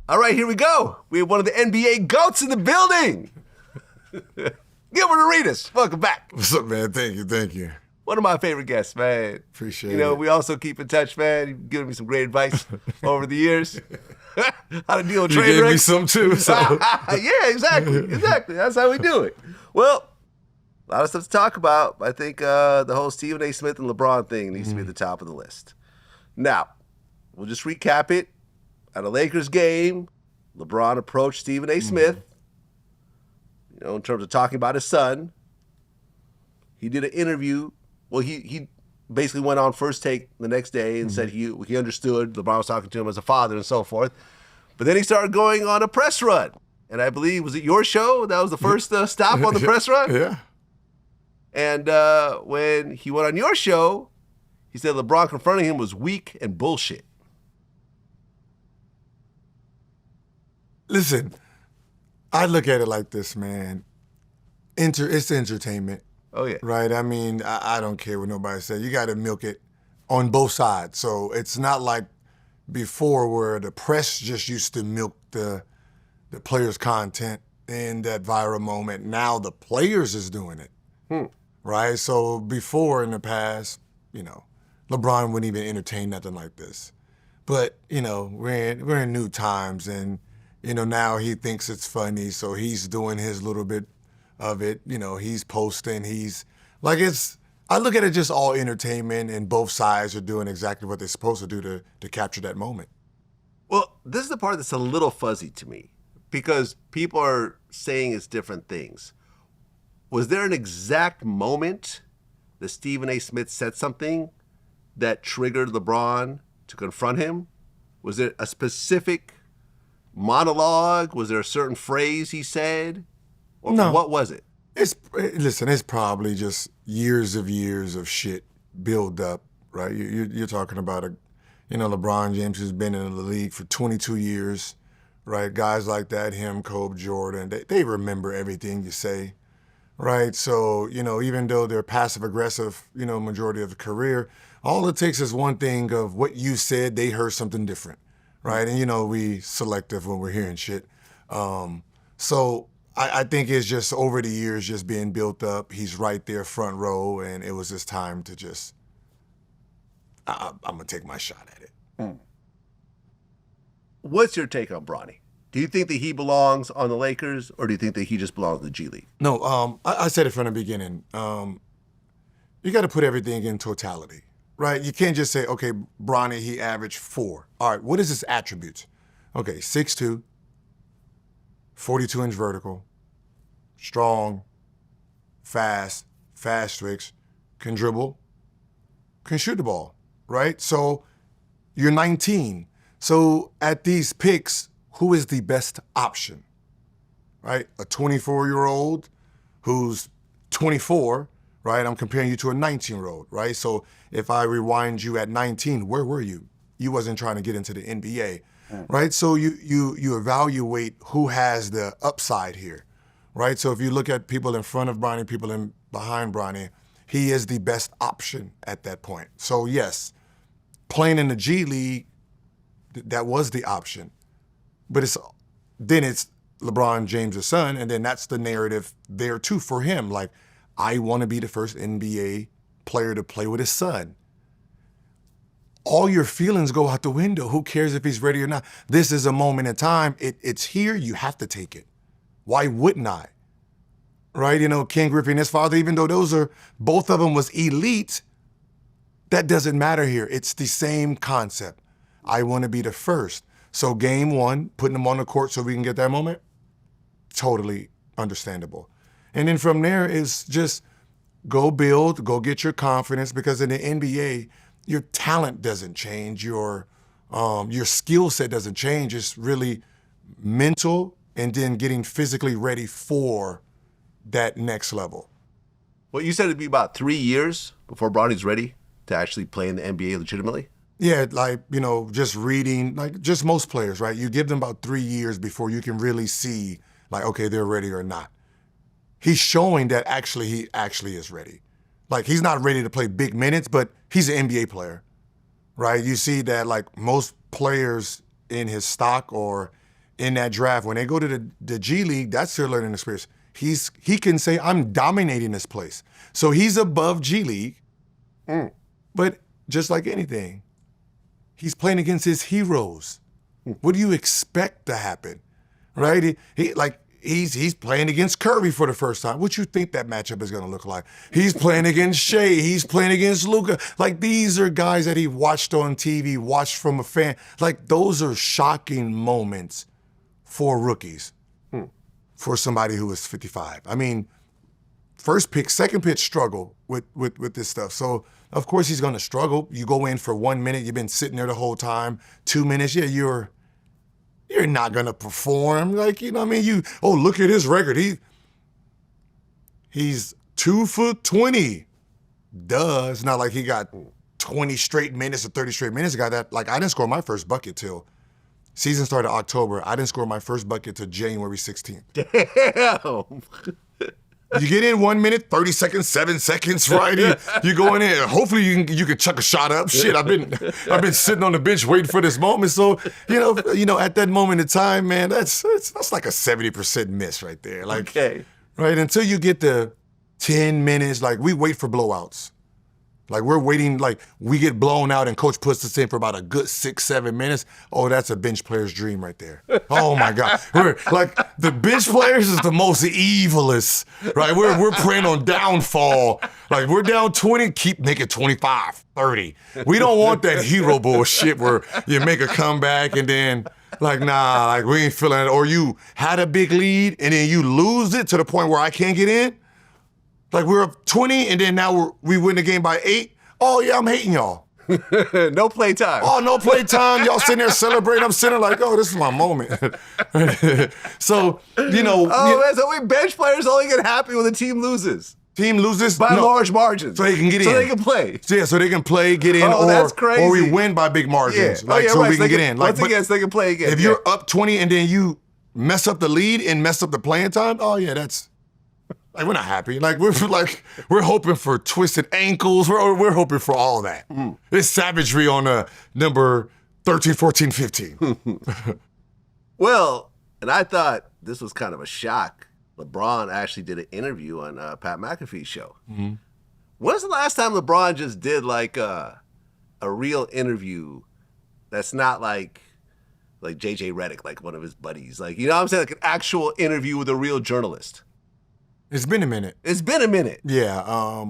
All right, here we go. We have one of the NBA GOATs in the building. Gilbert Arenas, welcome back. What's up, man? Thank you. One of my favorite guests, man. Appreciate it. We also keep in touch, man. You've given me some great advice over the years. How to deal with You trade gave me wrecks. some too. So. Yeah, exactly. That's how we do it. Well, a lot of stuff to talk about. I think the whole Stephen A. Smith and LeBron thing needs to be at the top of the list. Now, we'll just recap it. At a Lakers game, LeBron approached Stephen A. Smith, in terms of talking about his son. He did an interview. Well, he basically went on First Take the next day and said he understood LeBron was talking to him as a father and so forth. But then he started going on a press run. And I believe, was it your show? That was the first stop on the press run? Yeah. And when he went on your show, he said LeBron confronting him was weak and bullshit. Listen, I look at it like this, man. It's entertainment. Oh, yeah. Right? I mean, I don't care what nobody says. You got to milk it on both sides. So it's not like before where the press just used to milk the players' content in that viral moment. Now the players is doing it. Right? So before in the past, LeBron wouldn't even entertain nothing like this. But, we're in new times and now he thinks it's funny, so he's doing his little bit of it. He's posting, I look at it just all entertainment and both sides are doing exactly what they're supposed to do to capture that moment. Well, this is the part that's a little fuzzy to me because people are saying it's different things. Was there an exact moment that Stephen A. Smith said something that triggered LeBron to confront him? Was there a specific monologue? Was there a certain phrase he said? Or No. What was it? It's probably just years of shit build up, right? You're talking about LeBron James has been in the league for 22 years, right? Guys like that, him, Kobe, Jordan, they remember everything you say, right? So, even though they're passive aggressive, majority of the career, all it takes is one thing of what you said, they heard something different. Right, and we selective when we're hearing shit. So I think it's just over the years just being built up. He's right there front row, and it was just time to just, I'm going to take my shot at it. What's your take on Bronny? Do you think that he belongs on the Lakers, or do you think that he just belongs in the G League? No, I said it from the beginning. You got to put everything in totality. Right? You can't just say, okay, Bronny, he averaged 4. All right, what is his attributes? Okay, 6'2", 42-inch vertical, strong, fast twitch, can dribble, can shoot the ball, right? So you're 19. So at these picks, who is the best option, right? A 24-year-old who's 24, right? I'm comparing you to a 19-year-old, right? So if I rewind you at 19, where were you? You wasn't trying to get into the NBA, right? So you evaluate who has the upside here, right? So if you look at people in front of Bronny, people behind Bronny, he is the best option at that point. So yes, playing in the G League, that was the option. But it's LeBron James' son, and then that's the narrative there too for him. Like, I want to be the first NBA player to play with his son. All your feelings go out the window. Who cares if he's ready or not? This is a moment in time. It's here. You have to take it. Why wouldn't I? Right? Ken Griffey and his father, even though both of them was elite, that doesn't matter here. It's the same concept. I want to be the first. So game one, putting them on the court so we can get that moment, totally understandable. And then from there is just go build, go get your confidence, because in the NBA, your talent doesn't change, your skill set doesn't change. It's really mental and then getting physically ready for that next level. Well, you said it'd be about 3 years before Bronny's ready to actually play in the NBA legitimately? Yeah, just reading, just most players, right? You give them about 3 years before you can really see, okay, they're ready or not. He's showing that he actually is ready. He's not ready to play big minutes, but he's an NBA player, right? You see that most players in his stock or in that draft. When they go to the G League, that's their learning experience. He can say, I'm dominating this place. So he's above G League. But just like anything, he's playing against his heroes. What do you expect to happen, right? He's playing against Curry for the first time. What you think that matchup is going to look like? He's playing against Shea. He's playing against Luka. Like, these are guys that he watched on TV, watched from a fan. Like, those are shocking moments for rookies, for somebody who is 55. I mean, first pick, second pitch struggle with this stuff. So, of course, he's going to struggle. You go in for 1 minute, you've been sitting there the whole time. 2 minutes, yeah, you're not going to perform. Like, you know what I mean? Look at his record. He's 2 for 20. Duh. It's not like he got 20 straight minutes or 30 straight minutes. He got that. Like, I didn't score my first bucket till season started October. I didn't score my first bucket till January 16th. Damn. You get in 1 minute, 30 seconds, 7 seconds, right? You go in there. Hopefully you can chuck a shot up. Shit, I've been sitting on the bench waiting for this moment. So you know, at that moment in time, man, that's like a 70% miss right there. Like, okay. Right, until you get the 10 minutes. Like, we wait for blowouts. Like, we're waiting, like, we get blown out and coach puts us in for about a good 6-7 minutes. Oh, that's a bench player's dream right there. Oh, my God. Like, the bench players is the most evilest, right? We're preying on downfall. Like, we're down 20, make it 25, 30. We don't want that hero bullshit where you make a comeback and then, like, nah, like, we ain't feeling it. Or you had a big lead and then you lose it to the point where I can't get in. Like, we're up 20, and then now we win the game by 8. Oh, yeah, I'm hating y'all. No play time. Oh, no play time. Y'all sitting there celebrating. I'm sitting there like, oh, this is my moment. So, you know. Oh, man, so we bench players only get happy when the team loses. Team loses? By large margins. So they can get in. So they can play. So, yeah, so they can play, get in, that's crazy. Or we win by big margins. Yeah. Right, we can get in. Once again, so they can play again. If you're up 20 and then you mess up the lead and mess up the playing time, oh, yeah, that's... Like, we're not happy. Like, we're hoping for twisted ankles. We're hoping for all that. It's savagery on number 13, 14, 15. Well, and I thought this was kind of a shock. LeBron actually did an interview on Pat McAfee's show. Mm-hmm. When's the last time LeBron just did like a real interview that's not like JJ Redick, like one of his buddies? Like, you know what I'm saying? Like an actual interview with a real journalist. It's been a minute. It's been a minute. Yeah.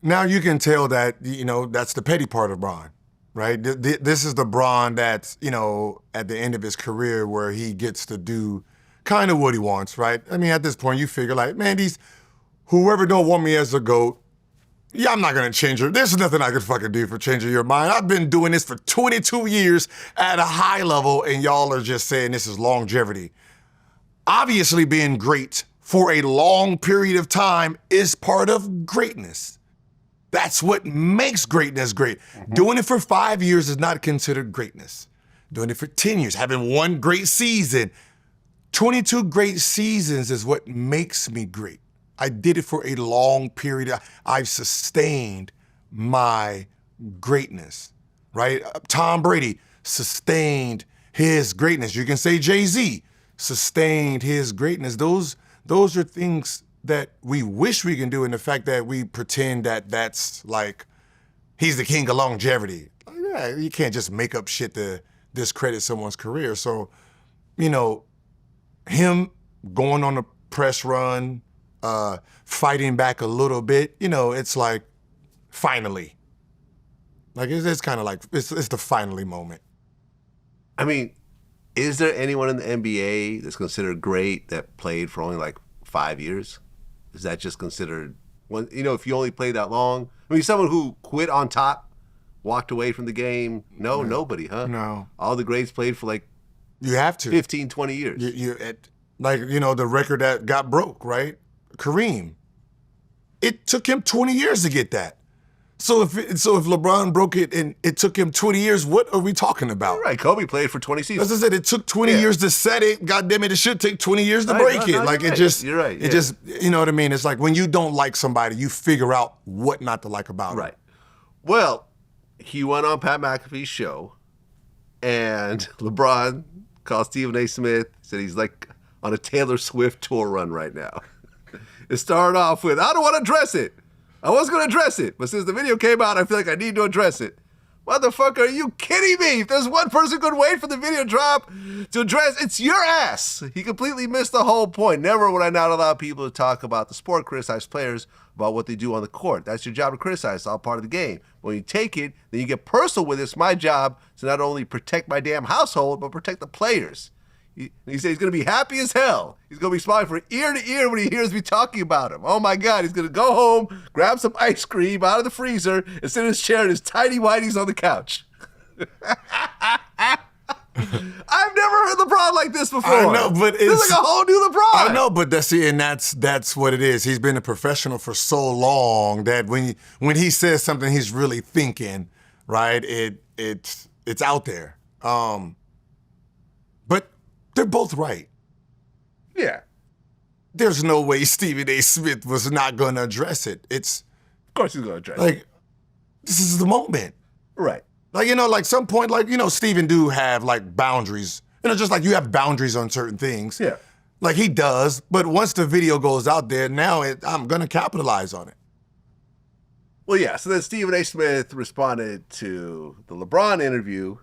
Now you can tell that, you know, that's the petty part of Bron, right? This is the Bron that's, you know, at the end of his career where he gets to do kind of what he wants, right? I mean, at this point, you figure like, man, whoever don't want me as a GOAT, yeah, I'm not going to change her. There's nothing I could fucking do for changing your mind. I've been doing this for 22 years at a high level, and y'all are just saying this is longevity. Obviously, being great for a long period of time is part of greatness. That's what makes greatness great. Mm-hmm. Doing it for 5 years is not considered greatness. Doing it for 10 years, having one great season, 22 great seasons is what makes me great. I did it for a long period. I've sustained my greatness, right? Tom Brady sustained his greatness. You can say Jay-Z sustained his greatness. Those are things that we wish we can do, and the fact that we pretend that that's like he's the king of longevity. Like, yeah, you can't just make up shit to discredit someone's career. So, you know, him going on a press run, fighting back a little bit, you know, it's like finally. Like it's kind of like it's the finally moment. I mean, is there anyone in the NBA that's considered great that played for only like 5 years? Is that just considered, one? You know, if you only played that long? I mean, someone who quit on top, walked away from the game? No, nobody, huh? No. All the greats played for like you have to 15, 20 years. Like, you know, the record that got broke, right? Kareem. It took him 20 years to get that. So if LeBron broke it and it took him 20 years, what are we talking about? You're right. Kobe played for 20 seasons. As I said, it took 20 years to set it. God damn it, it should take 20 years to break it. Like it just, you're right. It just, you know what I mean? It's like when you don't like somebody, you figure out what not to like about them. Right. Well, he went on Pat McAfee's show And LeBron called Stephen A. Smith, said he's like on a Taylor Swift tour run right now. It started off with, I don't want to address it. I was going to address it, but since the video came out, I feel like I need to address it. Motherfucker, are you kidding me? If there's one person who could wait for the video drop to address, it's your ass. He completely missed the whole point. Never would I not allow people to talk about the sport, criticize players about what they do on the court. That's your job to criticize. It's all part of the game. When you take it, then you get personal with it. It's my job to not only protect my damn household, but protect the players. He said he's going to be happy as hell. He's going to be smiling from ear to ear when he hears me talking about him. Oh my God, he's going to go home, grab some ice cream out of the freezer, and sit in his chair in his tiny whities on the couch. I've never heard LeBron like this before. I know, but this is like a whole new LeBron. I know, but that's what it is. He's been a professional for so long that when he says something, he's really thinking, right? It's out there. But they're both right. Yeah. There's no way Stephen A. Smith was not going to address it. Of course he's going to address it. Like, this is the moment. Right. Like, like some point, like, Stephen do have, like, boundaries. Just like you have boundaries on certain things. Yeah. Like he does. But once the video goes out there, now I'm going to capitalize on it. Well, yeah. So then Stephen A. Smith responded to the LeBron interview,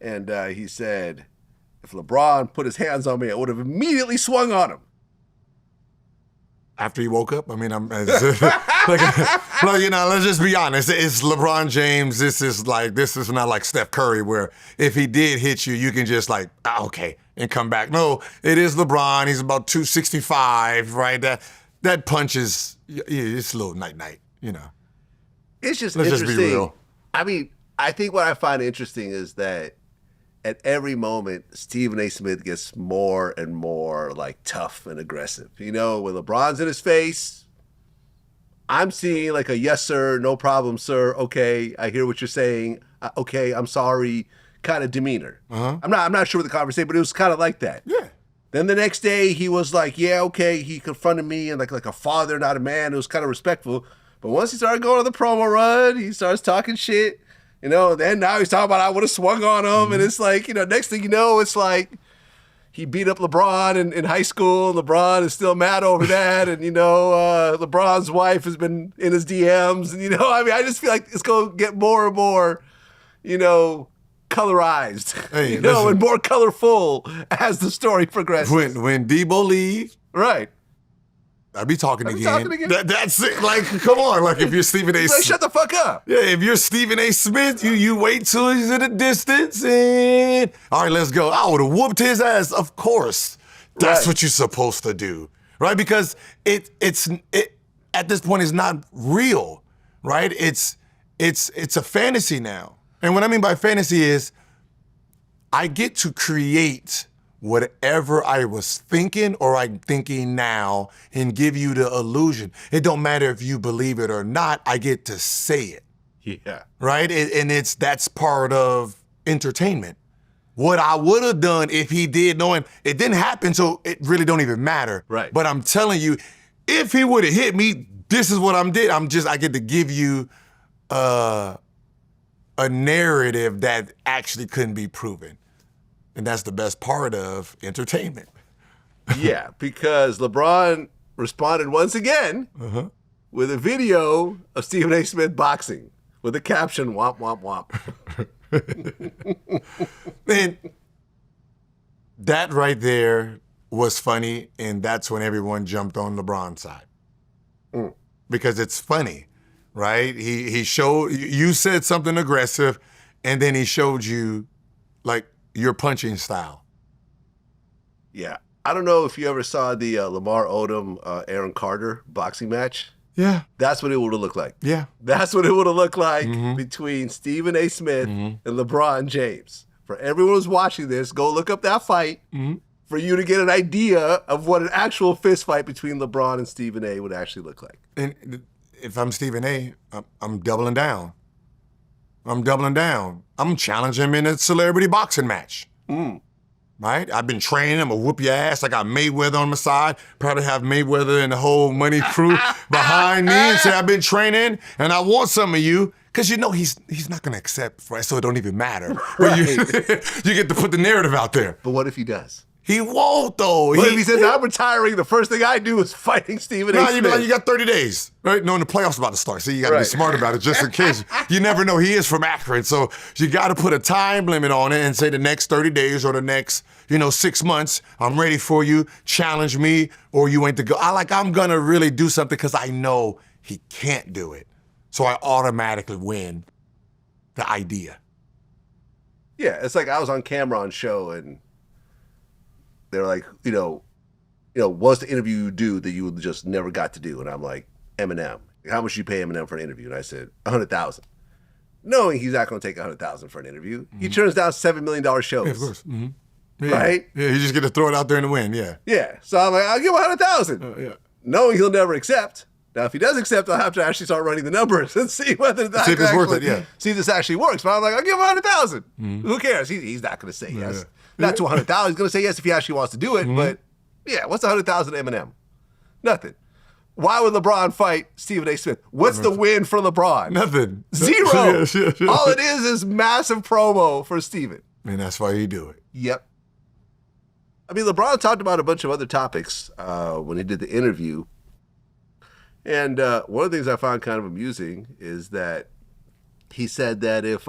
and he said, if LeBron put his hands on me, I would have immediately swung on him. After he woke up? I mean, let's just be honest. It's LeBron James. This is not like Steph Curry, where if he did hit you, you can just like, okay, and come back. No, it is LeBron. He's about 265, right? That punch is, it's a little night-night, It's just Let's interesting. just be real. I mean, I think what I find interesting is that at every moment, Stephen A. Smith gets more and more like tough and aggressive. When LeBron's in his face, I'm seeing like a yes, sir, no problem, sir. Okay, I hear what you're saying. Okay, I'm sorry, kind of demeanor. Uh-huh. I'm not sure what the conversation, but it was kind of like that. Yeah. Then the next day, he was like, yeah, okay. He confronted me and like a father, not a man. It was kind of respectful. But once he started going on the promo run, he starts talking shit. Then now he's talking about I would have swung on him. Mm-hmm. And it's like, next thing you know, it's like he beat up LeBron in high school. LeBron is still mad over that. And, LeBron's wife has been in his DMs. And, I just feel like it's going to get more and more, colorized, hey, and more colorful as the story progresses. When Debo leaves. Right. I'll be talking again. That's it. Like, come on. Like, if you're Stephen A. Smith. Shut the fuck up. Yeah, if you're Stephen A. Smith, you wait till he's in the distance and, all right, let's go. I would have whooped his ass. Of course. That's what you're supposed to do, right? Because it at this point is not real, right? It's a fantasy now. And what I mean by fantasy is I get to create whatever I was thinking or I'm thinking now and give you the illusion. It don't matter if you believe it or not, I get to say it. Yeah. Right? That's part of entertainment. What I would have done if he did, knowing it didn't happen, so it really don't even matter. Right. But I'm telling you, if he would have hit me, this is what I get to give you a narrative that actually couldn't be proven. And that's the best part of entertainment. Yeah, because LeBron responded once again with a video of Stephen A. Smith boxing with the caption, womp, womp, womp. And that right there was funny, and that's when everyone jumped on LeBron's side. Because it's funny, right? He showed, you said something aggressive, and then he showed you, like, your punching style. Yeah. I don't know if you ever saw the Lamar Odom, Aaron Carter boxing match. Yeah. That's what it would have looked like. Yeah. That's what it would have looked like between Stephen A. Smith and LeBron James. For everyone who's watching this, go look up that fight for you to get an idea of what an actual fist fight between LeBron and Stephen A. would actually look like. And if I'm Stephen A., I'm doubling down. I'm challenging him in a celebrity boxing match. right? I've been training. I'm going to whoop your ass. I got Mayweather on my side. Probably have Mayweather and the whole money crew behind me and say I've been training and I want some of you. Because you know he's not going to accept, right? So it don't even matter. But you get to put the narrative out there. But what if he does? He won't, though. What if he says, I'm retiring, the first thing I do is fighting Stephen A. Smith? You got 30 days, right? Knowing the playoffs about to start. So you got to be smart about it just in case. You never know. He is from Akron. So you got to put a time limit on it and say the next 30 days or the next, 6 months, I'm ready for you. Challenge me or you ain't the go. I'm going to really do something because I know he can't do it. So I automatically win the idea. Yeah, it's like I was on Cameron's show and they were like, what's the interview you do that you just never got to do? And I'm like, Eminem. How much you pay Eminem for an interview? And I said, $100,000. Knowing he's not going to take $100,000 for an interview, he turns down $7 million shows. Yeah, of course. Mm-hmm. Yeah. Right? Yeah, you just get to throw it out there and win. Yeah. Yeah. So I'm like, I'll give him $100,000. Yeah. Knowing he'll never accept. Now, if he does accept, I'll have to actually start running the numbers and see whether that's see if it's worth it. Yeah. See if this actually works. But I'm like, I'll give him $100,000. Who cares? He's not going to say yes. Yeah. Not to $100,000. He's going to say yes if he actually wants to do it. But yeah, what's $100,000 Eminem? Nothing. Why would LeBron fight Stephen A. Smith? What's the win for LeBron? Nothing. Zero. Yeah. All it is massive promo for Stephen. And that's why you do it. Yep. I mean, LeBron talked about a bunch of other topics when he did the interview. And one of the things I found kind of amusing is that he said that if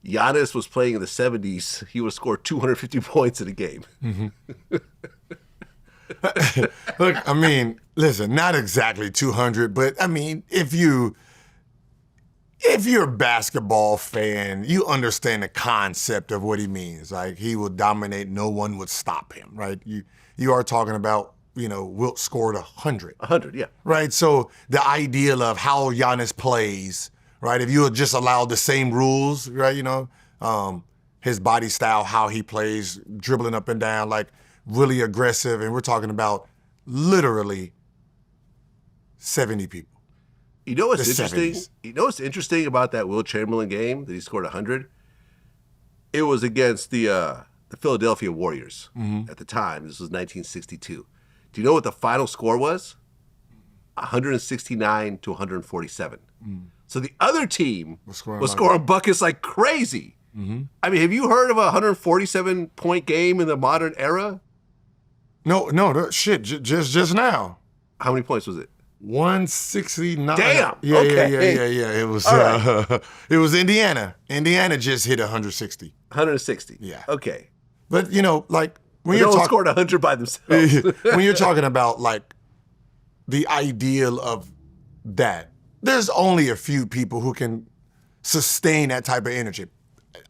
Giannis was playing in the 70s, he would have scored 250 points in a game. Mm-hmm. Look, I mean, listen, not exactly 200, but I mean, if you're a basketball fan, you understand the concept of what he means. Like, he will dominate, no one would stop him, right? You are talking about, Wilt scored 100. 100, yeah. Right? So the idea of how Giannis plays, right? If you had just allowed the same rules, right? His body style, how he plays, dribbling up and down, like really aggressive. And we're talking about literally 70 people. You know what's The interesting? 70s. You know what's interesting about that Wilt Chamberlain game that he scored 100? It was against the Philadelphia Warriors at the time. This was 1962. Do you know what the final score was? 169 to 147. So the other team was scoring buckets like crazy. I mean, have you heard of a 147-point game in the modern era? No, shit, just now. How many points was it? 169. Damn. Yeah, Okay. yeah. It was All it was Indiana. Indiana just hit 160. 160. Yeah. Okay. But like when No you're one scored 100 by themselves. when you're talking about like the ideal of that, there's only a few people who can sustain that type of energy.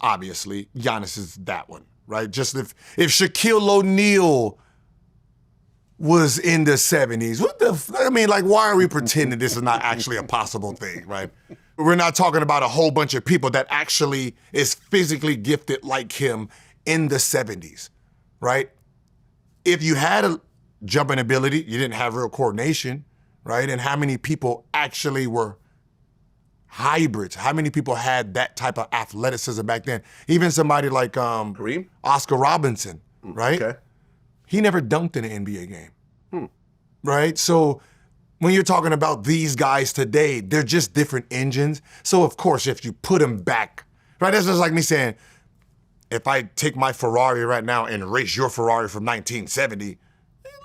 Obviously, Giannis is that one, right? Just if Shaquille O'Neal was in the 70s, why are we pretending this is not actually a possible thing, right? We're not talking about a whole bunch of people that actually is physically gifted like him in the 70s, right? If you had a jumping ability, you didn't have real coordination, right? And how many people actually were hybrids? How many people had that type of athleticism back then? Even somebody like Kareem? Oscar Robinson, right? Okay. He never dunked in an NBA game, right? So when you're talking about these guys today, they're just different engines. So of course, if you put them back, right? That's just like me saying, if I take my Ferrari right now and race your Ferrari from 1970,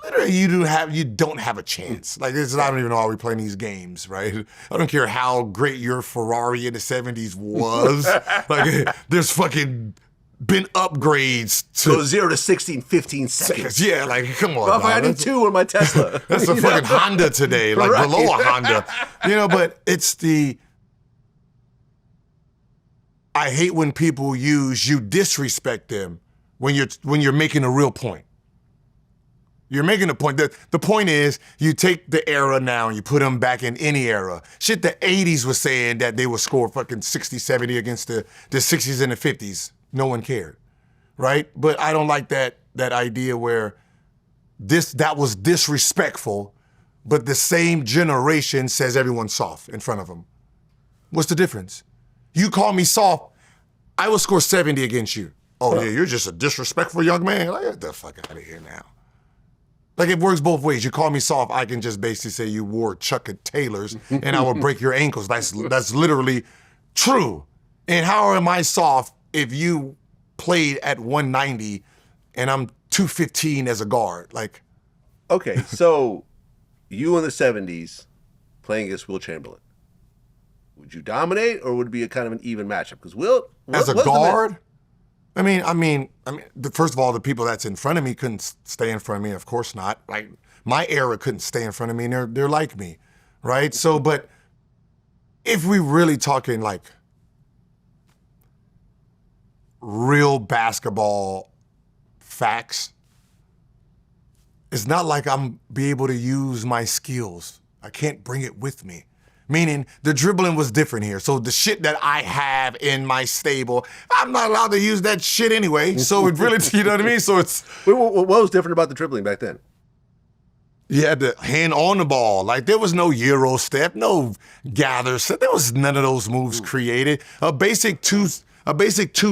literally you don't have a chance. Like, I don't even know how we play these games, right? I don't care how great your Ferrari in the 70s was. Like, there's fucking been upgrades to Go 0 to 60 in 15 seconds. Yeah, like, come on. Well, if I had dog. 2 on my Tesla. That's a fucking Honda today, like Right. below a Honda. But it's I hate when people you disrespect them when you're making a real point. You're making a point. The point is, you take the era now and you put them back in any era. Shit, the 80s was saying that they would score fucking 60, 70 against the 60s and the 50s. No one cared, right? But I don't like that idea where that was disrespectful, but the same generation says everyone's soft in front of them. What's the difference? You call me soft, I will score 70 against you. oh yeah, you're just a disrespectful young man. Like, get the fuck out of here now. Like, it works both ways. You call me soft, I can just basically say you wore Chuck Taylors and I will break your ankles. That's literally true. And how am I soft if you played at 190 and I'm 215 as a guard? Like, okay, so you in the 70s playing against Wilt Chamberlain. Would you dominate, or would it be a kind of an even matchup? Because Wilt as a guard, I mean, first of all, the people that's in front of me couldn't stay in front of me. Of course not. Like, my era couldn't stay in front of me, and they're like me, right? So, but if we really talking like real basketball facts, it's not like I'm be able to use my skills. I can't bring it with me. Meaning the dribbling was different here. So the shit that I have in my stable, I'm not allowed to use that shit anyway. So it really, you know what I mean? So it's... What was different about the dribbling back then? You had the hand on the ball. Like, there was no Euro step, no gather step. There was none of those moves created. A basic two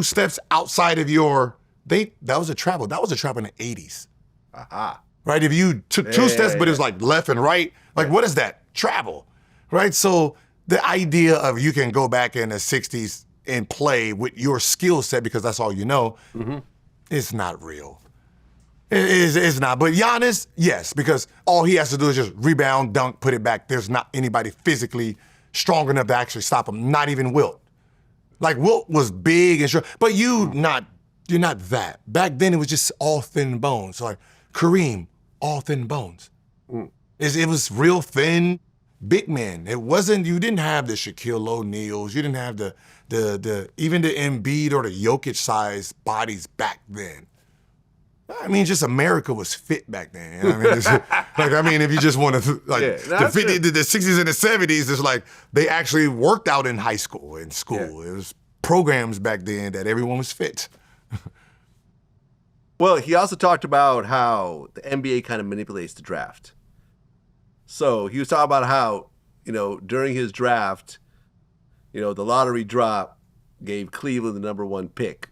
steps outside of your... that was a travel. That was a trap in the 80s. Aha. Right? If you took two steps, but it's like left and right, like, what is that? Travel. Right? So the idea of you can go back in the 60s and play with your skill set because that's all you know, it's not real. It's not. But Giannis, yes, because all he has to do is just rebound, dunk, put it back. There's not anybody physically strong enough to actually stop him, not even Wilt. Like, Wilt was big and strong, but you're not that. Back then, it was just all thin bones. So like Kareem, all thin bones. It was real thin, big men. It wasn't, you didn't have the Shaquille O'Neals. You didn't have the even the Embiid or the Jokic sized bodies back then. I mean, just America was fit back then. I mean, if you just want to, like, the 60s and the 70s, it's like they actually worked out in high school, in school. Yeah. It was programs back then that everyone was fit. Well, he also talked about how the NBA kind of manipulates the draft. So he was talking about how, during his draft, the lottery drop gave Cleveland the #1 pick.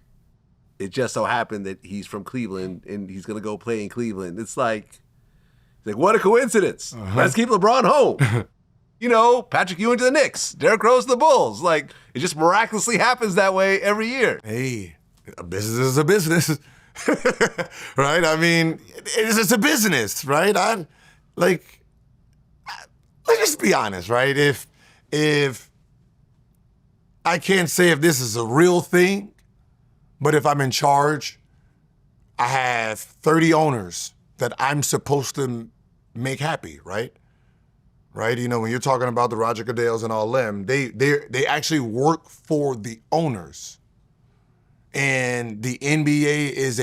It just so happened that he's from Cleveland and he's going to go play in Cleveland. It's like what a coincidence. Let's keep LeBron home. Patrick Ewing to the Knicks, Derrick Rose to the Bulls. Like, it just miraculously happens that way every year. Hey, a business is a business, right? I mean, it's a business, right? Let's just be honest, right? If I can't say if this is a real thing, but if I'm in charge, I have 30 owners that I'm supposed to make happy, right? Right? When you're talking about the Roger Goodell's and all them, they actually work for the owners. And the NBA is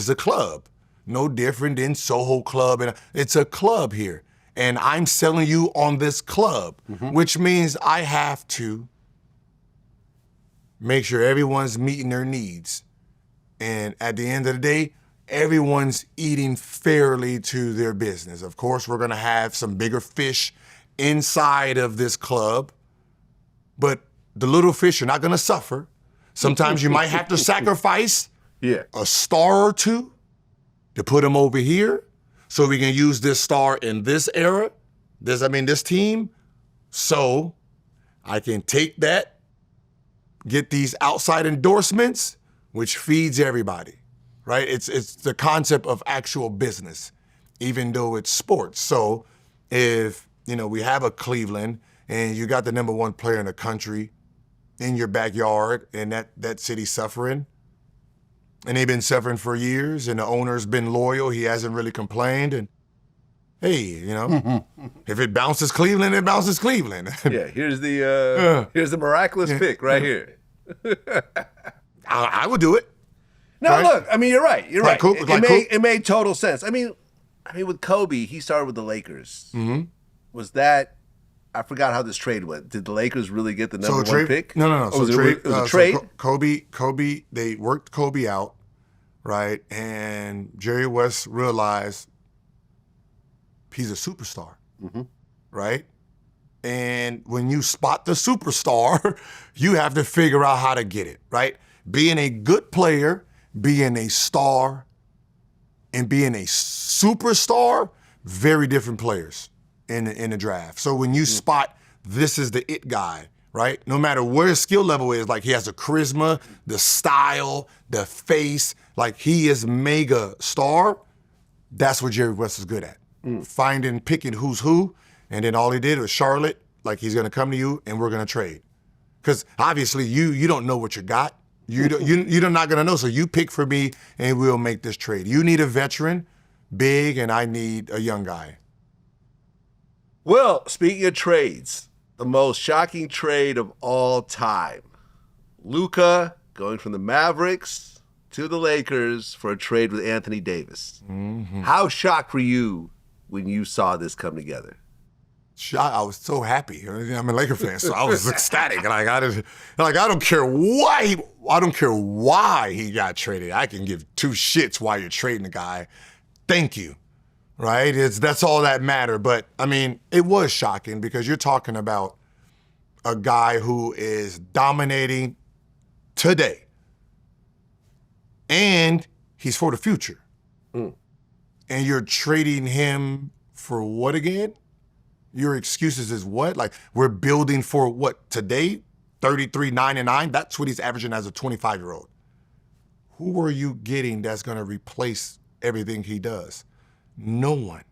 a club, no different than Soho Club, and it's a club here. And I'm selling you on this club, which means I have to make sure everyone's meeting their needs. And at the end of the day, everyone's eating fairly to their business. Of course, we're gonna have some bigger fish inside of this club, but the little fish are not gonna suffer. Sometimes you might have to sacrifice a star or two to put them over here so we can use this star in this era, this team, so I can take that, get these outside endorsements, which feeds everybody, right? It's the concept of actual business, even though it's sports. So if, we have a Cleveland and you got the #1 player in the country in your backyard and that city's suffering, and they've been suffering for years and the owner's been loyal, he hasn't really complained, and hey, if it bounces Cleveland, it bounces Cleveland. Yeah, here's the miraculous pick right here. I would do it. No, right? Look, you're right. You're right. Cool. It made total sense. I mean, with Kobe, he started with the Lakers. Was that? I forgot how this trade went. Did the Lakers really get the #1 pick? No. Oh, it was a trade. Kobe, they worked Kobe out, right? And Jerry West realized he's a superstar, right? And when you spot the superstar, you have to figure out how to get it, right? being a good player, being a star, and being a superstar, very different players in the draft. So when you spot this is the it guy, right? No matter where his skill level is, like he has the charisma, the style, the face, like he is mega star. That's what Jerry West is good at. Picking who's who, and then all he did was Charlotte, like he's gonna come to you and we're gonna trade. Because obviously you don't know what you got. You're not gonna know, so you pick for me and we'll make this trade. You need a veteran, big, and I need a young guy. Well, speaking of trades, the most shocking trade of all time. Luka going from the Mavericks to the Lakers for a trade with Anthony Davis. Mm-hmm. How shocked were you when you saw this come together? I was so happy. I'm a Laker fan, so I was ecstatic. I don't care why he got traded. I can give two shits why you're trading the guy. Thank you. Right? That's all that mattered. But I mean, it was shocking because you're talking about a guy who is dominating today. And he's for the future. And you're trading him for what again? Your excuses is what? Like, we're building for what today? 33.99? That's what he's averaging as a 25-year-old. Who are you getting that's going to replace everything he does? No one.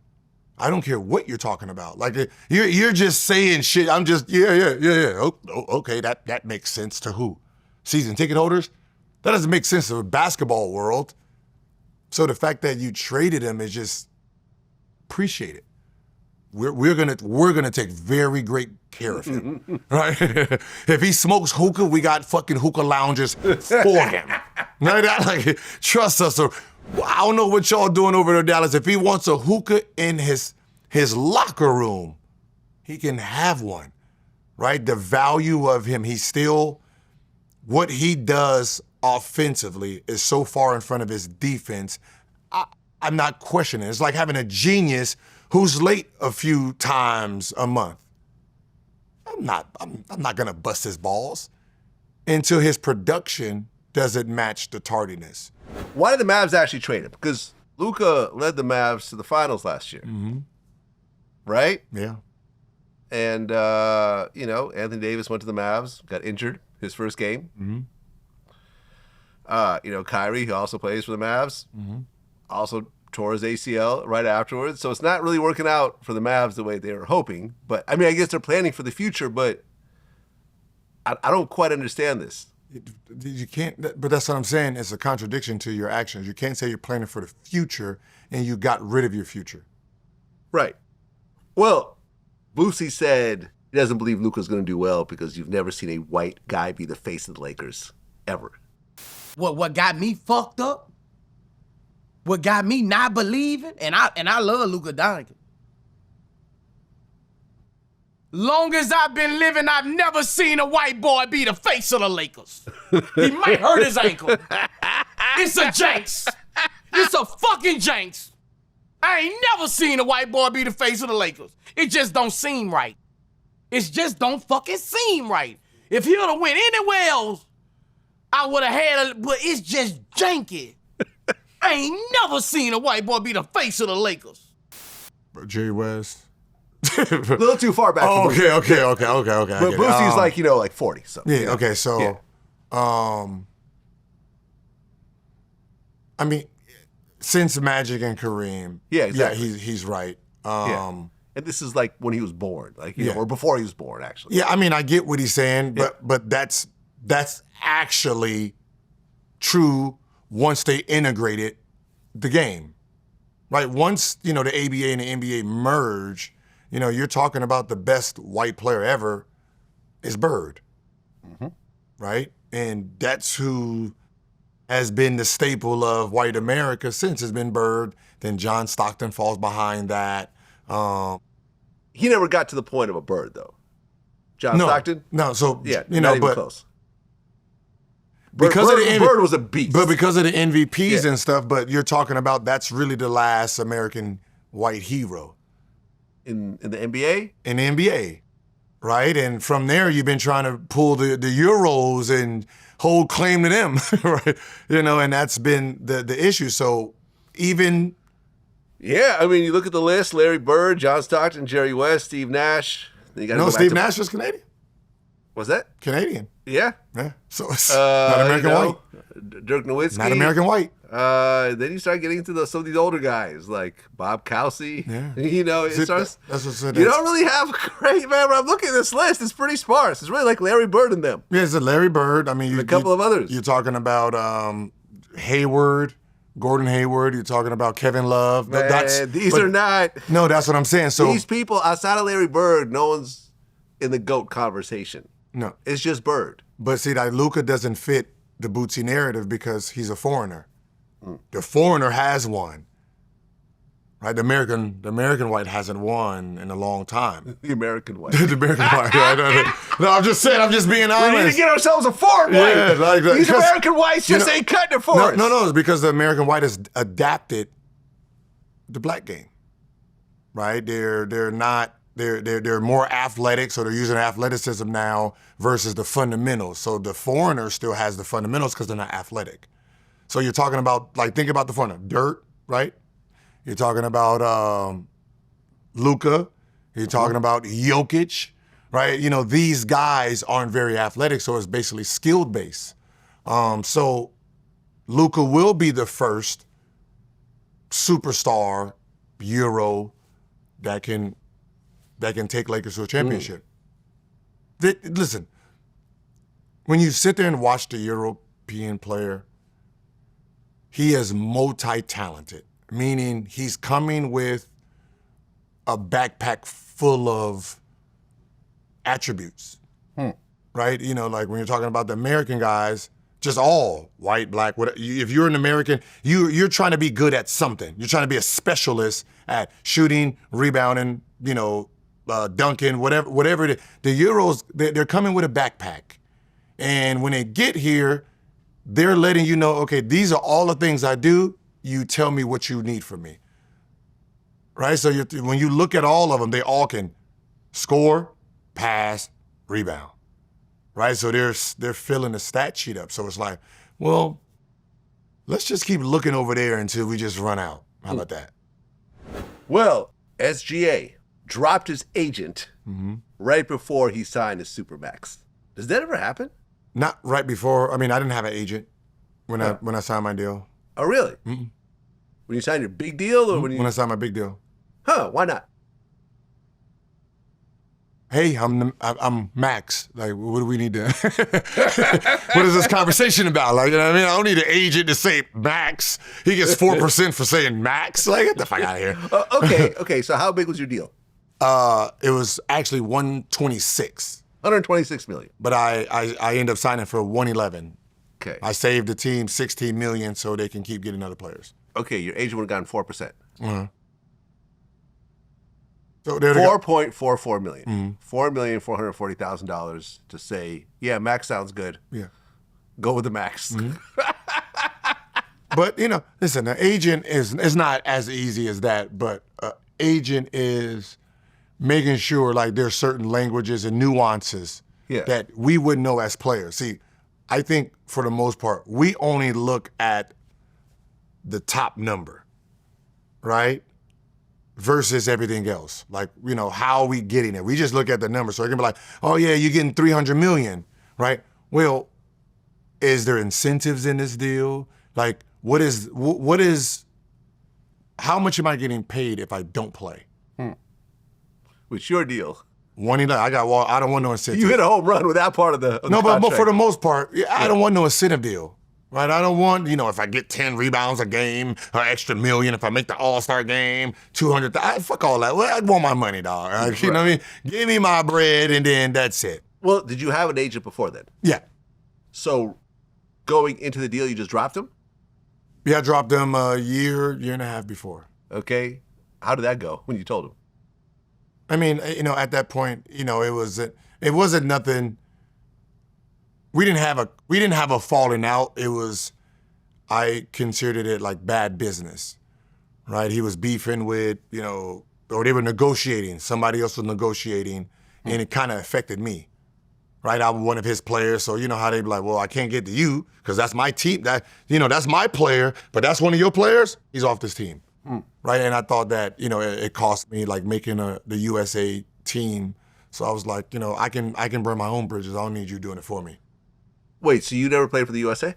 I don't care what you're talking about. Like, you're just saying shit. I'm just, yeah. Oh, okay, that makes sense to who? Season ticket holders? That doesn't make sense to the basketball world. So the fact that you traded him is just, appreciate it. We're gonna take very great care of him, right? If he smokes hookah, we got fucking hookah lounges for him. Like, trust us. Or I don't know what y'all doing over there, Dallas. If he wants a hookah in his locker room, he can have one, right? The value of him, he's still, what he does offensively is so far in front of his defense. I'm not questioning it. It's like having a genius who's late a few times a month. I'm not gonna bust his balls until his production doesn't match the tardiness. Why did the Mavs actually trade him? Because Luka led the Mavs to the finals last year, right? Yeah. And Anthony Davis went to the Mavs, got injured his first game. Kyrie, who also plays for the Mavs, also tore his ACL right afterwards. So it's not really working out for the Mavs the way they were hoping. But, I mean, I guess they're planning for the future, but I don't quite understand this. You can't, but that's what I'm saying. It's a contradiction to your actions. You can't say you're planning for the future and you got rid of your future. Right. Well, Boosie said he doesn't believe Luka's going to do well because you've never seen a white guy be the face of the Lakers, ever. What got me fucked up? What got me not believing? And I love Luka Donćić. Long as I've been living, I've never seen a white boy be the face of the Lakers. He might hurt his ankle. It's a jinx. It's a fucking jinx. I ain't never seen a white boy be the face of the Lakers. It just don't seem right. It just don't fucking seem right. If he would have went anywhere else, I would have had it, but it's just janky. I ain't never seen a white boy be the face of the Lakers. Jerry West. A little too far back. Oh, okay. But Boosie's like 40. So yeah. Okay. So, yeah. I mean, since Magic and Kareem, yeah, exactly. Yeah, he's right. And this is like when he was born, or before he was born, actually. Yeah, I mean, I get what he's saying, but that's actually true once they integrated the game, right? Once the ABA and the NBA merge, you're talking about the best white player ever is Bird, right? And that's who has been the staple of white America since. It's been Bird. Then John Stockton falls behind that. He never got to the point of a Bird, though. Stockton? No, so, yeah, not even close. Bird was a beast. But because of the MVPs and stuff, but you're talking about that's really the last American white hero. In the NBA? In the NBA. right? And from there, you've been trying to pull the Euros and hold claim to them, right? And that's been the issue. So even... Yeah, I mean, you look at the list, Larry Bird, John Stockton, Jerry West, Steve Nash. Then you gotta go back Steve to... Nash was Canadian. Was that? Canadian. Yeah. Yeah. So it's not American white. Dirk Nowitzki. Not American white. Then you start getting into some of these older guys like Bob Cousy. Yeah. It starts. That's what you don't really have a great man. When I'm looking at this list, it's pretty sparse. It's really like Larry Bird and them. Yeah, it's a Larry Bird. I mean, a couple of others. You're talking about Hayward, Gordon Hayward. You're talking about Kevin Love. Man, these are not. No, that's what I'm saying. So these people outside of Larry Bird, no one's in the GOAT conversation. No, it's just Bird. But see, like Luka doesn't fit the Bootsy narrative because he's a foreigner. The foreigner has won. Right? The American white hasn't won in a long time. The American white. The American white. Right? No, I'm just saying. I'm just being honest. We need to get ourselves a foreign white. Yeah, these American whites just ain't cutting it for us. No, it's because the American white has adapted the black game. Right? They're not. They're more athletic, so they're using athleticism now versus the fundamentals. So the foreigner still has the fundamentals because they're not athletic. So you're talking about, like, think about the foreigner. Dirt, right? You're talking about Luka. You're talking about Jokic, right? These guys aren't very athletic, so it's basically skilled base. So Luka will be the first superstar Euro that can take Lakers to a championship. Listen, when you sit there and watch the European player, he is multi-talented, meaning he's coming with a backpack full of attributes, right? Like when you're talking about the American guys, just all white, black, whatever. If you're an American, you're trying to be good at something. You're trying to be a specialist at shooting, rebounding, dunking, whatever it is. The Euros, they're coming with a backpack. And when they get here, they're letting you know, okay, these are all the things I do. You tell me what you need from me. Right? So when you look at all of them, they all can score, pass, rebound. Right? So they're filling the stat sheet up. So it's like, well, let's just keep looking over there until we just run out. How about that? Well, SGA dropped his agent right before he signed his Supermax. Does that ever happen? Not right before. I mean, I didn't have an agent when I signed my deal. Oh, really? Mm-mm. When you signed your big deal, or when I signed my big deal? Huh? Why not? Hey, I'm Max. Like, what do we need to? What is this conversation about? Like, I mean, I don't need an agent to say Max. He gets 4% for saying Max. Like, get the fuck out of here. Okay. So how big was your deal? It was actually 126. 126 million. But I ended up signing for 111. Okay. I saved the team $16 million so they can keep getting other players. Okay, your agent would have gotten 4%. Mm-hmm. So $4.44 million. $4,440,000 to say, yeah, Max sounds good. Yeah. Go with the Max. Mm-hmm. But, listen, an agent is not as easy as that, but agent is making sure, like, there's certain languages and nuances that we wouldn't know as players. See, I think for the most part, we only look at the top number, right? Versus everything else. Like, how are we getting it? We just look at the number. So it can be like, oh yeah, you're getting $300 million, right? Well, is there incentives in this deal? Like, what is, how much am I getting paid if I don't play? What's your deal? I don't want no incentive. You hit a home run with that part of the contract. But for the most part, I don't want no incentive deal. Right? I don't want, if I get 10 rebounds a game, or extra $1 million, if I make the All-Star game, 200,000, fuck all that. Well, I want my money, dog. Right? You know what I mean? Give me my bread, and then that's it. Well, did you have an agent before then? Yeah. So going into the deal, you just dropped him? Yeah, I dropped him a year and a half before. Okay. How did that go when you told him? I mean, at that point, it wasn't nothing. We didn't have a falling out. I considered it like bad business, right? He was beefing with, or they were negotiating. Somebody else was negotiating, and it kind of affected me. Right, I'm one of his players, so you know how they be like, well, I can't get to you because that's my team. That's my player, but that's one of your players. He's off this team, right? And I thought that it cost me like making the USA team. So I was like, I can burn my own bridges. I don't need you doing it for me. Wait, so you never played for the USA?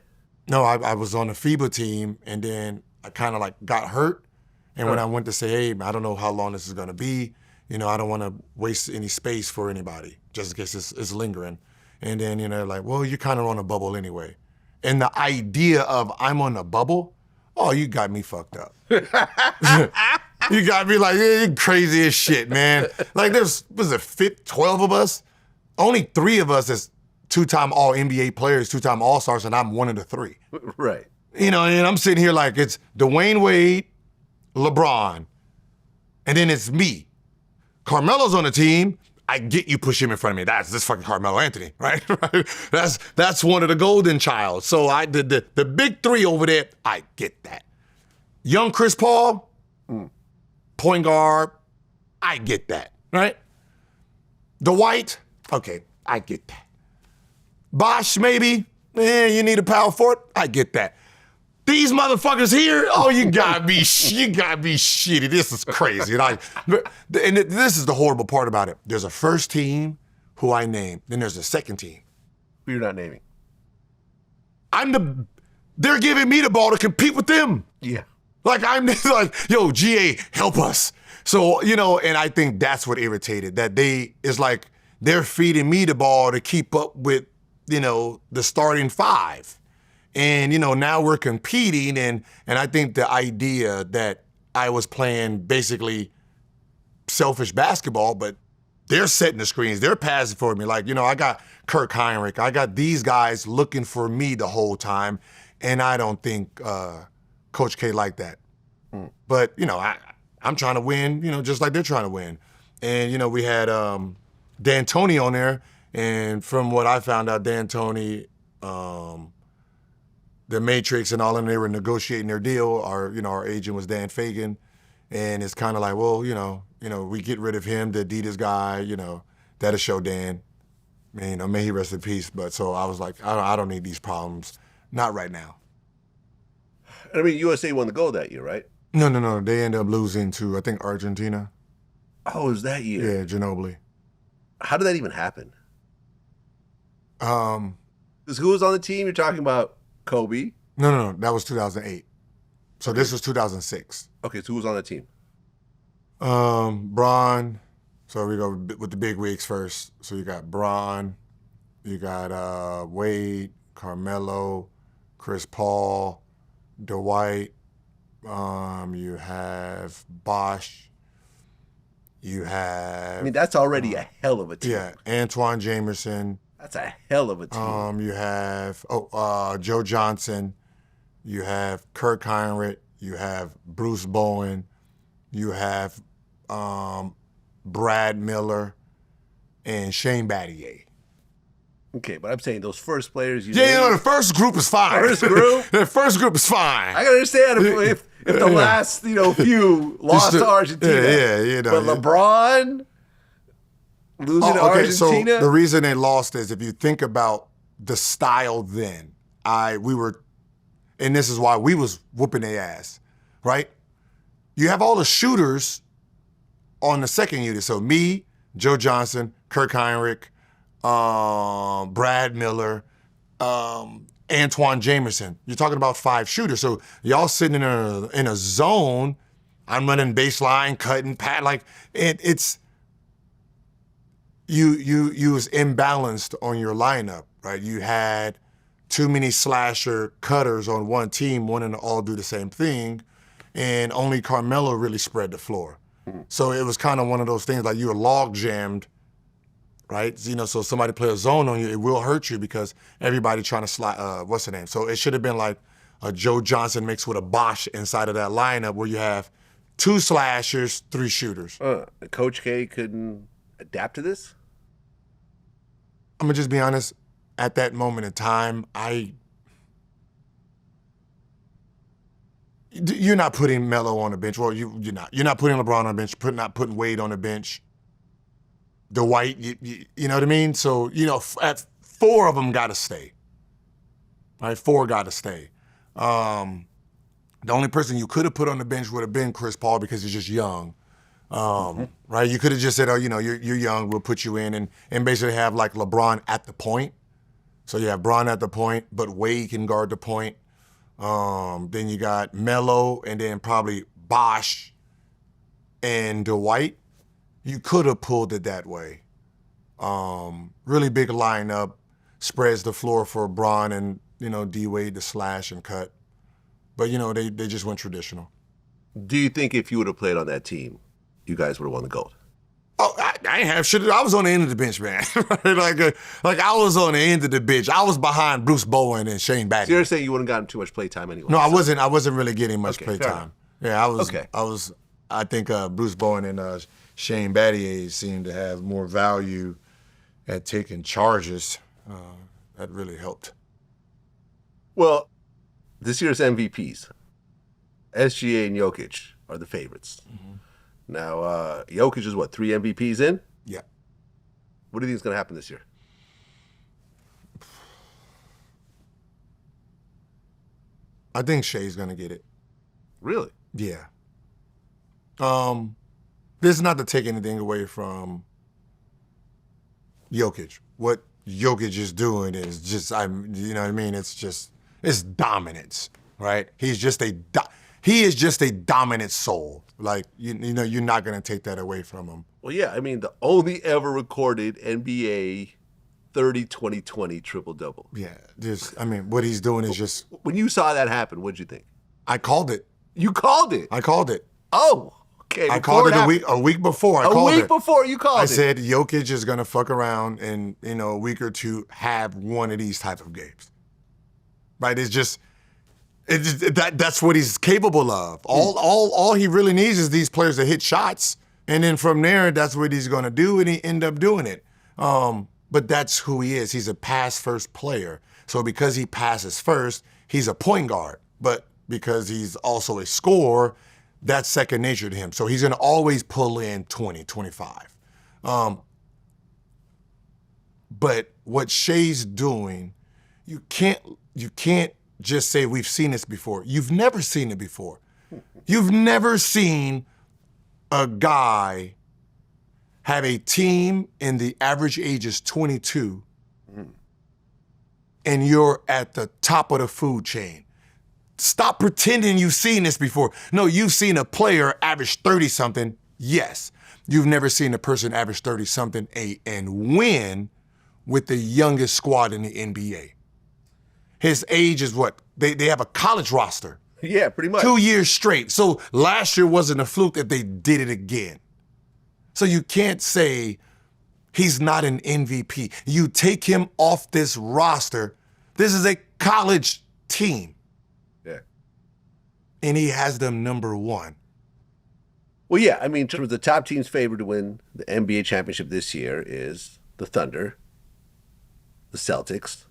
No, I was on the FIBA team, and then I kind of like got hurt. And when I went to say, hey, I don't know how long this is gonna be. I don't want to waste any space for anybody, just in case it's lingering. And then, like, well, you're kind of on a bubble anyway. And the idea of I'm on a bubble, oh, you got me fucked up. You got me like, you're crazy as shit, man. Like, was it 12 of us? Only 3 of us is 2-time All-NBA players, 2-time All-Stars, and I'm one of the 3. Right. And I'm sitting here like it's Dwayne Wade, LeBron, and then it's me. Carmelo's on the team. I get you push him in front of me. That's this fucking Carmelo Anthony, right? That's one of the golden child. So I did the big 3 over there. I get that. Young Chris Paul, point guard. I get that, right? Dwight, okay, I get that. Bosh, maybe. You need a power forward. I get that. These motherfuckers here, oh, you gotta be shitty. This is crazy. And this is the horrible part about it. There's a first team who I named, then there's a second team. Who you're not naming? They're giving me the ball to compete with them. Yeah. Like I'm like, yo, GA, help us. So, and I think that's what irritated, that they're feeding me the ball to keep up with, the starting 5. And, now we're competing, and I think the idea that I was playing basically selfish basketball, but they're setting the screens, they're passing for me. Like, I got Kirk Heinrich, I got these guys looking for me the whole time, and I don't think Coach K liked that. But, I'm trying to win, just like they're trying to win. And, we had D'Antoni on there, and from what I found out, D'Antoni, the Matrix and all of them, they were negotiating their deal. Our agent was Dan Fagan, and it's kind of like, well, we get rid of him, the Adidas guy, that'll show Dan. May he rest in peace. But so I was like, I don't need these problems, not right now. I mean, USA won the gold that year, right? No. They ended up losing to, I think, Argentina. Oh, it was that year? Yeah, Ginobili. How did that even happen? Because who was on the team? You're talking about Kobe? No. That was 2008. So okay. This was 2006. Okay, so who was on the team? Bron. So we go with the big wigs first. So you got Bron, you got Wade, Carmelo, Chris Paul, Dwight. You have Bosh. You have. I mean, that's already a hell of a team. Yeah, Antoine Jamerson. That's a hell of a team. You have Joe Johnson. You have Kirk Heinrich. You have Bruce Bowen. You have Brad Miller and Shane Battier. Okay, but I'm saying those first players. The first group is fine. First group? The first group is fine. I can understand if the last few lost to Argentina. Yeah. But LeBron losing to Argentina. So the reason they lost is if you think about the style then, we were, and this is why we was whooping their ass, right? You have all the shooters on the second unit. So me, Joe Johnson, Kirk Heinrich, Brad Miller, Antoine Jamerson. You're talking about 5 shooters. So y'all sitting in a zone. I'm running baseline, cutting, pat, like it's you was imbalanced on your lineup, right? You had too many slasher cutters on one team wanting to all do the same thing, and only Carmelo really spread the floor. So it was kind of one of those things like you were log jammed, right? So somebody play a zone on you, it will hurt you because everybody trying to slide, what's the name? So it should have been like a Joe Johnson mixed with a Bosh inside of that lineup where you have 2 slashers, 3 shooters. Coach K couldn't adapt to this? I'm gonna just be honest, at that moment in time, you're not putting Melo on the bench. Well, you're not. You're not putting LeBron on the bench, not putting Wade on the bench. Dwight, you know what I mean? So, at 4 of them got to stay. Right, 4 got to stay. The only person you could have put on the bench would have been Chris Paul because he's just young. Right? You could have just said, oh, you're young, we'll put you in, and basically have like LeBron at the point. So you have Bron at the point, but Wade can guard the point. Then you got Melo, and then probably Bosh and Dwight. You could have pulled it that way. Really big lineup, spreads the floor for Bron and, D-Wade to slash and cut. But, they just went traditional. Do you think if you would have played on that team, you guys would have won the gold? Oh, I ain't have shit. I was on the end of the bench, man. like I was on the end of the bench. I was behind Bruce Bowen and Shane Battier. So you're saying you wouldn't gotten too much play time anyway? No, I wasn't really getting much play time. Enough. Yeah, I was. Okay. I think Bruce Bowen and Shane Battier seemed to have more value at taking charges. That really helped. Well, this year's MVPs, SGA and Jokic are the favorites. Mm-hmm. Now, Jokic is 3 MVPs in? Yeah. What do you think is going to happen this year? I think Shea's going to get it. Really? Yeah. This is not to take anything away from Jokic. What Jokic is doing is just, you know what I mean? It's dominance, right? He is just a dominant soul. Like, you're not going to take that away from him. Well, yeah. I mean, the only ever recorded NBA 30-20-20 triple-double. Yeah. What he's doing is just... When you saw that happen, what'd you think? I called it. You called it? I called it. Oh, okay. I called it a week before. A week before you called it. I said Jokic is going to fuck around and, a week or two have one of these type of games. Right? That's what he's capable of. All he really needs is these players to hit shots, and then from there, that's what he's going to do, and he end up doing it. But that's who he is. He's a pass-first player. So because he passes first, he's a point guard. But because he's also a scorer, that's second nature to him. So he's going to always pull in 20, 25. But what Shea's doing, you can't just say we've seen this before. You've never seen it before. You've never seen a guy have a team and the average age is 22 and you're at the top of the food chain. Stop pretending you've seen this before. No, you've seen a player average 30-something, yes. You've never seen a person average 30-something and win with the youngest squad in the NBA. His age is what? They have a college roster. Yeah, pretty much. 2 years straight. So last year wasn't a fluke that they did it again. So you can't say he's not an MVP. You take him off this roster. This is a college team. Yeah. And he has them number 1. Well, yeah. I mean, in terms of the top teams favored to win the NBA championship this year is the Thunder, the Celtics,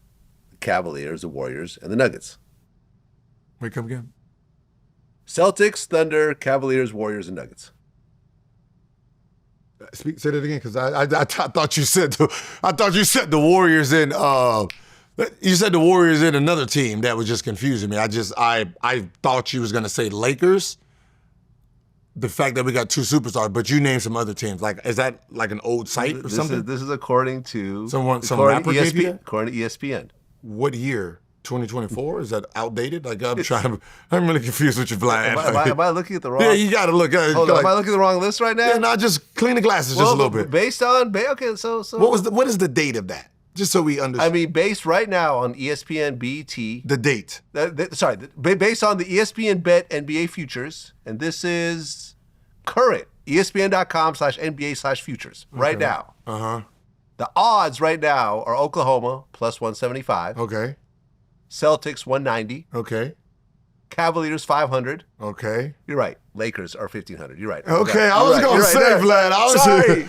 the Cavaliers, the Warriors, and the Nuggets. Wait, come again? Celtics, Thunder, Cavaliers, Warriors, and Nuggets. Say that again, because I thought you said the Warriors in you said the Warriors in another team. That was just confusing me. I thought you was gonna say Lakers. The fact that we got 2 superstars, but you named some other teams. Like, is that like an old site or something? This is according to some rapper ESPN. According to ESPN. What year? 2024? Is that outdated? Like, I'm really confused with your blind. Am I looking at the wrong? Yeah, you got to look. Hold on, am I looking at the wrong list right now? Yeah, no, just clean the glasses just a little bit. Based on, okay, so. What is the date of that? Just so we understand. I mean, based right now on ESPN BT. The date. Based on the ESPN Bet NBA futures, and this is current, ESPN.com/NBA/futures right now. Uh-huh. The odds right now are Oklahoma plus 175. Okay. Celtics 190. Okay. Cavaliers 500. Okay. You're right. Lakers are 1,500. You're right. Okay, I was going to say, Vlad. Sorry.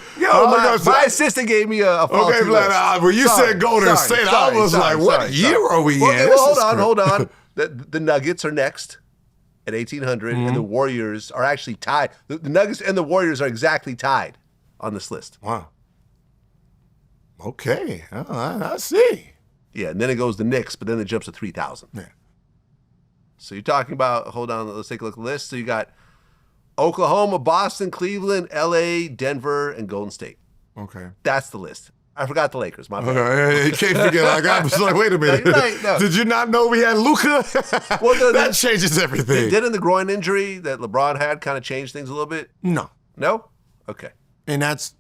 My assistant gave me a faulty Okay, Vlad, when you said Golden State, I was like, what year are we in? Well, hold on. The Nuggets are next at 1,800, and the Warriors are actually tied. The Nuggets and the Warriors are exactly tied on this list. Wow. Okay, I see. Yeah, and then it goes to Knicks, but then it jumps to 3,000. Yeah. So you're talking about, hold on, let's take a look at the list. So you got Oklahoma, Boston, Cleveland, LA, Denver, and Golden State. Okay. That's the list. I forgot the Lakers. My bad. Okay, you can't forget. Like, I was like, wait a minute. No, you're right, no. Did you not know we had Luka? Well, that changes everything. Didn't the groin injury that LeBron had kind of change things a little bit? No. No? Okay. And that's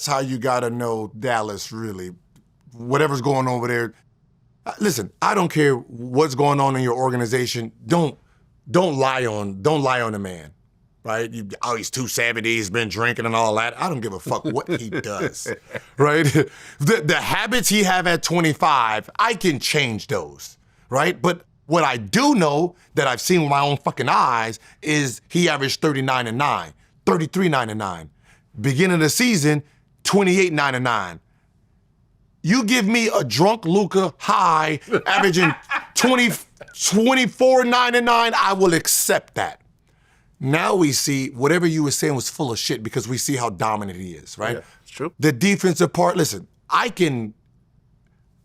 how you got to know Dallas, really. Whatever's going on over there. Listen, I don't care what's going on in your organization. Don't lie on the man. Right? He's 270, he's been drinking and all that. I don't give a fuck what he does. Right? The habits he have at 25, I can change those. Right? But what I do know that I've seen with my own fucking eyes is he averaged 39-9, 33-9. Beginning of the season, 28-9. You give me a drunk Luka high averaging 24-9, I will accept that. Now we see whatever you were saying was full of shit because we see how dominant he is, right? Yeah, it's true. The defensive part, listen, I can,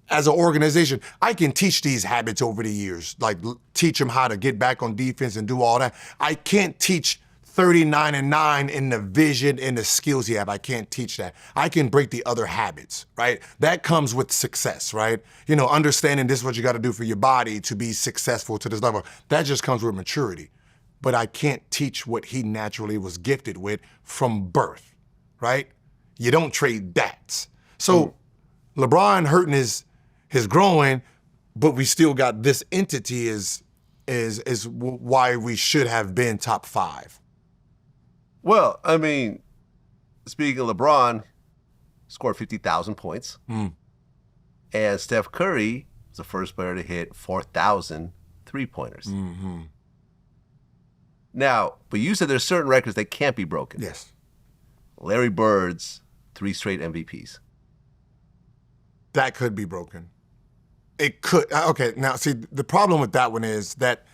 as an organization, I can teach these habits over the years, like teach them how to get back on defense and do all that. I can't teach 39-9 in the vision and the skills you have. I can't teach that. I can break the other habits, right? That comes with success, right? You know, understanding this is what you got to do for your body to be successful to this level. That just comes with maturity. But I can't teach what he naturally was gifted with from birth, right? You don't trade that. So LeBron hurting his groin, but we still got this entity is why we should have been top 5. Well, I mean, speaking of LeBron, scored 50,000 points. And Steph Curry was the first player to hit 4,000 three-pointers. Mm-hmm. Now, but you said there's certain records that can't be broken. Yes. Larry Bird's 3 straight MVPs. That could be broken. It could. Okay, now see, the problem with that one is that,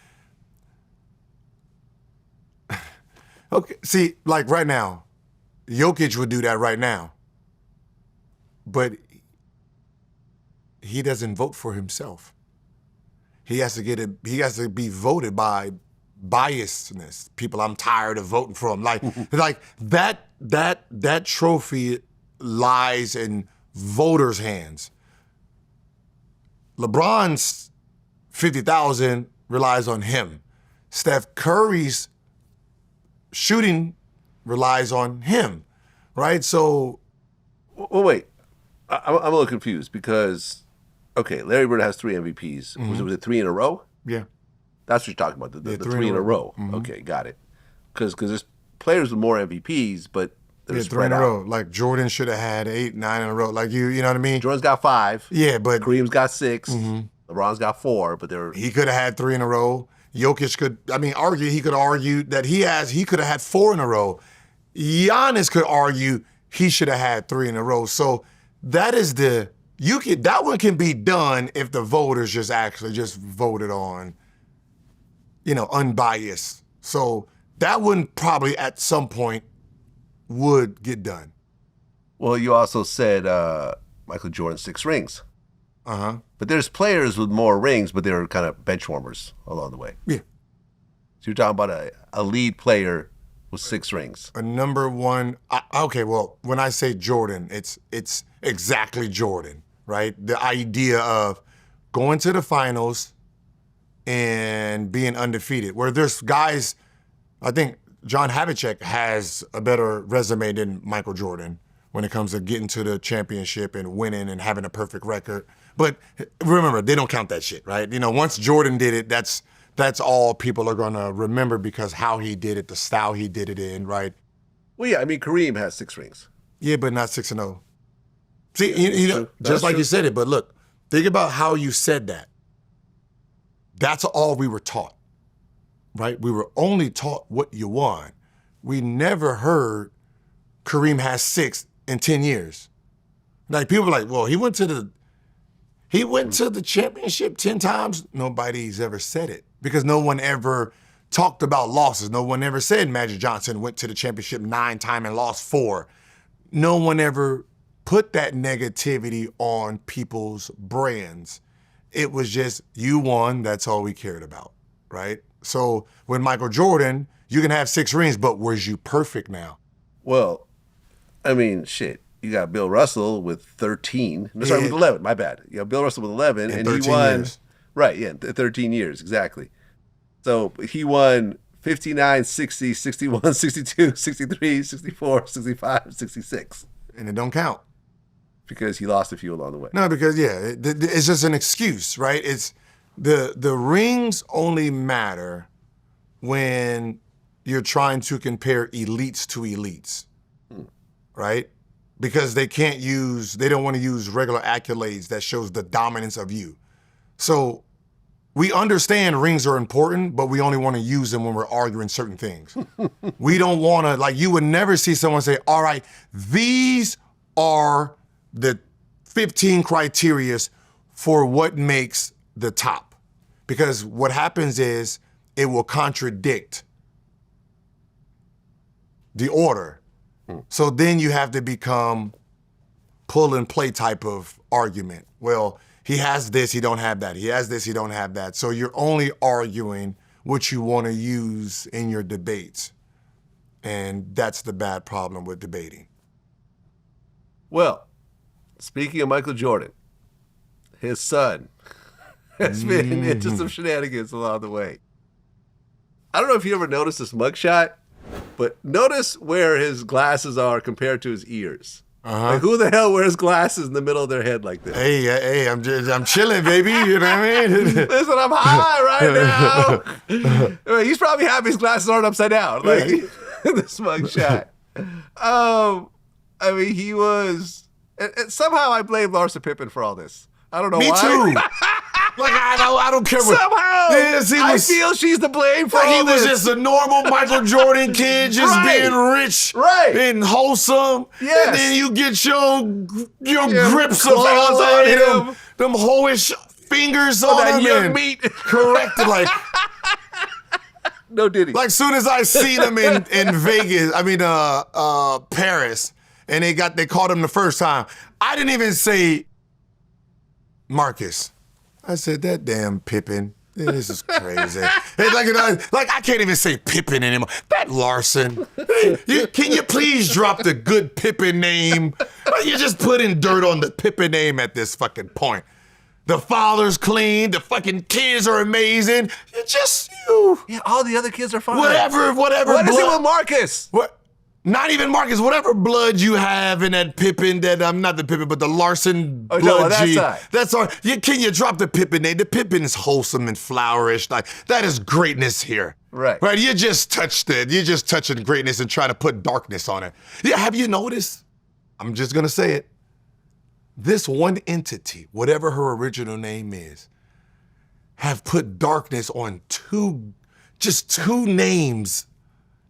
okay, see, like right now, Jokic would do that right now. But he doesn't vote for himself. He has to be voted by biasness. People I'm tired of voting for him. Like that trophy lies in voters' hands. LeBron's 50,000 relies on him. Steph Curry's shooting relies on him, right? So, well, wait, I'm a little confused because, okay, Larry Bird has 3 MVPs. Mm-hmm. Was it 3 in a row? yeah. That's what you're talking about, the 3 in a row. Mm-hmm. Okay, got it. Because there's players with more MVPs, but they're Yeah, 3 spread in a out. row. Like Jordan should have had 8, 9 in a row. Like you know what I mean? Jordan's got 5. Yeah, but Kareem's got 6. Mm-hmm. LeBron's got 4, but they're he could have had 3 in a row. Jokic could, he could argue that he could have had 4 in a row. Giannis could argue he should have had 3 in a row. So that is that one can be done if the voters just voted on, unbiased. So that one probably at some point would get done. Well, you also said Michael Jordan 6 rings. Uh-huh. But there's players with more rings, but they're kind of bench warmers along the way. Yeah. So you're talking about a lead player with 6 rings. A number one. Okay, well, when I say Jordan, it's exactly Jordan, right? The idea of going to the finals and being undefeated. Where there's guys, I think John Havlicek has a better resume than Michael Jordan when it comes to getting to the championship and winning and having a perfect record. But remember, they don't count that shit, right? Once Jordan did it, that's all people are gonna remember because how he did it, the style he did it in, right? Well, yeah, I mean, Kareem has 6 rings. Yeah, but not 6-0. See, true. just like true. you said it, but look, think about how you said that. That's all we were taught, right? We were only taught what you won. We never heard Kareem has 6 in 10 years. Like people are like, well, he went to the championship 10 times. Nobody's ever said it because no one ever talked about losses. No one ever said Magic Johnson went to the championship 9 times and lost 4. No one ever put that negativity on people's brands. It was just, you won, that's all we cared about, right? So with Michael Jordan, you can have 6 rings, but was you perfect now? Well, I mean, shit. You got Bill Russell with 13. No, sorry, with 11. My bad. You got Bill Russell with 11, and he won. Years. Right, yeah, 13 years, exactly. So he won 59, 60, 61, 62, 63, 64, 65, 66. And it don't count. Because he lost a few along the way. No, because, it's just an excuse, right? It's the rings only matter when you're trying to compare elites to elites, right? Because they don't want to use regular accolades that shows the dominance of you. So we understand rings are important, but we only want to use them when we're arguing certain things. We don't want to, like, you would never see someone say, all right, these are the 15 criterias for what makes the top. Because what happens is it will contradict the order. So then you have to become pull and play type of argument. Well, he has this, he don't have that. He has this, he don't have that. So you're only arguing what you want to use in your debates. And that's the bad problem with debating. Well, speaking of Michael Jordan, his son has been into some shenanigans along the way. I don't know if you ever noticed this mugshot, but notice where his glasses are compared to his ears. Like, who the hell wears glasses in the middle of their head like this? Hey, I'm chilling, baby. You know what I mean? Listen, I'm high right now. I mean, he's probably happy his glasses aren't upside down. Like, this mugshot. I mean, he was... And somehow I blame Larsa Pippen for all this. I don't know why. Me too. Like, I don't care what... Somehow, I feel she's to blame for all this. He was just a normal Michael Jordan kid, just being rich and wholesome. Yes. And then you get your grips of them hoish fingers on that him. young meat. Corrected, like... No Diddy. Like, soon as I seen him in Vegas, Paris, and they called him the first time, I didn't even say Marcus. I said, that damn Pippen. This is crazy. Like I can't even say Pippen anymore. That Larson. Can you please drop the good Pippen name? You're just putting dirt on the Pippen name at this fucking point. The father's clean. The fucking kids are amazing. You're just you. Yeah, all the other kids are fine. Whatever. What is it with Marcus? What? Not even Marcus. Whatever blood you have in that Pippen, not the Pippen, but the Larson blood that gene. side. That's all. Can you drop the Pippen name? The Pippen is wholesome and flowerish. Like, that is greatness here. Right. You just touched it. You're just touching greatness and trying to put darkness on it. Yeah, have you noticed? I'm just going to say it. This one entity, whatever her original name is, have put darkness on two names.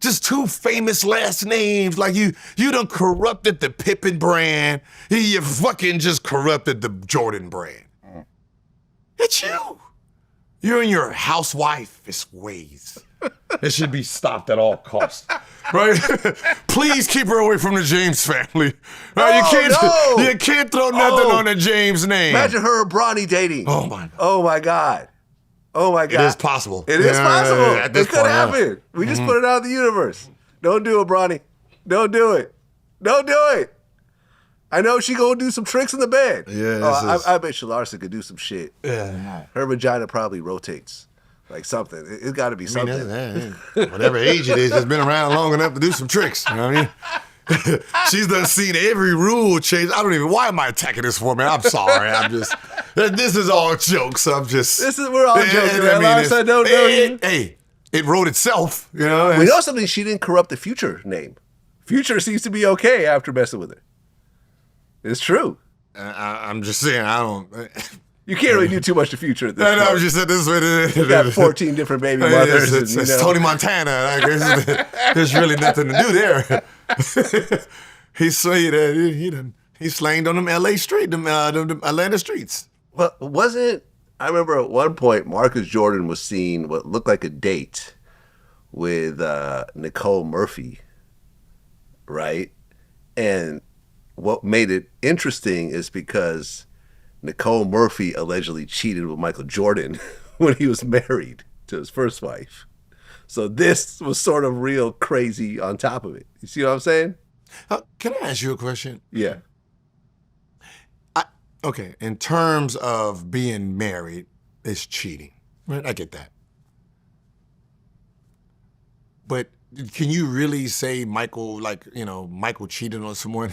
Just 2 famous last names. Like, you done corrupted the Pippen brand. You fucking just corrupted the Jordan brand. It's you. You're in your housewife's ways. It should be stopped at all costs. Right? Please keep her away from the James family. Right? You can't throw nothing on the James name. Imagine her and Bronny dating. Oh my God. Oh my God. Oh my God. It is possible. It is possible. At this It could point, happen. We just put it out of the universe. Don't do it, Bronny. Don't do it. Don't do it. I know she gonna do some tricks in the bed. Yeah. I bet Larsa could do some shit. Yeah. Her vagina probably rotates. Like something. It's got to be something. Whatever age it is, it's been around long enough to do some tricks. You know what I mean? She's done seen every rule change. Why am I attacking this woman? I'm sorry. This is all jokes. We're all joking. Larsa, don't know. Hey, it wrote itself. You know. We know something. She didn't corrupt the Future name. Future seems to be okay after messing with her. It's true. I'm just saying, I don't. You can't really do too much to Future at this point. I just said this is what it is. You got 14 different baby mothers. It's Tony Montana. There's really nothing to do there. He slanged on them LA street, them Atlanta streets. Well, I remember at one point Marcus Jordan was seeing what looked like a date with Nicole Murphy, right? And what made it interesting is because Nicole Murphy allegedly cheated with Michael Jordan when he was married to his first wife. So this was sort of real crazy on top of it. You see what I'm saying? Can I ask you a question? Yeah. Okay, in terms of being married, it's cheating. Right? I get that. But can you really say Michael cheated on someone?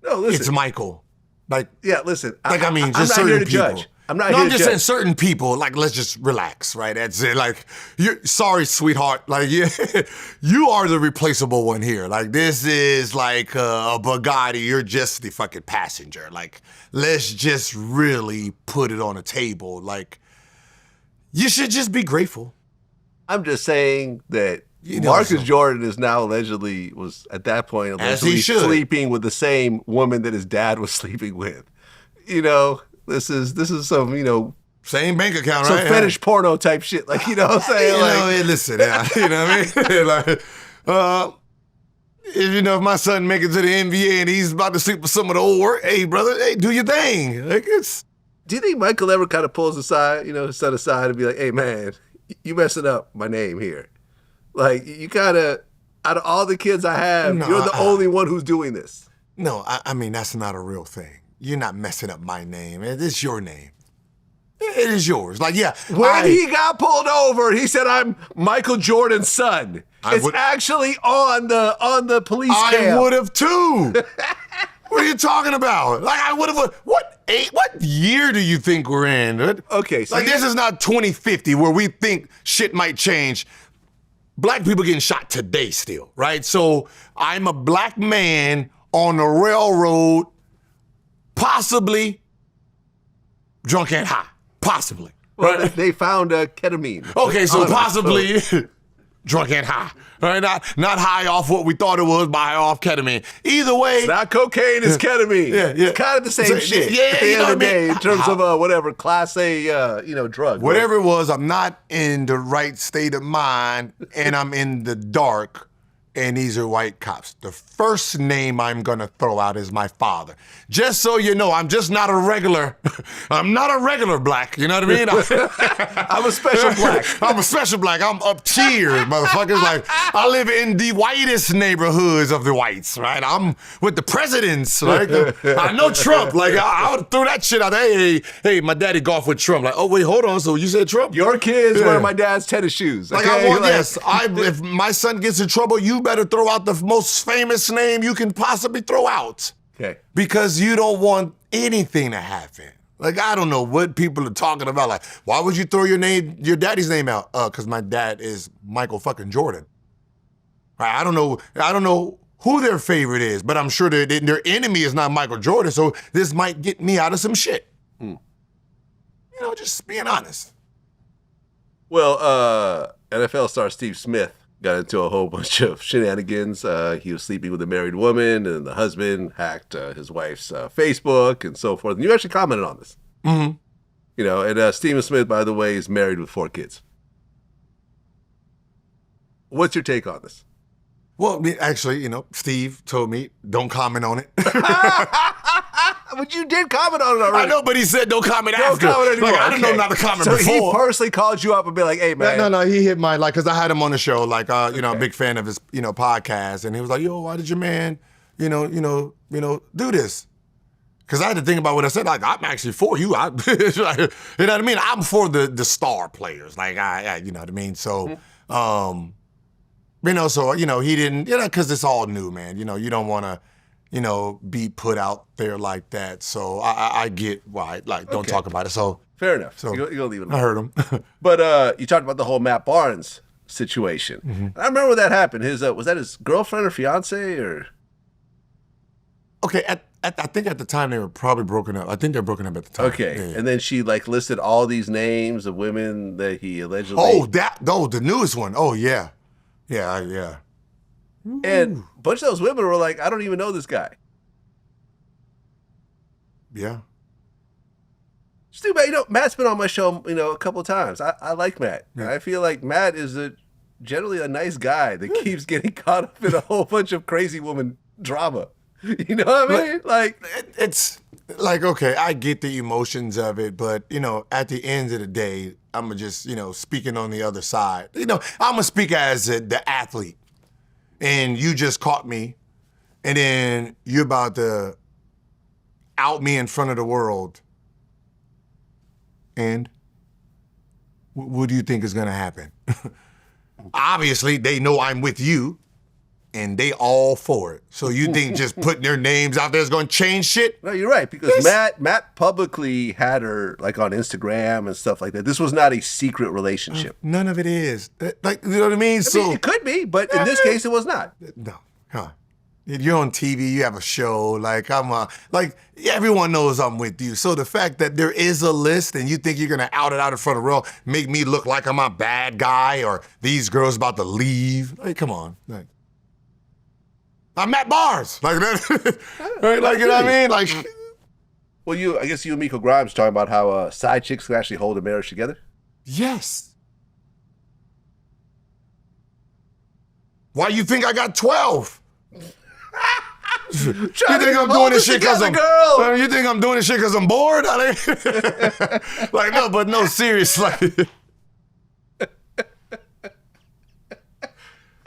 No, listen. It's Michael. Listen. I'm not certain here to people. judge. I'm not here to I'm just judge. saying certain people, let's just relax, right? That's it. Sorry, sweetheart. You are the replaceable one here. This is like a Bugatti. You're just the fucking passenger. Let's just really put it on the table. You should just be grateful. I'm just saying that Marcus Jordan is now was at that point allegedly sleeping with the same woman that his dad was sleeping with. This is some, same bank account, some right? fetish porno type shit. What I'm saying? Listen, you know what I mean? If my son make it to the NBA and he's about to sleep with some of the old work, hey, brother, hey, do your thing. Do you think Michael ever kind of pulls aside, his son aside and be like, hey, man, you messing up my name here? You kind of, out of all the kids I have, you're the only one who's doing this. No, I mean, that's not a real thing. You're not messing up my name. It's your name. It is yours. When he got pulled over, he said, I'm Michael Jordan's son. It's actually on the police cam. I would have too. What are you talking about? I would have. What year do you think we're in? Okay, so this is not 2050 where we think shit might change. Black people getting shot today still, right? So I'm a black man on the railroad, possibly drunk and high. Possibly. Well, right? they found ketamine. Okay, so possibly drunk and high. Right? Not high off what we thought it was, but high off ketamine. Either way. It's not cocaine, it's ketamine. Yeah. It's kind of the same shit. Yeah, at the end of the day, in terms of whatever, class A, drug. Whatever it was, I'm not in the right state of mind, and I'm in the dark. And these are white cops. The first name I'm gonna throw out is my father. Just so you know, I'm just not a regular. I'm not a regular black. You know what I mean? I'm a special black. I'm a special black. I'm up tier, motherfuckers. I live in the whitest neighborhoods of the whites, right? I'm with the presidents, right? I know Trump. I would throw that shit out. Hey, my daddy golfed with Trump. Oh wait, hold on. So you said Trump? Your kid's wearing my dad's tennis shoes. Okay? If my son gets in trouble, you better throw out the most famous name you can possibly throw out. Okay. Because you don't want anything to happen. I don't know what people are talking about. Why would you throw your daddy's name out? Because my dad is Michael fucking Jordan. Right? I don't know who their favorite is, but I'm sure their enemy is not Michael Jordan, so this might get me out of some shit. Just being honest. Well, NFL star Steve Smith got into a whole bunch of shenanigans. He was sleeping with a married woman, and the husband hacked his wife's Facebook and so forth. And you actually commented on this. Mm-hmm. And Stephen Smith, by the way, is married with 4 kids. What's your take on this? Well, actually, Steve told me, don't comment on it. But you did comment on it already. I know, but he said don't comment after. Don't comment anymore. I didn't know not to comment so before. So he personally called you up and be like, hey, man. No, he hit my, because I had him on the show, I'm a big fan of his, podcast. And he was like, yo, why did your man, do this? Because I had to think about what I said. I'm actually for you. You know what I mean? I'm for the star players. You know what I mean? So, he didn't, because it's all new, man. You don't want to, be put out there like that. So I get why, don't talk about it. So fair enough. So you're gonna leave it alone. I heard him. But you talked about the whole Matt Barnes situation. Mm-hmm. I remember when that happened. His was that his girlfriend or fiance or? Okay, I think at the time they were probably broken up. I think they're broken up at the time. Okay, yeah. And then she listed all these names of women that he allegedly. The newest one. Oh yeah. And a bunch of those women were like, I don't even know this guy. Yeah. It's too bad. Matt's been on my show, a couple of times. I like Matt. Yeah. I feel like Matt is generally a nice guy that keeps getting caught up in a whole bunch of crazy woman drama. You know what I mean? Like, It's like, okay, I get the emotions of it, but, at the end of the day, I'm going to just, speaking on the other side. I'm going to speak as the athlete. And you just caught me, and then you're about to out me in front of the world. And what do you think is going to happen? Obviously, they know I'm with you, and they all for it. So you think just putting their names out there is going to change shit? no, you're right, because Matt publicly had her like on Instagram and stuff like that. This was not a secret relationship. None of it is. Like, you know what I mean? I mean, it could be, but in this case, it was not. No, huh? You're on TV, you have a show, like everyone knows I'm with you. So the fact that there is a list and you think you're gonna out it out in front of the world, make me look like I'm a bad guy or these girls about to leave. Like, come on. Like, I'm at bars. Like that. Right? Like, you know what I mean? Like, Well, I guess you and Miko Grimes talking about how side chicks can actually hold a marriage together. yes. Why you think I got 12? You think I'm doing this shit because You think I'm doing this shit because I'm bored? Like, no, but no, seriously.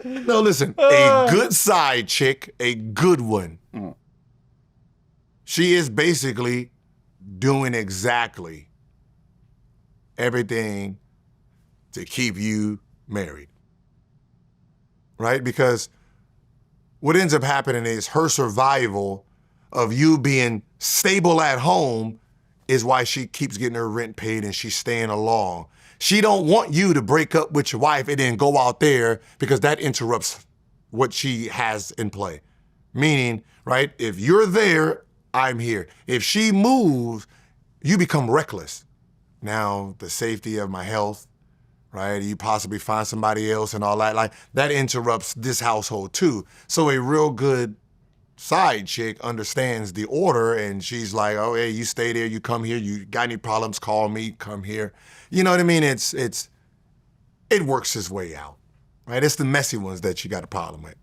No, listen. A good side chick, a good one. She is basically doing exactly everything to keep you married. Right? Because what ends up happening is her survival of you being stable at home is why she keeps getting her rent paid and she's staying along. She don't want you to break up with your wife and then go out there because that interrupts what she has in play. Meaning, right, if you're there, I'm here. If she moves, you become reckless. Now, the safety of my health, right? You possibly find somebody else and all that. Like, that interrupts this household too. So a real good side chick understands the order and she's like, oh, hey, you stay there, you come here, you got any problems, call me, come here. You know what I mean? It works its way out, right? It's the messy ones that you got a problem with.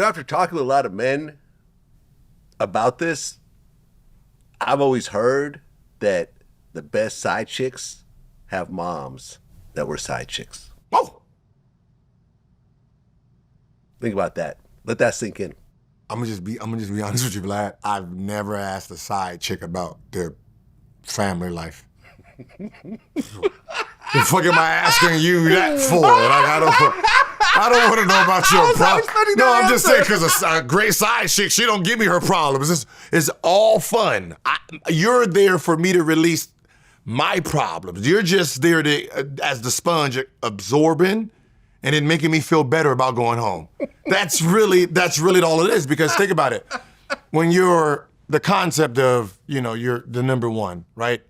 After talking to a lot of men about this, I've always heard that the best side chicks have moms that were side chicks. Oh, Think about that. Let that sink in. I'm gonna just be honest with you, Vlad. I've never asked a side chick about their family life. The fuck am I asking you that for? Like, I don't want to know about your problems. No, I'm just saying because a great side chick, she don't give me her problems. It's all fun. You're there for me to release my problems. You're just there to, as the sponge, absorbing and then making me feel better about going home. That's really all it is. Because think about it. When you're the concept of, you're the number one, right?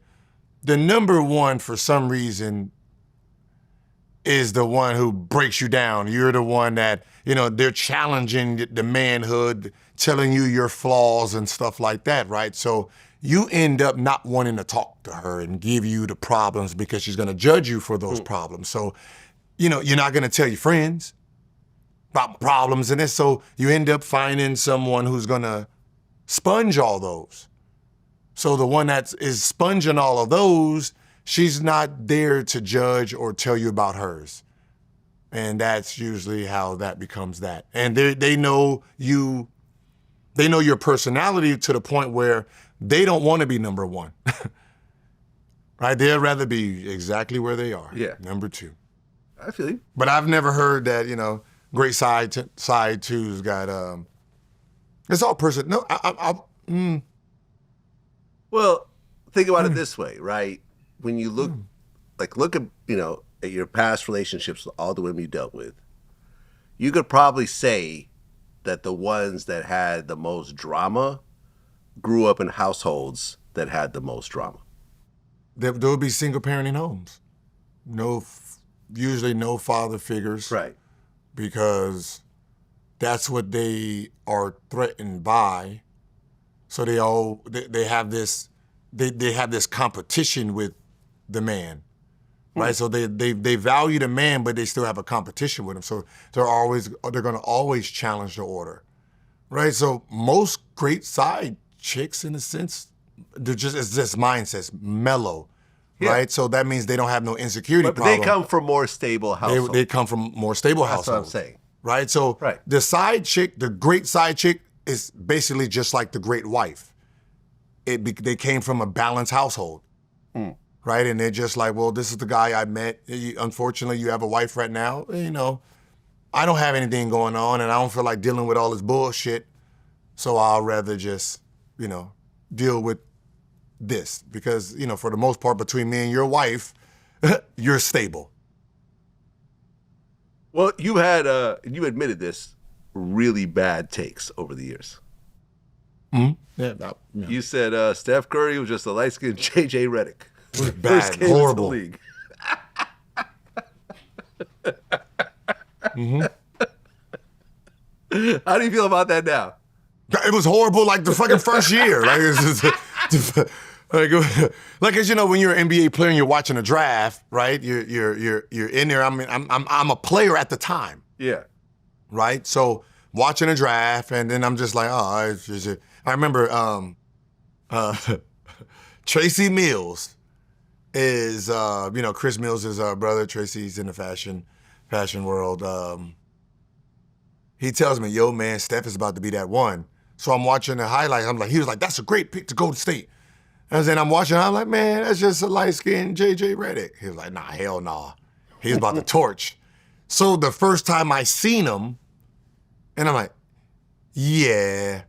The number one, for some reason, is the one who breaks you down. You're the one that, they're challenging the manhood, telling you your flaws and stuff like that, right? So you end up not wanting to talk to her and give you the problems because she's going to judge you for those problems. So, you're not going to tell your friends about problems and this. So you end up finding someone who's going to sponge all those. So the one that is sponging all of those, she's not there to judge or tell you about hers. And that's usually how that becomes that. And they know you, they know your personality to the point where they don't want to be number one. Right? They'd rather be exactly where they are. Yeah. Number two. I feel you. But I've never heard that, great side two's got, it's all person. No, Well, think about it this way, right? When you look at, at your past relationships with all the women you dealt with, you could probably say that the ones that had the most drama grew up in households that had the most drama. There would be single parenting homes. Usually no father figures. Right. Because that's what they are threatened by. So they have this competition with the man, right? So they value the man, but they still have a competition with him. So they're going to always challenge the order, right? So most great side chicks, in a sense, it's just mindsets, mellow, right? So that means they don't have no insecurity But problem. they come from more stable households. They come from more stable That's households. what I'm saying. Right? So the side chick, the great side chick, is basically just like the great wife. They came from a balanced household, right? And they're just like, well, this is the guy I met. Unfortunately, you have a wife right now. You know, I don't have anything going on, and I don't feel like dealing with all this bullshit. So I'll rather just, you know, deal with this because, you know, for the most part, between me and your wife, you're stable. Well, you had, you admitted this, really bad takes over the years. Yeah. You said Steph Curry was just a light-skinned J.J. Redick. Bad, First came into horrible. the league. How do you feel about that now? It was horrible like the fucking first year. Like, it's just, like as you know, when you're an NBA player and you're watching a draft, right? You're in there. I mean, I'm a player at the time. Yeah. Right? So watching a draft, and then I'm just like, oh, I remember Tracy Mills is, you know, Chris Mills is our brother. Tracy's in the fashion world. He tells me, yo, man, Steph is about to be that one. So I'm watching the highlights. I'm like, he was like, that's a great pick to Golden State. And then I'm watching, I'm like, man, that's just a light-skinned J.J. Redick. He was like, nah, hell nah. He's about to torch. So the first time I seen him, and I'm like, yeah.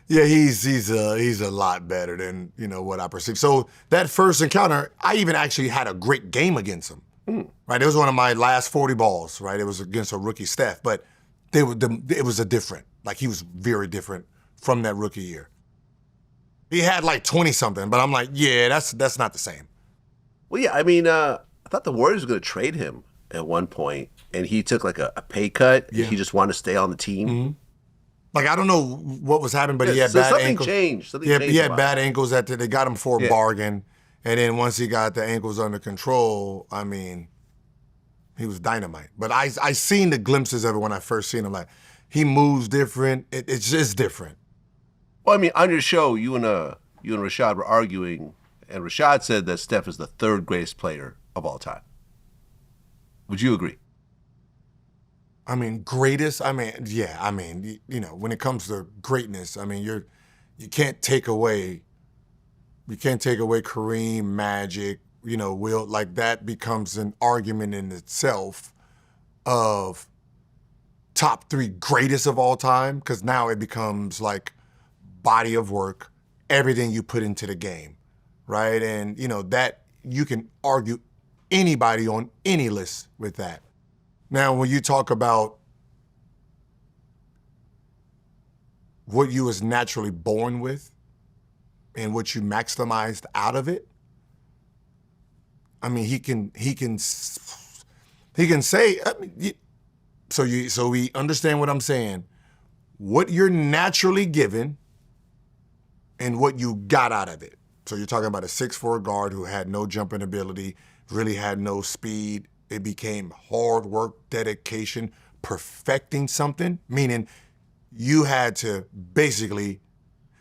Yeah, he's a lot better than, you know, what I perceive. So that first encounter, I even actually had a great game against him. Right? It was one of my last 40 balls, right? It was against a rookie Steph, but it was a different. Like, he was very different from that rookie year. He had like 20-something, but I'm like, yeah, that's not the same. Well, yeah, I mean, I thought the Warriors were going to trade him at one point, and he took like a pay cut. Yeah. He just wanted to stay on the team. Mm-hmm. Like, I don't know what was happening, but he had so bad something ankles. Changed. Something Yeah, changed he had about bad him. ankles that they got him for a bargain. And then once he got the ankles under control, I mean, he was dynamite. But I seen the glimpses of it when I first seen him. Like, he moves different. It's just different. Well, I mean, on your show, you and Rashad were arguing, and Rashad said that Steph is the third greatest player of all time. Would you agree? I mean, greatest. I mean, yeah. I mean, you know, when it comes to greatness, I mean, you can't take away Kareem, Magic, you know, Wilt. Like, that becomes an argument in itself of top three greatest of all time, because now it becomes like body of work, everything you put into the game, right? And, you know, that you can argue anybody on any list with that. Now, when you talk about what you was naturally born with and what you maximized out of it, I mean, he can say, I mean, so we understand what I'm saying. What you're naturally given and what you got out of it. So you're talking about a 6'4" guard who had no jumping ability, really had no speed. It became hard work, dedication, perfecting something, meaning you had to basically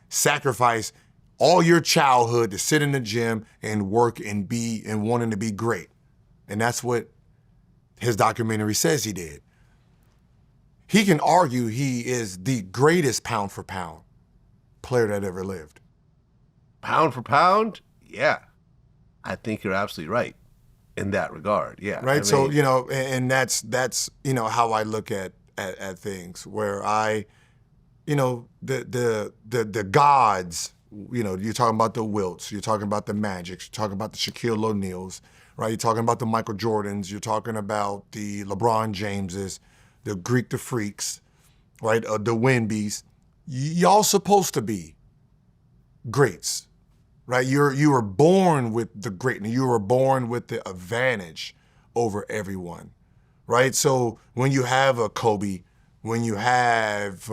sacrifice all your childhood to sit in the gym and work and be and wanting to be great. And that's what his documentary says he did. He can argue he is the greatest pound for pound player that ever lived. Pound for pound? Yeah. I think you're absolutely right in that regard. Yeah. Right. I mean, So, you know, and that's, you know, how I look at things, where I, you know, the gods, you know, you're talking about the Wilts, you're talking about the Magics, you're talking about the Shaquille O'Neals, right? You're talking about the Michael Jordans, you're talking about the LeBron Jameses, the Greek the Freaks, right? The Wemby's. Y'all supposed to be greats, right? You were born with the greatness. You were born with the advantage over everyone, right? So when you have a Kobe, when you have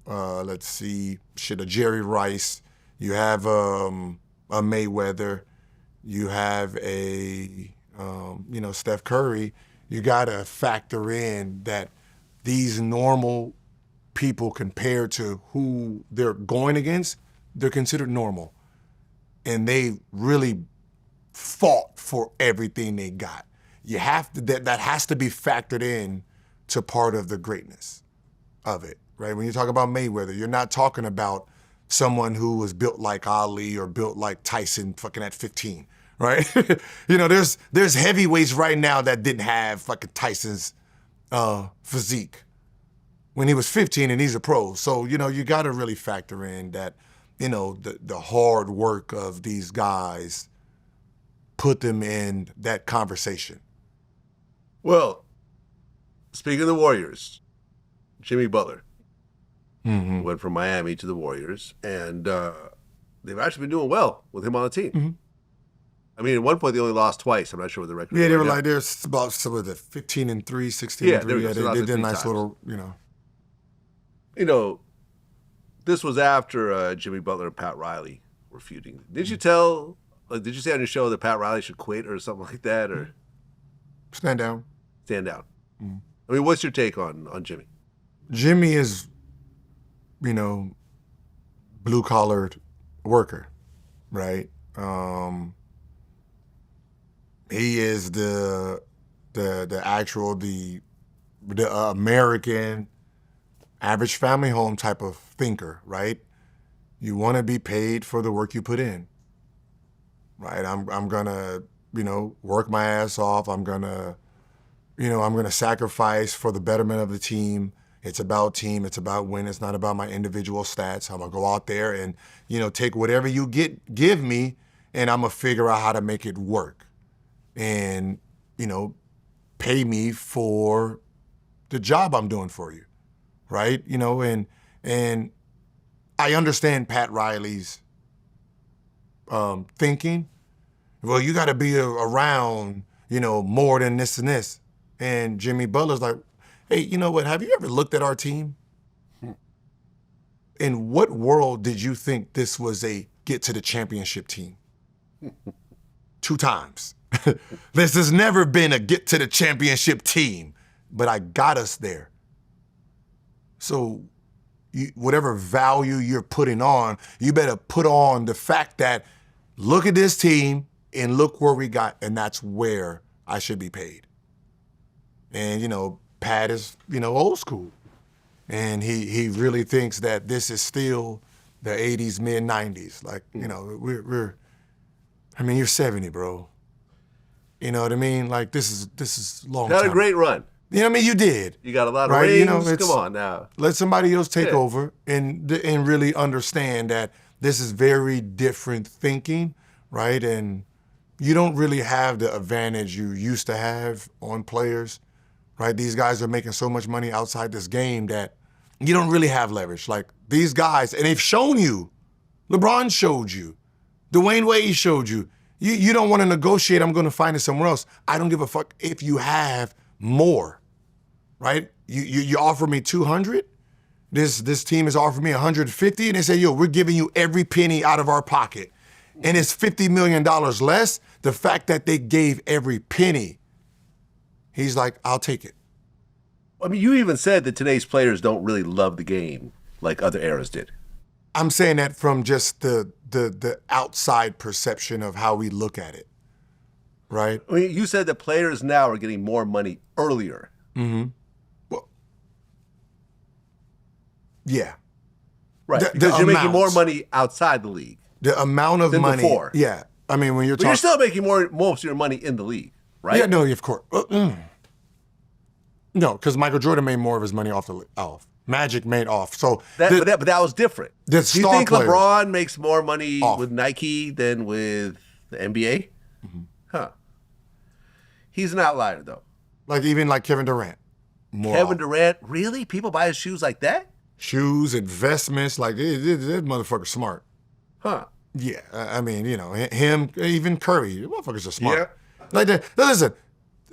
let's see, a Jerry Rice, you have a Mayweather, you have a you know, Steph Curry, you gotta factor in that these normal people compared to who they're going against, they're considered normal. And they really fought for everything they got. You have to, that has to be factored in to part of the greatness of it, right? When you talk about Mayweather, you're not talking about someone who was built like Ali or built like Tyson fucking at 15, right? You know, there's heavyweights right now that didn't have fucking Tyson's physique when he was 15 and he's a pro. So, you know, you got to really factor in that, you know, the hard work of these guys put them in that conversation. Well, speaking of the Warriors, Jimmy Butler went from Miami to the Warriors, and they've actually been doing well with him on the team. I mean, at one point they only lost twice. I'm not sure what the record is. Yeah, they were right like, there's about some of the 15-3, 16-3. Yeah, they did a nice little, you know. You know, this was after Jimmy Butler and Pat Riley were feuding. Did you tell, like, did you say on your show that Pat Riley should quit or something like that? Or stand down. Stand down. I mean, what's your take on Jimmy? Jimmy is, you know, blue-collared worker, right? He is the actual American average family home type of thinker, right? You want to be paid for the work you put in, right? I'm gonna, you know, work my ass off. I'm gonna sacrifice for the betterment of the team. It's about team. It's about win. It's not about my individual stats. I'm gonna go out there and, you know, take whatever you give me, and I'm gonna figure out how to make it work, and, you know, pay me for the job I'm doing for you, right? You know, and I understand Pat Riley's thinking. Well, you got to be around, you know, more than this and this. And Jimmy Butler's like, hey, you know what? Have you ever looked at our team? In what world did you think this was a get to the championship team? 2 times. This has never been a get to the championship team, but I got us there. So whatever value you're putting on, you better put on the fact that look at this team and look where we got, and that's where I should be paid. And, you know, Pat is, you know, old school. And he really thinks that this is still the 80s, mid-90s. Like, you know, I mean, you're 70, bro. You know what I mean? Like, this is long time. Had a great run. You know what I mean? You did. You got a lot of right? rings. You know, Come on now. Let somebody else take over and really understand that this is very different thinking, right? And you don't really have the advantage you used to have on players, right? These guys are making so much money outside this game that you don't really have leverage. Like, these guys, and they've shown you. LeBron showed you. Dwayne Wade showed you. You don't want to negotiate, I'm going to find it somewhere else. I don't give a fuck if you have more, right? You offer me 200, this team has offered me 150, and they say, yo, we're giving you every penny out of our pocket. And it's $50 million less. The fact that they gave every penny, he's like, I'll take it. I mean, you even said that today's players don't really love the game like other eras did. I'm saying that from just the outside perception of how we look at it, right? I mean, you said that players now are getting more money earlier. Well, yeah. Right, The because you're making amounts. more money outside the league. The amount of Than money. before. Yeah. I mean, when you're But talking. you're still making most of your money in the league, right? Yeah, no, of course. No, because Michael Jordan made more of his money off. Magic made off. So but that was different. Do you star think players LeBron makes more money off. with Nike than with the NBA? Huh. He's an outlier, though. Like, even like Kevin Durant. More Kevin off. Durant, really? People buy his shoes like that? Shoes, investments, like, that motherfucker's smart. Huh. Yeah, I mean, you know, him, even Curry, the motherfuckers are smart. Yeah. Like, listen,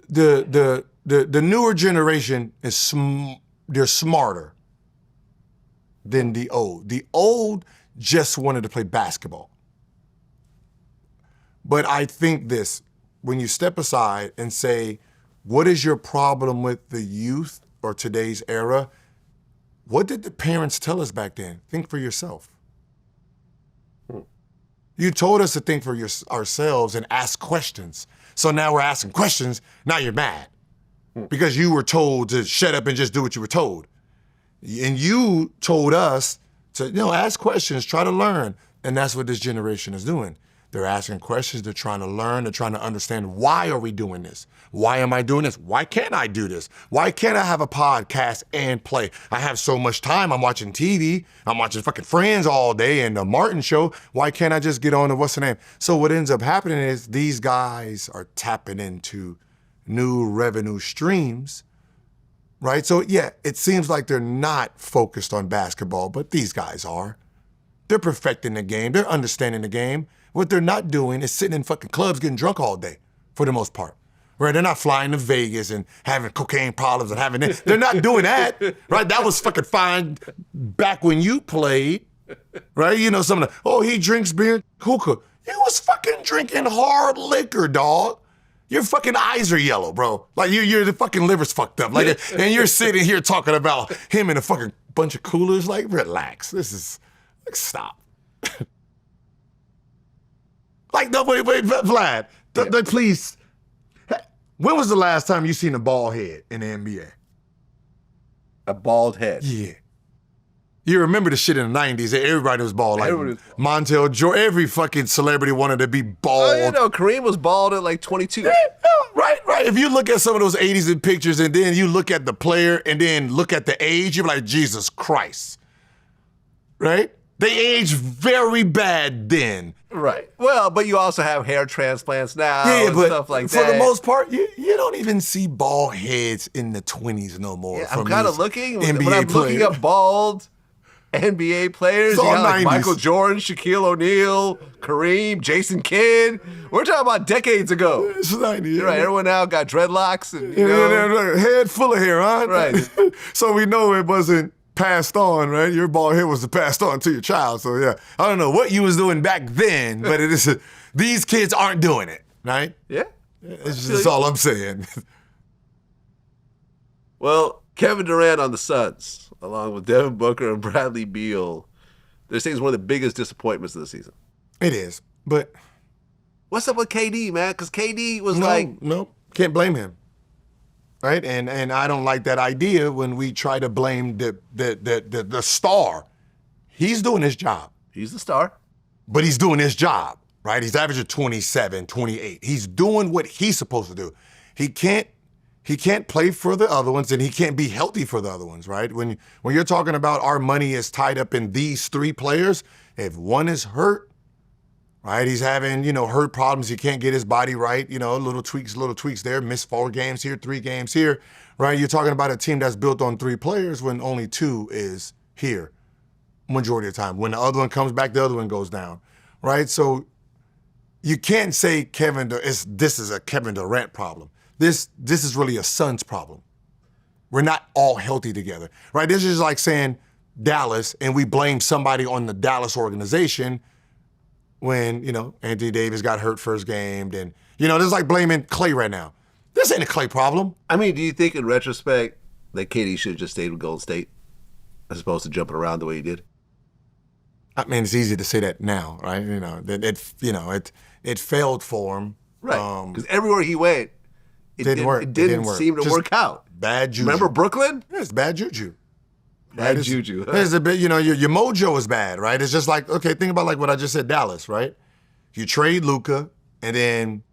the newer generation is they're smarter than the old. The old just wanted to play basketball. But I think this, when you step aside and say, what is your problem with the youth or today's era? What did the parents tell us back then? Think for yourself. You told us to think for ourselves and ask questions. So now we're asking questions, now you're mad. Because you were told to shut up and just do what you were told. And you told us to, ask questions, try to learn. And that's what this generation is doing. They're asking questions, they're trying to learn, they're trying to understand, why are we doing this? Why am I doing this? Why can't I do this? Why can't I have a podcast and play? I have so much time, I'm watching TV, I'm watching fucking Friends all day and the Martin Show. Why can't I just get on to what's the name? So what ends up happening is these guys are tapping into new revenue streams, right? So yeah, it seems like they're not focused on basketball, but these guys are. They're perfecting the game, they're understanding the game. What they're not doing is sitting in fucking clubs getting drunk all day, for the most part. Right? They're not flying to Vegas and having cocaine problems and having it. They're not doing that, right? That was fucking fine back when you played, right? Some of the, he drinks beer, hookah. You was fucking drinking hard liquor, dog. Your fucking eyes are yellow, bro. Like your the fucking liver's fucked up. Like, and you're sitting here talking about him in a fucking bunch of coolers. Like, relax. This is, like, stop. Like, no, wait, Vlad, please. When was the last time you seen a bald head in the NBA? A bald head? Yeah. You remember the shit in the 90s, everybody was bald. Like Montel Jordan, every fucking celebrity wanted to be bald. Kareem was bald at like 22. Yeah, right. If you look at some of those 80s and pictures and then you look at the player and then look at the age, you're like, Jesus Christ. Right? They aged very bad then. Right. Well, but you also have hair transplants now and but stuff like that. For the most part, you don't even see bald heads in the 20s no more. Yeah, I'm kind of looking. NBA when I'm players. looking up bald NBA players, you got like 90s. Michael Jordan, Shaquille O'Neal, Kareem, Jason Kidd. We're talking about decades ago. It's 90s. You're right. Everyone now got dreadlocks. And, head full of hair, huh? Right. So we know it wasn't passed on, right? Your bald head was passed on to your child. So yeah, I don't know what you was doing back then, but it is these kids aren't doing it, right? Yeah. That's all I'm saying. Well, Kevin Durant on the Suns, along with Devin Booker and Bradley Beal, they're saying it's one of the biggest disappointments of the season. It is, but what's up with KD, man? Because KD was no, can't blame him. Right, and I don't like that idea when we try to blame the star. He's doing his job. He's the star. But he's doing his job, right? He's averaging 27, 28. He's doing what he's supposed to do. He can't play for the other ones, and he can't be healthy for the other ones, right? When you're talking about our money is tied up in these three players, if one is hurt, right? He's having, hurt problems. He can't get his body right. Little tweaks there. Missed 4 games here, 3 games here, right? You're talking about a team that's built on 3 players when only 2 is here majority of the time. When the other one comes back, the other one goes down, right? So you can't say this is a Kevin Durant problem. This is really a Suns problem. We're not all healthy together, right? This is like saying Dallas and we blame somebody on the Dallas organization when, Anthony Davis got hurt first game, then, this is like blaming Clay right now. This ain't a Clay problem. I mean, do you think in retrospect that KD should have just stayed with Golden State as opposed to jumping around the way he did? I mean, it's easy to say that now, right? It failed for him. Right, because everywhere he went, it didn't work. It didn't seem to work out. Bad juju. Remember Brooklyn? Yeah, it's bad juju. Bad juju. It's a bit, your mojo is bad, right? It's just like, okay, think about like what I just said, Dallas, right? You trade Luka, and then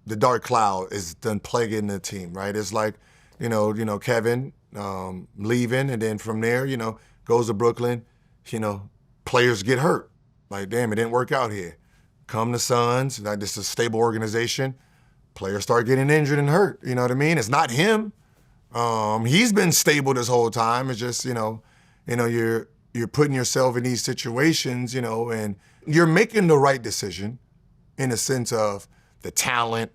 the dark cloud is done plaguing the team, right? It's like, Kevin leaving, and then from there, goes to Brooklyn, players get hurt. Like, damn, it didn't work out here. Come the Suns, like this is a stable organization. Players start getting injured and hurt. You know what I mean? It's not him. He's been stable this whole time. It's just, you're putting yourself in these situations, and you're making the right decision in the sense of the talent.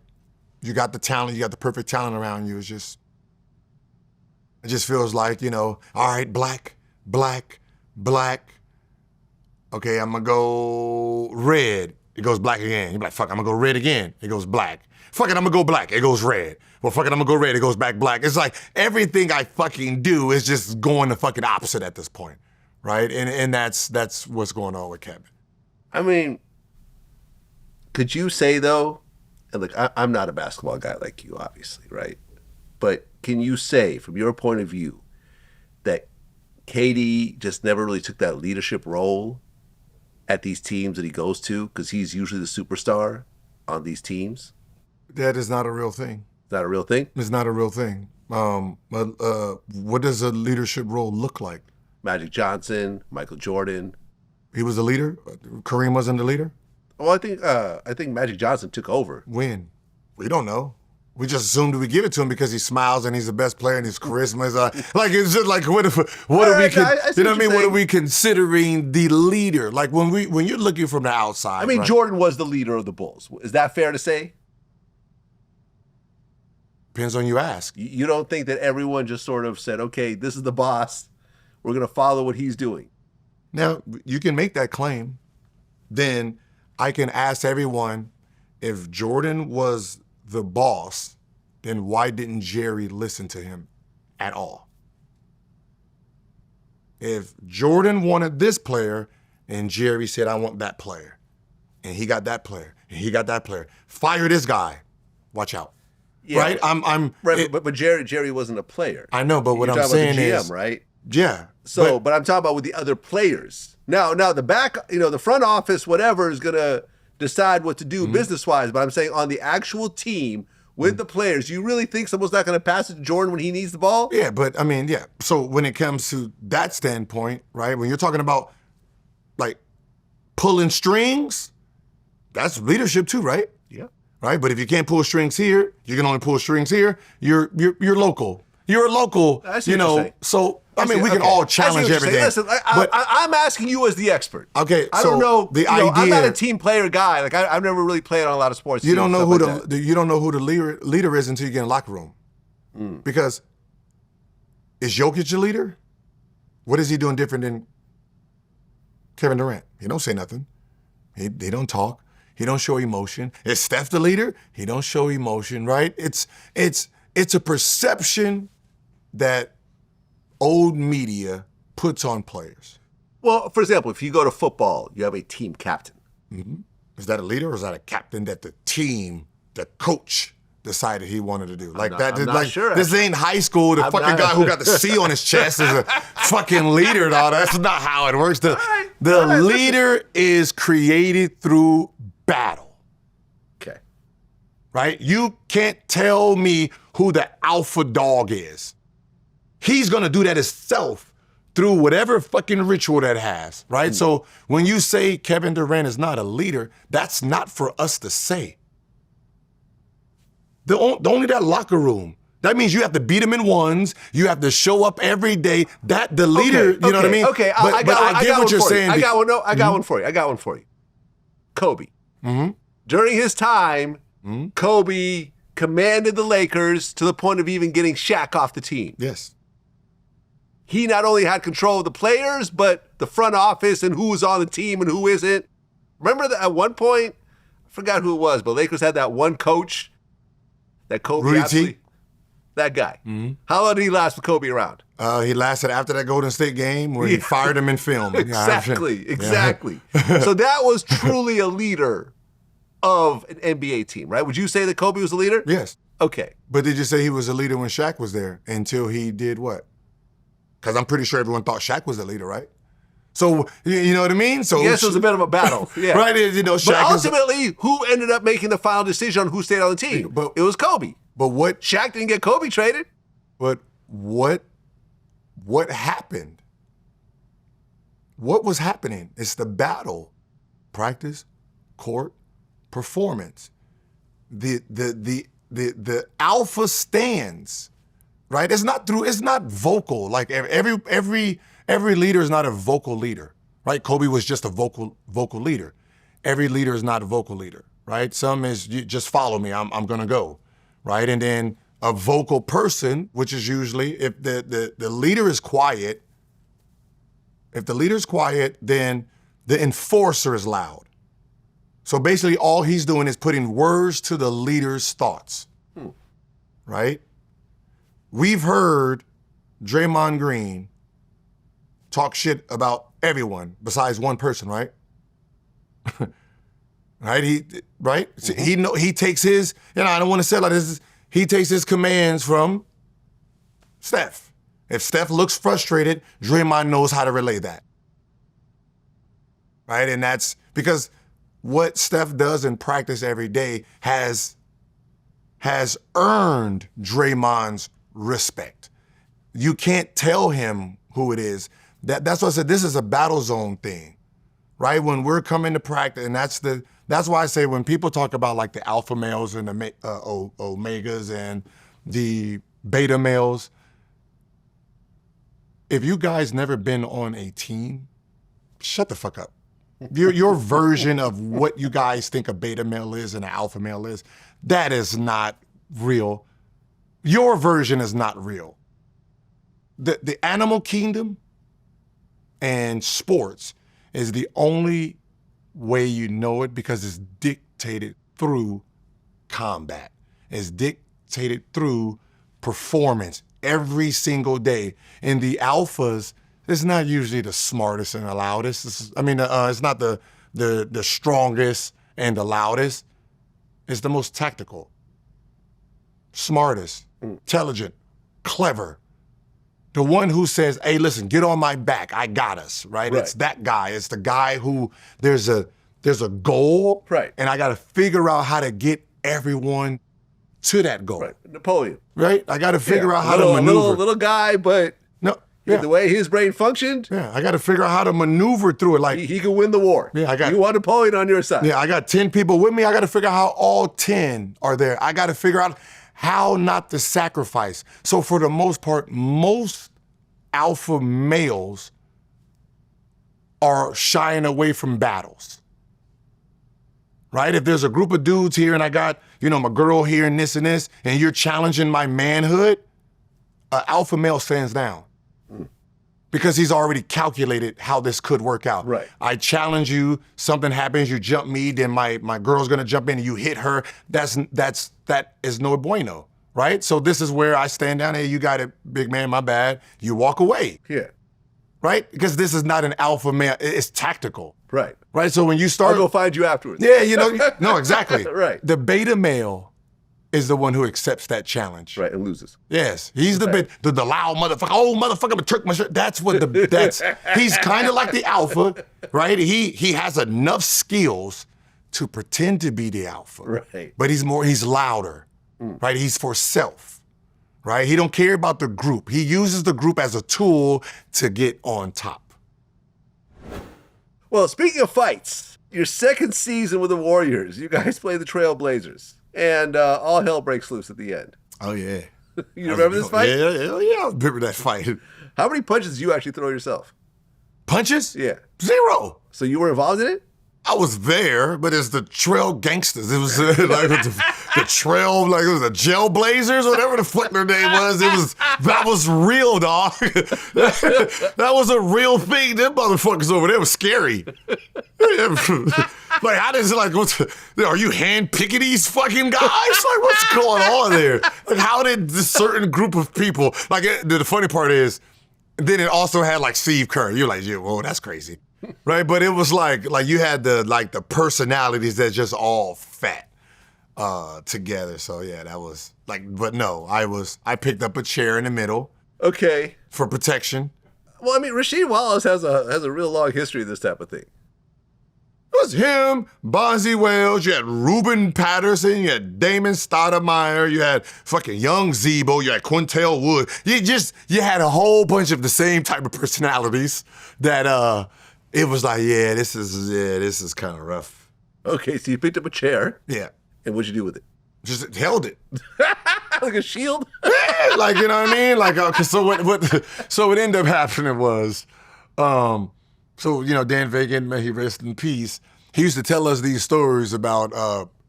You got the talent, you got the perfect talent around you. It just feels like, all right, black. Okay, I'm gonna go red. It goes black again. You're like, fuck, I'm gonna go red again. It goes black. Fuck it, I'm gonna go black. It goes red. Well, fuck it, I'm gonna go red. It goes back black. It's like everything I fucking do is just going the fucking opposite at this point, right? And that's what's going on with Kevin. I mean, could you say though, and look, I'm not a basketball guy like you, obviously, right? But can you say, from your point of view, that KD just never really took that leadership role at these teams that he goes to, because he's usually the superstar on these teams? That is not a real thing. Is that a real thing? It's not a real thing. What does a leadership role look like? Magic Johnson, Michael Jordan. He was the leader? Kareem wasn't the leader? Well, I think Magic Johnson took over. When? We don't know. We just assumed we give it to him because he smiles and he's the best player and his charisma is like it's just like what are we you know what I mean? What are we considering the leader? Like when you're looking from the outside. I mean, right? Jordan was the leader of the Bulls. Is that fair to say? Depends on you ask. You don't think that everyone just sort of said, okay, this is the boss, we're gonna follow what he's doing? Now, you can make that claim. Then I can ask everyone, if Jordan was the boss, then why didn't Jerry listen to him at all? If Jordan wanted this player and Jerry said, I want that player, and he got that player, and he got that player, fire this guy, watch out. Yeah. Right? Right, but Jerry wasn't a player. I know, but what You're I'm saying about the GM, is, right? Yeah. So, but I'm talking about with the other players. Now the back, the front office, whatever, is gonna decide what to do business-wise. But I'm saying on the actual team with the players, you really think someone's not gonna pass it to Jordan when he needs the ball? Yeah, but I mean, yeah. So when it comes to that standpoint, right? When you're talking about like pulling strings, that's leadership too, right? Yeah. Right. But if you can't pull strings here, you can only pull strings here. You're local. You're a local. I see what you're saying. So I mean, we can all challenge everything. Listen, I'm asking you as the expert. Okay, I so don't know. The idea, I'm not a team player guy. Like I've never really played on a lot of sports. You don't know who you don't know who the leader is until you get in the locker room. Because is Jokic the leader? What is he doing different than Kevin Durant? He don't say nothing. He don't talk. He don't show emotion. Is Steph the leader? He don't show emotion, right? It's a perception that old media puts on players. Well, for example, if you go to football, you have a team captain. Mm-hmm. Is that a leader or is that a captain that the team, the coach, decided he wanted to do? Like I'm not sure. This ain't high school. The fucking guy who got the C on his chest is a fucking leader and all that. That's not how it works. The leader is created through battle. Okay. Right? You can't tell me who the alpha dog is. He's going to do that himself through whatever fucking ritual that has, right? So when you say Kevin Durant is not a leader, that's not for us to say. Only that locker room. That means you have to beat him in ones. You have to show up every day. That the leader, you know what I mean? Okay, I get what you're saying. I got one. No, I got one for you. I got one for you. Kobe. Mm-hmm. During his time, Kobe commanded the Lakers to the point of even getting Shaq off the team. Yes. He not only had control of the players, but the front office and who was on the team and who isn't. Remember that at one point, I forgot who it was, but Lakers had that one coach that Kobe Rudy absolutely, T? That guy. Mm-hmm. How long did he last with Kobe around? He lasted after that Golden State game where he fired him in film. Exactly. So that was truly a leader of an NBA team, right? Would you say that Kobe was a leader? Yes. Okay. But did you say he was a leader when Shaq was there until he did what? Because I'm pretty sure everyone thought Shaq was the leader, right? So, you know what I mean? So yes, it was a bit of a battle. Yeah. Right? Shaq but ultimately, who ended up making the final decision on who stayed on the team? It was Kobe. But what? Shaq didn't get Kobe traded. But what happened? What was happening? It's the battle. Practice, court, performance. The alpha stands. Right? It's not vocal. Like every leader is not a vocal leader. Right? Kobe was just a vocal leader. Every leader is not a vocal leader. Right? Some is you just follow me, I'm gonna go. Right? And then a vocal person, which is usually if the leader is quiet, then the enforcer is loud. So basically all he's doing is putting words to the leader's thoughts, right? We've heard Draymond Green talk shit about everyone besides one person, right? Right? He takes his, I don't want to say it like this, he takes his commands from Steph. If Steph looks frustrated, Draymond knows how to relay that. Right? And that's because what Steph does in practice every day has earned Draymond's respect. You can't tell him who it is. That's why I said this is a battle zone thing, right? When we're coming to practice, and that's why I say when people talk about like the alpha males and the omegas and the beta males, if you guys never been on a team, shut the fuck up. Your version of what you guys think a beta male is and an alpha male is, that is not real. Your version is not real. The animal kingdom and sports is the only way you know it because it's dictated through combat. It's dictated through performance every single day. And the alphas, it's not usually the smartest and the loudest. It's not the strongest and the loudest. It's the most tactical, smartest, intelligent, clever. The one who says, hey, listen, get on my back. I got us, right? It's that guy. It's the guy who there's a goal, right? And I got to figure out how to get everyone to that goal. Right. Napoleon. Right? I got to figure out how to maneuver. Little guy, but the way his brain functioned. Yeah, I got to figure out how to maneuver through it. Like he could win the war. Yeah, you want Napoleon on your side. Yeah, I got 10 people with me. I got to figure out how all 10 are there. I got to figure out how not to sacrifice. So for the most part, most alpha males are shying away from battles. Right? If there's a group of dudes here and I got, my girl here and this, and you're challenging my manhood, an alpha male stands down. Because he's already calculated how this could work out. Right. I challenge you, something happens, you jump me, then my girl's gonna jump in and you hit her. That is no bueno, right? So this is where I stand down, hey, you got it, big man, my bad. You walk away. Yeah. Right? Because this is not an alpha male, it's tactical. Right. Right, so when you start— I'll go find you afterwards. Yeah, no, exactly. Right. The beta male is the one who accepts that challenge. Right, and loses. Yes, he's the loud motherfucker. Oh, motherfucker, I'm gonna trick my shirt. He's kind of like the alpha, right? He has enough skills to pretend to be the alpha. Right. But he's louder, right? He's for self, right? He don't care about the group. He uses the group as a tool to get on top. Well, speaking of fights, your second season with the Warriors, you guys play the Trailblazers. And all hell breaks loose at the end. Oh, yeah. You remember this fight? Yeah, I remember that fight. How many punches did you actually throw yourself? Punches? Yeah. 0. So you were involved in it? I was there, but it's the Trail Gangsters. It was like the Trail, like it was the Jail Blazers, whatever the fuck their name was. That was real, dog. That was a real thing. Them motherfuckers over there was scary. Like, how does it, like, are you hand-picking these fucking guys? Like, what's going on there? Like, how did this certain group of people, like, the funny part is, then it also had, like, Steve Curry. You're like, yeah, whoa, that's crazy. Right? But it was like you had the personalities that just all fat together. So, yeah, that was, like, but no, I picked up a chair in the middle. Okay. For protection. Well, I mean, Rasheed Wallace has a real long history of this type of thing. It was him, Bonzi Wells, you had Ruben Patterson, you had Damon Stoudemire, you had fucking Young Zebo, you had Quintel Wood. You had a whole bunch of the same type of personalities that it was like, this is kind of rough. Okay, so you picked up a chair. Yeah. And what'd you do with it? Just held it. Like a shield? Yeah, like, you know what I mean? Like, so what ended up happening was, so, Dan Vagan, may he rest in peace, he used to tell us these stories about,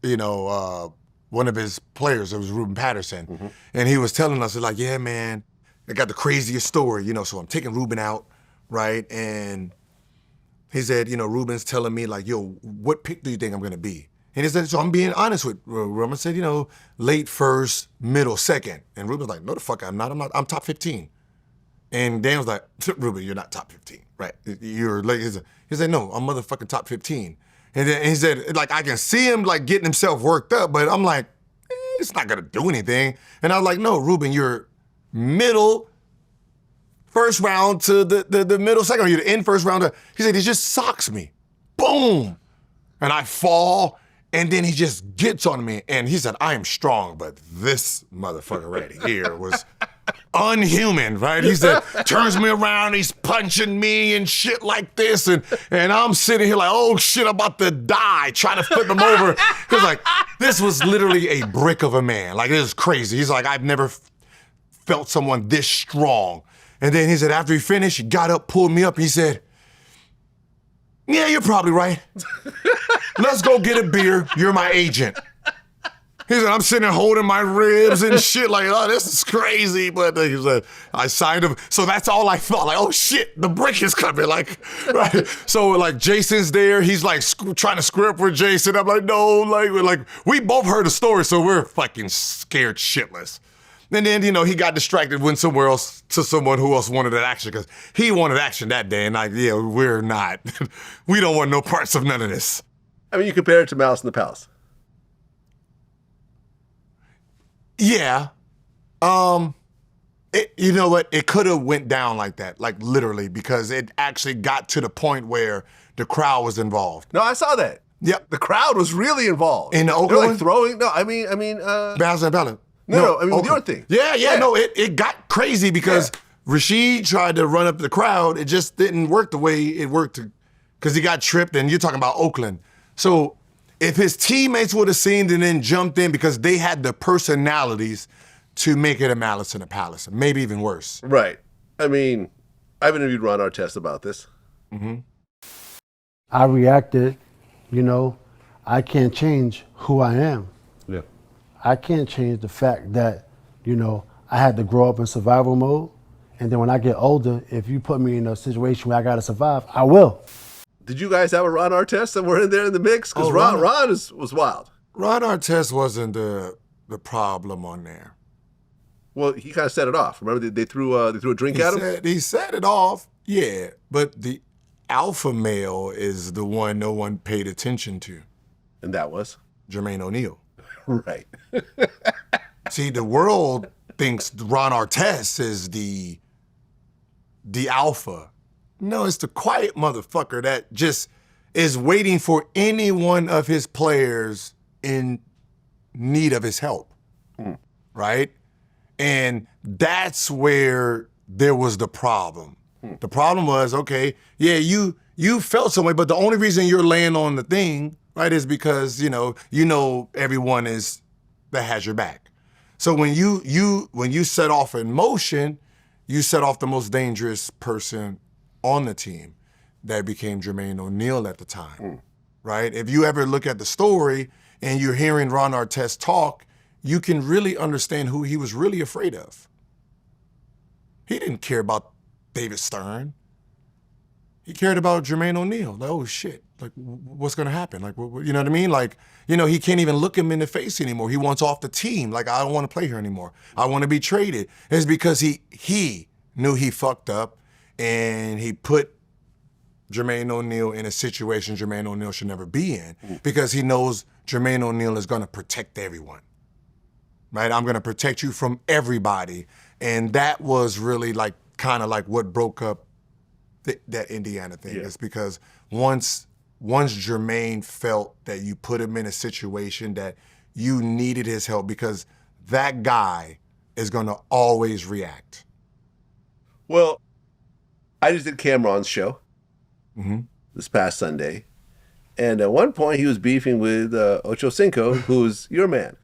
one of his players, it was Ruben Patterson. Mm-hmm. And he was telling us, like, yeah, man, I got the craziest story, so I'm taking Ruben out, right? And he said, Ruben's telling me like, yo, what pick do you think I'm gonna be? And he said, so I'm being honest with Ruben. I said, late first, middle second. And Ruben's like, no the fuck I'm not. I'm top 15. And Dan was like, Ruben, you're not top 15, right? You're late. He said, no, I'm motherfucking top 15. And then he said, like, I can see him like getting himself worked up, but I'm like, it's not gonna do anything. And I was like, no, Ruben, you're middle first round to the middle second, or you're the end first round. He said, he just socks me. Boom. And I fall, and then he just gets on me. And he said, I am strong, but this motherfucker right here was unhuman, right? He said, turns me around, he's punching me and shit like this. And I'm sitting here like, oh shit, I'm about to die, trying to flip him over. Because like, this was literally a brick of a man. Like, it was crazy. He's like, I've never felt someone this strong. And then he said, after he finished, he got up, pulled me up, and he said, yeah, you're probably right. Let's go get a beer. You're my agent. He said, I'm sitting there holding my ribs and shit like, oh, this is crazy. But he said, I signed him. So that's all I thought. Like, oh shit, the brick is coming. Like, right. So like Jason's there. He's like trying to square up with Jason. I'm like, no, like we both heard the story. So we're fucking scared shitless. And then, he got distracted, went somewhere else to someone who else wanted that action, because he wanted action that day. And like, yeah, we're not. We don't want no parts of none of this. I mean, you compare it to Malice in the Palace. Yeah. You know what? It could have went down like that, like literally, because it actually got to the point where the crowd was involved. No, I saw that. Yep. The crowd was really involved. In the They're Oakland? like throwing. No, I mean. Malice in the Palace. No, I mean, with your thing. Yeah. No, it got crazy because Rashid tried to run up the crowd. It just didn't work the way it worked because he got tripped, and you're talking about Oakland. So if his teammates would have seen it and then jumped in, because they had the personalities to make it a Malice in the Palace, maybe even worse. Right. I mean, I've interviewed Ron Artest about this. Mm-hmm. I reacted, I can't change who I am. Yeah. I can't change the fact that, I had to grow up in survival mode. And then when I get older, if you put me in a situation where I got to survive, I will. Did you guys have a Ron Artest somewhere in there in the mix? Because Ron was wild. Ron Artest wasn't the problem on there. Well, he kind of set it off. Remember, they threw a drink at him? He set it off, yeah. But the alpha male is the one no one paid attention to. And that was? Jermaine O'Neal. Right. See, the world thinks Ron Artest is the alpha. No, it's the quiet motherfucker that just is waiting for any one of his players in need of his help, right? And that's where there was the problem. The problem was, okay, yeah, you felt some way, but the only reason you're laying on the thing, right, is because, everyone that has your back. So when you set off in motion, you set off the most dangerous person on the team. That became Jermaine O'Neal at the time, right? If you ever look at the story and you're hearing Ron Artest talk, you can really understand who he was really afraid of. He didn't care about David Stern. He cared about Jermaine O'Neal. Like, oh shit, like what's gonna happen? Like, you know what I mean? Like, he can't even look him in the face anymore. He wants off the team. Like, I don't want to play here anymore. I want to be traded. It's because he knew he fucked up and he put Jermaine O'Neal in a situation Jermaine O'Neal should never be in, because he knows Jermaine O'Neal is gonna protect everyone. Right? I'm gonna protect you from everybody. And that was really kind of like what broke up that Indiana thing. It's because once Jermaine felt that you put him in a situation that you needed his help, because that guy is gonna always react. Well, I just did Cameron's show this past Sunday. And at one point he was beefing with Ocho Cinco, who's your man.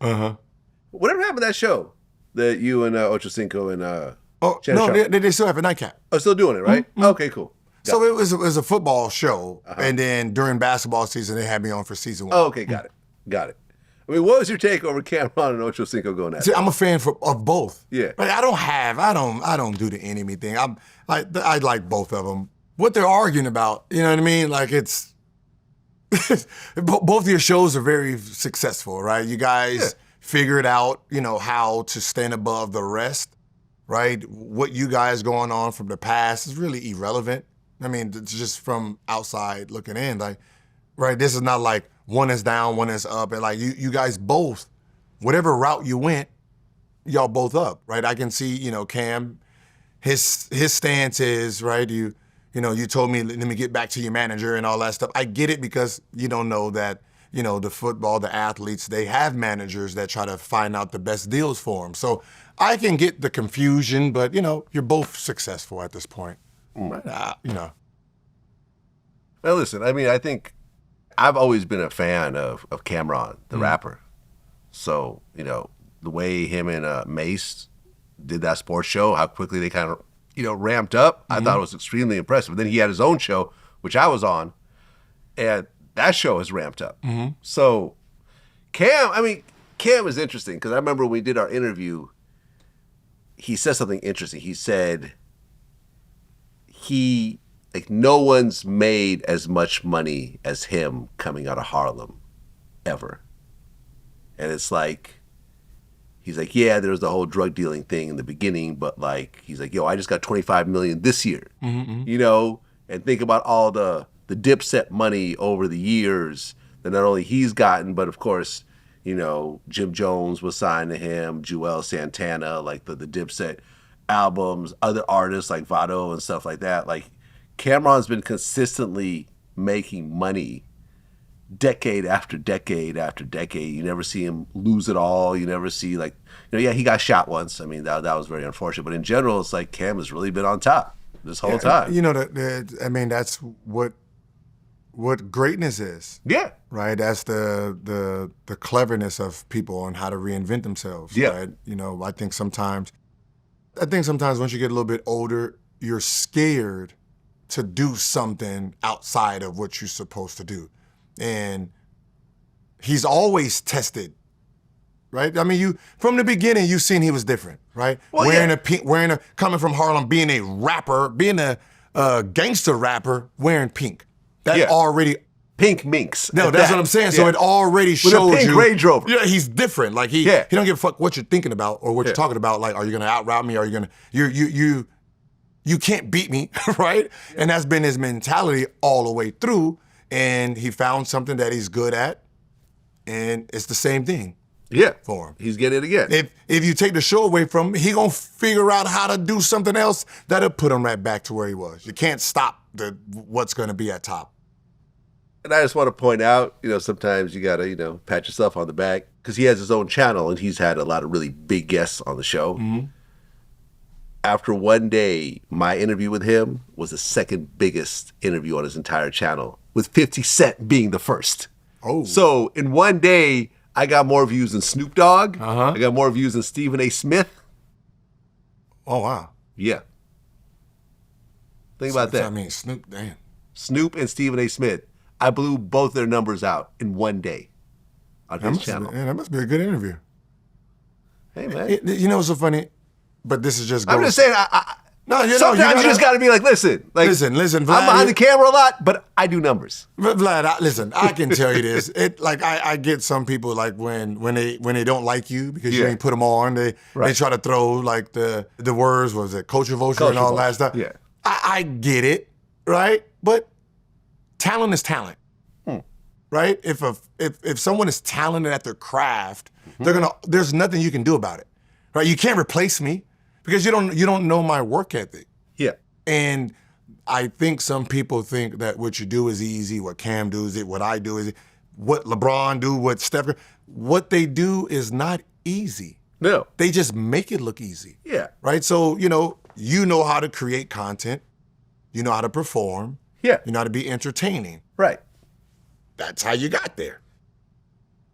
Whatever happened to that show that you and Ocho Cinco and they still have a nightcap. Oh, still doing it, right? Okay, cool. So it was a football show, and then during basketball season, they had me on for season 1. Oh, okay, got it. I mean, what was your take over Cameron and Ocho Cinco going at it? See, I'm a fan of both. Yeah. Like, I don't do the enemy thing. I like both of them. what they're arguing about. You know what I mean? Like it's both of your shows are very successful, right? You guys figured out, how to stand above the rest, right? What you guys going on from the past is really irrelevant. I mean, it's just from outside looking in, like, right? This is not like one is down, one is up, and like you guys both, whatever route you went, y'all both up, right? I can see, Cam, his stance is, right, you told me, let me get back to your manager and all that stuff. I get it because you don't know that, the football, the athletes, they have managers that try to find out the best deals for them. So I can get the confusion, but, you're both successful at this point. Right? Well, listen, I mean, I think I've always been a fan of Cameron, the rapper. So, the way him and Mace did that sports show, how quickly they kind of, ramped up, I thought it was extremely impressive. But then he had his own show, which I was on, and that show has ramped up. So Cam is interesting because I remember when we did our interview, he said something interesting. He said no one's made as much money as him coming out of Harlem ever. And it's like, he's like, yeah, there was the whole drug dealing thing in the beginning, but like, he's like, yo, I just got $25 million this year, and think about all the Dipset money over the years that not only he's gotten, but of course, Jim Jones was signed to him, Joel Santana, like the Dipset albums, other artists like Vado and stuff like that. Like, Cameron's been consistently making money decade after decade after decade. You never see him lose it all. You never see he got shot once. I mean, that was very unfortunate. But in general, it's like Cam has really been on top this whole time. That's what greatness is. Yeah. Right? That's the cleverness of people on how to reinvent themselves. Yeah. Right? I think sometimes once you get a little bit older, you're scared to do something outside of what you're supposed to do. And he's always tested, right? I mean, from the beginning, you've seen he was different, right? Well, coming from Harlem, being a rapper, being a gangster rapper, wearing pink. That already... Pink minks. No, that's what I'm saying. So it already shows you... With a pink Range Rover. Yeah, he's different. Like, he don't give a fuck what you're thinking about or what you're talking about. Like, are you going to out-route me? Are you going to... You can't beat me, right? Yeah. And that's been his mentality all the way through. And he found something that he's good at, and it's the same thing. Yeah, for him. He's getting it again. If you take the show away from him, he gonna figure out how to do something else that'll put him right back to where he was. You can't stop what's gonna be at top. And I just want to point out, sometimes you gotta, pat yourself on the back because he has his own channel and he's had a lot of really big guests on the show. Mm-hmm. After one day, my interview with him was the second biggest interview on his entire channel, with 50 Cent being the first. Oh. So in one day, I got more views than Snoop Dogg. I got more views than Stephen A. Smith. Oh, wow. Yeah. Think about that. I mean, Snoop, damn. Snoop and Stephen A. Smith. I blew both their numbers out in one day on his channel. That must be a good interview. Hey, man. What's so funny? But this is just... I'm just saying, sometimes you just got to be like, listen, Vlad, I'm behind the camera a lot, but I do numbers. Vlad, listen, I can tell you this. I get some people like when they don't like you because you ain't put them on, they try to throw like the words, was it culture vulture and all that stuff. Yeah. I get it, right? But talent is talent, right? If someone is talented at their craft, there's nothing you can do about it, right? You can't replace me. Because you don't know my work ethic. Yeah. And I think some people think that what you do is easy, what Cam do is it, what I do is it, what LeBron do, what Steph, what they do is not easy. No. They just make it look easy. Yeah. Right? So, you know how to create content. You know how to perform. Yeah. You know how to be entertaining. Right. That's how you got there.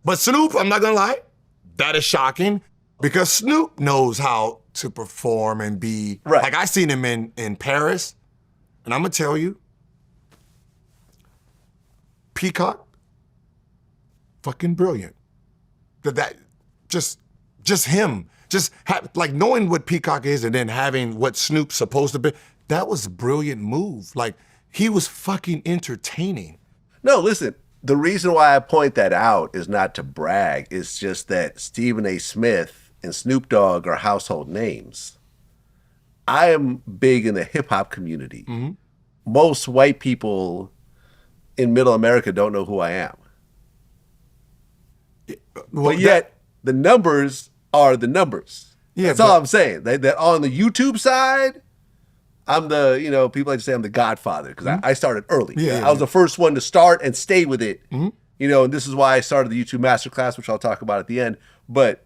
But Snoop, I'm not gonna lie, that is shocking because Snoop knows how to perform and be, like I seen him in Paris, and I'm gonna tell you, Peacock, fucking brilliant. That just him, like knowing what Peacock is and then having what Snoop's supposed to be, that was a brilliant move. Like he was fucking entertaining. No, listen. The reason why I point that out is not to brag. It's just that Stephen A. Smith and Snoop Dogg are household names. I am big in the hip hop community. Most white people in Middle America don't know who I am. Well, But yet, the numbers are the numbers. Yeah, That's all I'm saying. That on the YouTube side, I'm the, people like to say I'm the godfather because I started early. Yeah, I was the first one to start and stay with it. And this is why I started the YouTube Masterclass, which I'll talk about at the end. But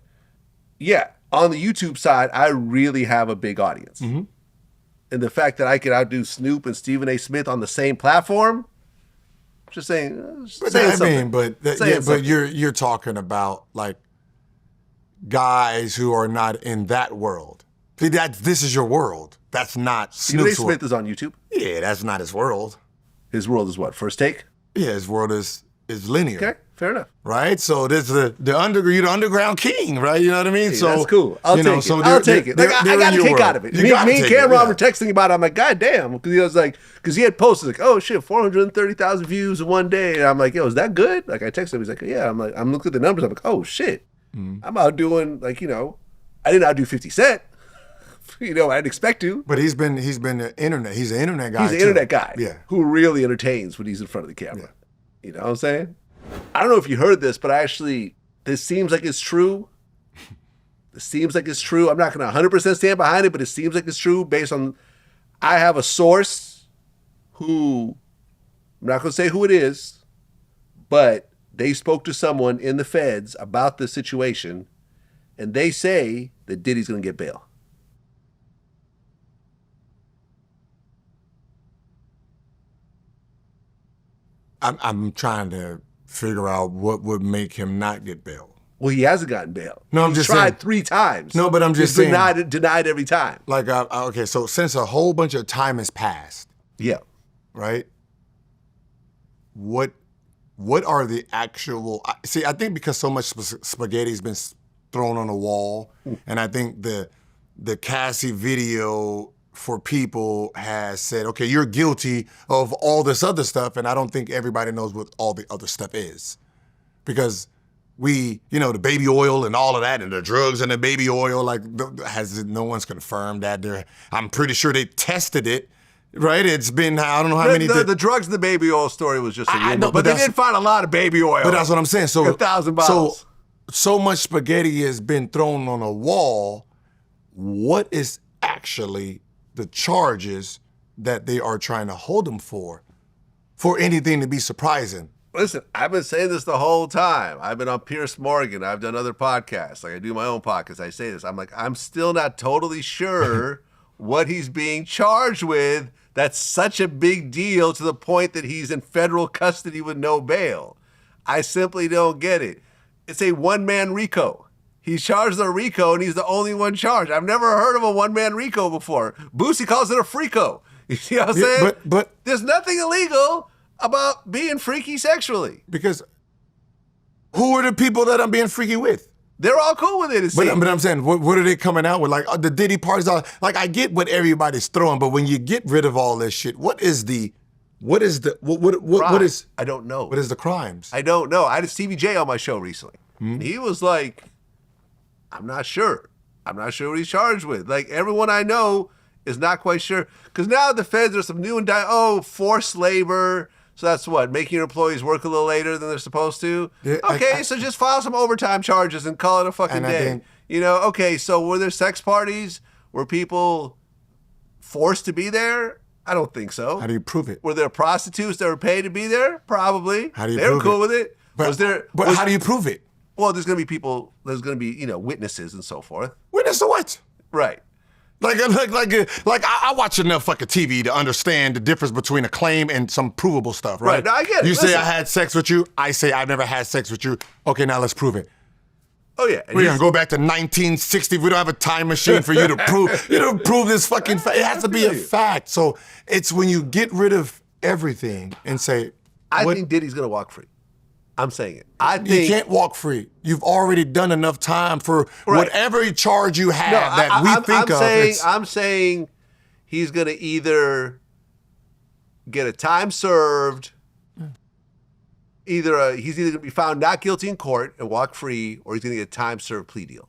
yeah, on the YouTube side, I really have a big audience. And the fact that I could outdo Snoop and Stephen A. Smith on the same platform, just saying. But you're talking about like guys who are not in that world. See, this is your world. That's not Stephen A. Snoop's Smith world. is on YouTube. Yeah, that's not his world. His world is what? First Take? Yeah, his world is linear. Okay, fair enough. Right? So there's you're the underground king, right? You know what I mean? Hey, so that's cool. I'll take it. So I'll take it. Like, I got a kick out of it. Me and Cameron were texting about it. I'm like, God damn. Because he was like, because he had posted like, oh shit, 430,000 views in one day. And I'm like, yo, is that good? Like I texted him. He's like, yeah. I'm like, I'm looking at the numbers. I'm like, oh shit. I'm out doing like, I didn't outdo 50 Cent. I didn't expect to. But he's been the internet. He's an internet guy. He's an internet guy. Yeah. Who really entertains when he's in front of the camera. You know what I'm saying? I don't know if you heard this, but this seems like it's true. This seems like it's true. I'm not going to 100% stand behind it, but it seems like it's true based on, I have a source who, I'm not going to say who it is, but they spoke to someone in the feds about the situation, and they say that Diddy's going to get bail. I'm trying to figure out what would make him not get bail. Well, he hasn't gotten bail. No, I'm He's just tried saying. 3 times. No, but I'm just He's saying. denied every time. Like, okay, so since a whole bunch of time has passed, Yeah. right? What are the actual? See, I think because so much spaghetti's been thrown on the wall, and I think the Cassie video for people has said, okay, you're guilty of all this other stuff, and I don't think everybody knows what all the other stuff is, because the baby oil and all of that, and the drugs and the baby oil, like, no one's confirmed that. I'm pretty sure they tested it. Right, it's been I don't know how many. The drugs and the baby oil story was just a rumor, but they did find a lot of baby oil. But that's what I'm saying. So 1,000 bottles. So much spaghetti has been thrown on a wall. What is actually the charges that they are trying to hold him for anything to be surprising? Listen, I've been saying this the whole time. I've been on Pierce Morgan. I've done other podcasts. Like I do my own podcast. I say this. I'm like, I'm still not totally sure what he's being charged with. That's such a big deal to the point that he's in federal custody with no bail. I simply don't get it. It's a one-man RICO. He's charged a RICO, and he's the only one charged. I've never heard of a one-man RICO before. Boosie calls it a freako. You see what I'm saying? But there's nothing illegal about being freaky sexually. Because who are the people that I'm being freaky with? They're all cool with it, it seems. But I'm saying, what are they coming out with? Like, the Diddy parties are, like, I get what everybody's throwing, but when you get rid of all this shit, what is? I don't know. What is the crimes? I don't know. I had Stevie J on my show recently. And he was like, I'm not sure. I'm not sure what he's charged with. Like, everyone I know is not quite sure. Because now the feds, there's some new forced labor. So that's what, making your employees work a little later than they're supposed to? Yeah, okay, so just file some overtime charges and call it a fucking day. Okay, so were there sex parties? Were people forced to be there? I don't think so. How do you prove it? Were there prostitutes that were paid to be there? Probably. How do you They were prove cool it? with it. But how do you prove it? Well, there's going to be people, there's going to be, witnesses and so forth. Witness to what? Right. Like I watch enough fucking TV to understand the difference between a claim and some provable stuff, right? Right, no, I get it. You say Listen. I had sex with you. I say I've never had sex with you. Okay, now let's prove it. Oh, yeah. We're gonna go back to 1960. We don't have a time machine for you to prove this fucking fact. It has to be a fact. So it's when you get rid of everything and say, I think Diddy's going to walk free. I'm saying it. I think you can't walk free. You've already done enough time for whatever charge you have I'm saying he's going to either get a time served. He's either going to be found not guilty in court and walk free, or he's going to get a time served plea deal.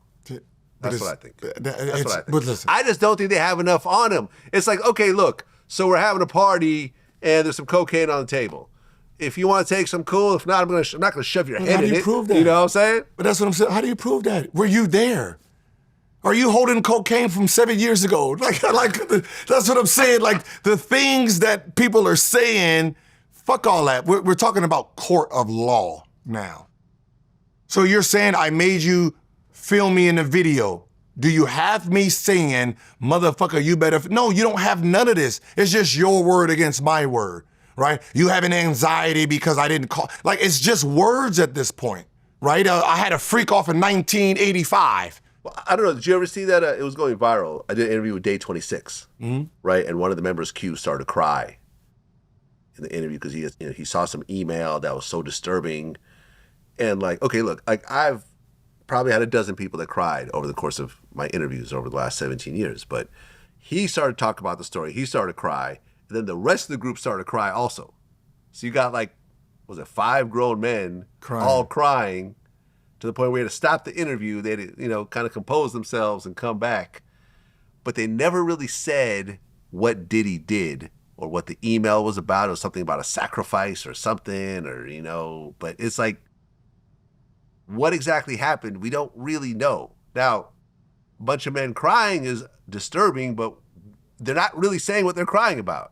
That's what I think. That's what I think. But listen, I just don't think they have enough on him. It's like, okay, look, so we're having a party and there's some cocaine on the table. If you want to take some, cool. If not, I'm not going to shove your head in it. How do you prove that? You know what I'm saying? But that's what I'm saying. How do you prove that? Were you there? Are you holding cocaine from 7 years ago? Like that's what I'm saying. Like the things that people are saying, fuck all that. We're talking about court of law now. So you're saying I made you film me in a video. Do you have me saying, motherfucker, you better? No, you don't have none of this. It's just your word against my word, right? You have an anxiety because I didn't call. Like, it's just words at this point, right? I had a freak off in 1985. Well, I don't know. Did you ever see that? It was going viral. I did an interview with Day 26, right? And one of the members, Q, started to cry in the interview because he saw some email that was so disturbing. And like, okay, look, like I've probably had a dozen people that cried over the course of my interviews over the last 17 years. But he started to talk about the story. He started to cry. And then the rest of the group started to cry also. So you got like, was it 5 grown men all crying to the point where we had to stop the interview. They had to, kind of compose themselves and come back. But they never really said what Diddy did or what the email was about. It was something about a sacrifice or something or, but it's like, what exactly happened? We don't really know. Now, a bunch of men crying is disturbing, but they're not really saying what they're crying about.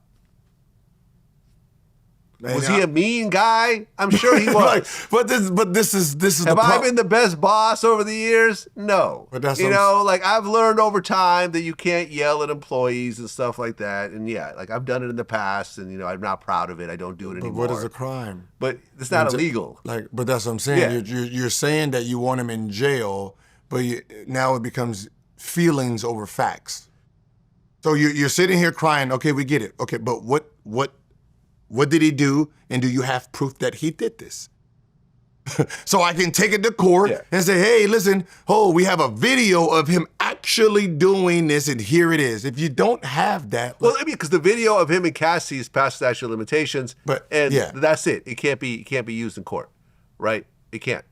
Was he a mean guy? I'm sure he was. but this is. Have I been the best boss over the years? No. But that's I've learned over time that you can't yell at employees and stuff like that. And yeah, like I've done it in the past, and I'm not proud of it. I don't do it anymore. But what is a crime? But it's not illegal. But that's what I'm saying. Yeah. You're saying that you want him in jail, but now it becomes feelings over facts. So you're sitting here crying. Okay, we get it. Okay, but what did he do? And do you have proof that he did this? So I can take it to court and say, hey, listen, we have a video of him actually doing this, and here it is. If you don't have that. Well, because the video of him and Cassie is past statute of limitations, that's it. It can't be used in court, right? It can't.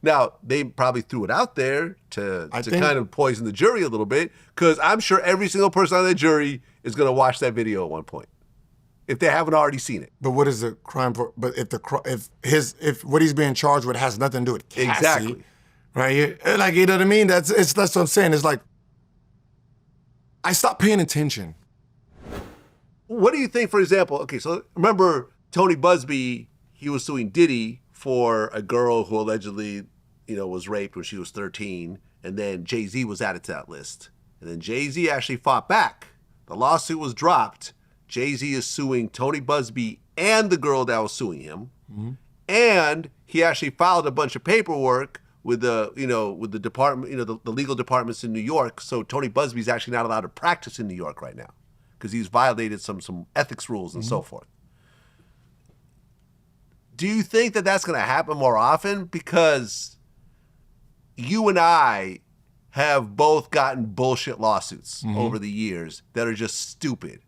Now, they probably threw it out there to kind of poison the jury a little bit, because I'm sure every single person on the jury is going to watch that video at one point, if they haven't already seen it. But what is the crime for? But if what he's being charged with has nothing to do with Cassie, exactly, right? Like, you know what I mean? That's what I'm saying. It's like I stopped paying attention. What do you think, for example? Okay, so remember Tony Busby? He was suing Diddy for a girl who allegedly, was raped when she was 13, and then Jay-Z was added to that list, and then Jay-Z actually fought back. The lawsuit was dropped. Jay-Z is suing Tony Busby and the girl that was suing him. Mm-hmm. And he actually filed a bunch of paperwork with the department, the legal departments in New York. So Tony Busby's actually not allowed to practice in New York right now because he's violated some ethics rules and so forth. Do you think that that's going to happen more often? Because you and I have both gotten bullshit lawsuits over the years that are just stupid.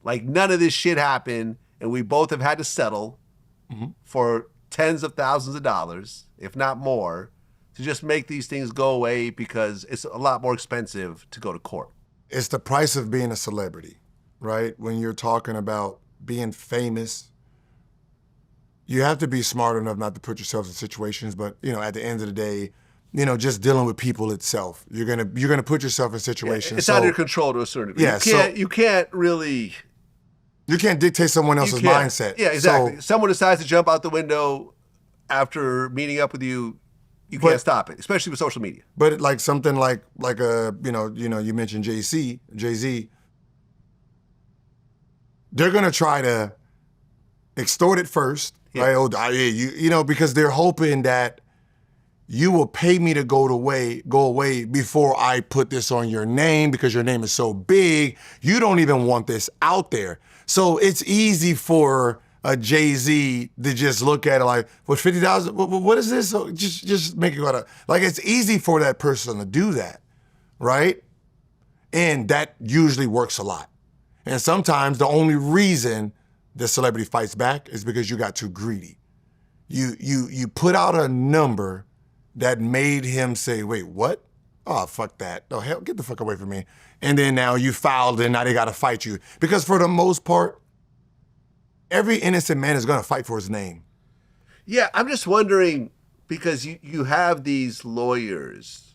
Like, none of this shit happened, and we both have had to settle for tens of thousands of dollars, if not more, to just make these things go away because it's a lot more expensive to go to court. It's the price of being a celebrity, right? When you're talking about being famous, you have to be smart enough not to put yourself in situations, but, at the end of the day, just dealing with people itself, you're gonna put yourself in situations. It's out of your control to a certain degree. Yeah, you can't really. You can't dictate someone else's mindset. Yeah, exactly. Someone decides to jump out the window after meeting up with you. You can't stop it, especially with social media. But like something like you mentioned Jay-Z. They're gonna try to extort it first, right? Because they're hoping that you will pay me to go away before I put this on your name because your name is so big. You don't even want this out there. So it's easy for a Jay-Z to just look at it like, what, 50,000? What is this? So just make it go to, like, it's easy for that person to do that, right? And that usually works a lot. And sometimes the only reason the celebrity fights back is because you got too greedy. You put out a number that made him say, wait, what? Oh, fuck that. Oh, hell, get the fuck away from me. And then now you fouled and now they gotta fight you. Because for the most part, every innocent man is gonna fight for his name. Yeah, I'm just wondering, because you have these lawyers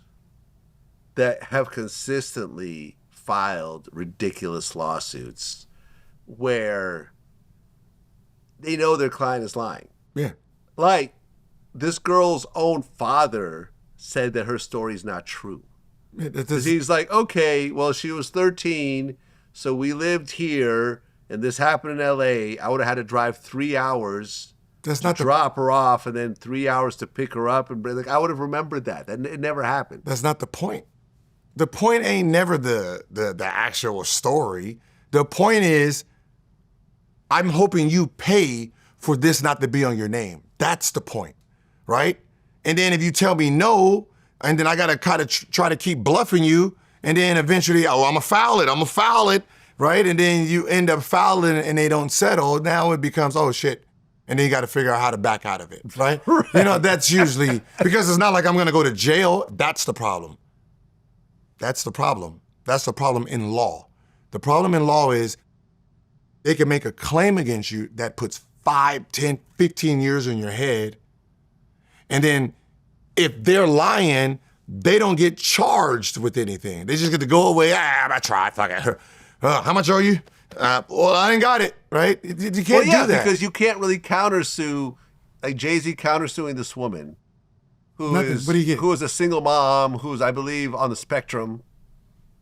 that have consistently filed ridiculous lawsuits where they know their client is lying. Yeah. Like, this girl's own father said that her story's not true. Because he's like, okay, well, she was 13, so we lived here, and this happened in LA. I would have had to drive 3 hours to drop her off, and then 3 hours to pick her up. And like, I would have remembered that. It never happened. That's not the point. The point ain't never the actual story. The point is, I'm hoping you pay for this not to be on your name. That's the point, right? And then if you tell me no, and then I gotta kind of try to keep bluffing you, and then eventually, oh, I'm gonna foul it, right? And then you end up fouling and they don't settle. Now it becomes, oh shit. And then you gotta figure out how to back out of it, right? Right. You know, that's usually, because it's not like I'm gonna go to jail. That's the problem. That's the problem. That's the problem in law. The problem in law is they can make a claim against you that puts 5, 10, 15 years in your head. And then if they're lying, they don't get charged with anything. They just get to go away. I tried, fuck it. How much are you? Well, I ain't got it, right? You can't do that. Because you can't really countersue, like Jay-Z countersuing this woman who is a single mom, who's, I believe, on the spectrum.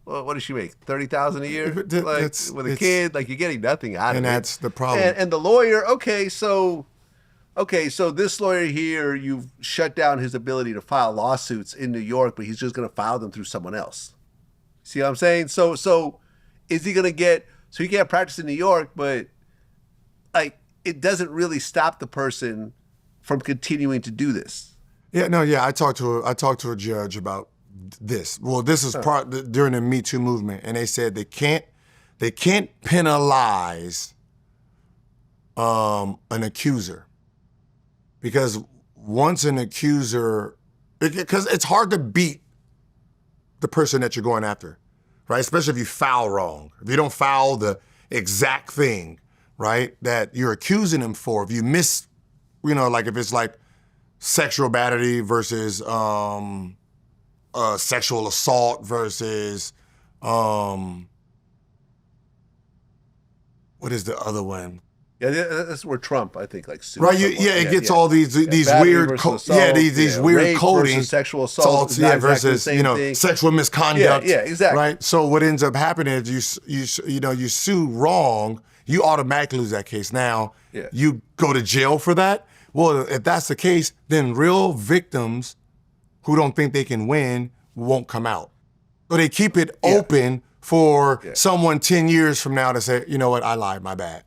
Well, what does she make? $30,000 a year, like with a kid. Like, you're getting nothing out of it. And that's the problem. And the lawyer, okay, so this lawyer here, you've shut down his ability to file lawsuits in New York, but he's just going to file them through someone else. See what I'm saying? So is he going to get? So he can't practice in New York, but like, it doesn't really stop the person from continuing to do this. Yeah, no, yeah. I talked to a judge about this. Well, this is during the Me Too movement, and they said they can't penalize an accuser, because once an accuser, because it's hard to beat the person that you're going after, right? Especially if you foul wrong. If you don't foul the exact thing, right, that you're accusing him for. If you miss, like if it's like sexual battery versus sexual assault versus what is the other one? Yeah, that's where Trump, I think, like sued. Right, it gets all these weird, these weird coding, sexual assault, versus sexual misconduct. Yeah, exactly. Right. So what ends up happening is you sue wrong, you automatically lose that case. Now you go to jail for that. Well, if that's the case, then real victims who don't think they can win won't come out. So they keep it open for someone 10 years from now to say, you know what, I lied, my bad.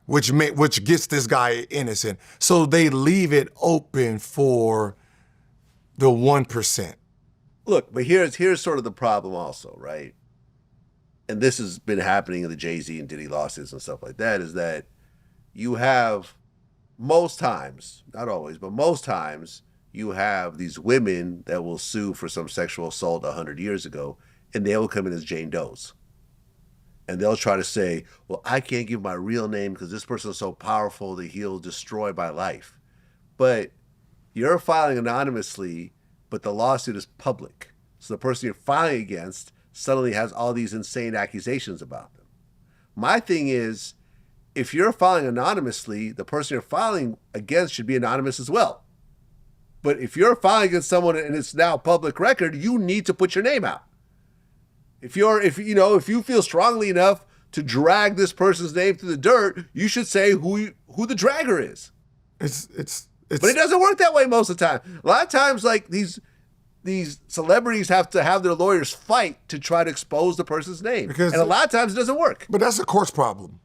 Which gets this guy innocent. So they leave it open for the 1%. Look, but here's sort of the problem also, right? And this has been happening in the Jay-Z and Diddy lawsuits and stuff like that, is that you have, most times, not always, but most times, you have these women that will sue for some sexual assault 100 years ago, and they will come in as Jane Does. And they'll try to say, well, I can't give my real name because this person is so powerful that he'll destroy my life. But you're filing anonymously, but the lawsuit is public. So the person you're filing against suddenly has all these insane accusations about them. My thing is, if you're filing anonymously, the person you're filing against should be anonymous as well. But if you're filing against someone and it's now public record, you need to put your name out. If you feel strongly enough to drag this person's name through the dirt, you should say who the dragger is. But it doesn't work that way most of the time. A lot of times, like these celebrities have to have their lawyers fight to try to expose the person's name, and a lot of times it doesn't work. But that's a court's problem.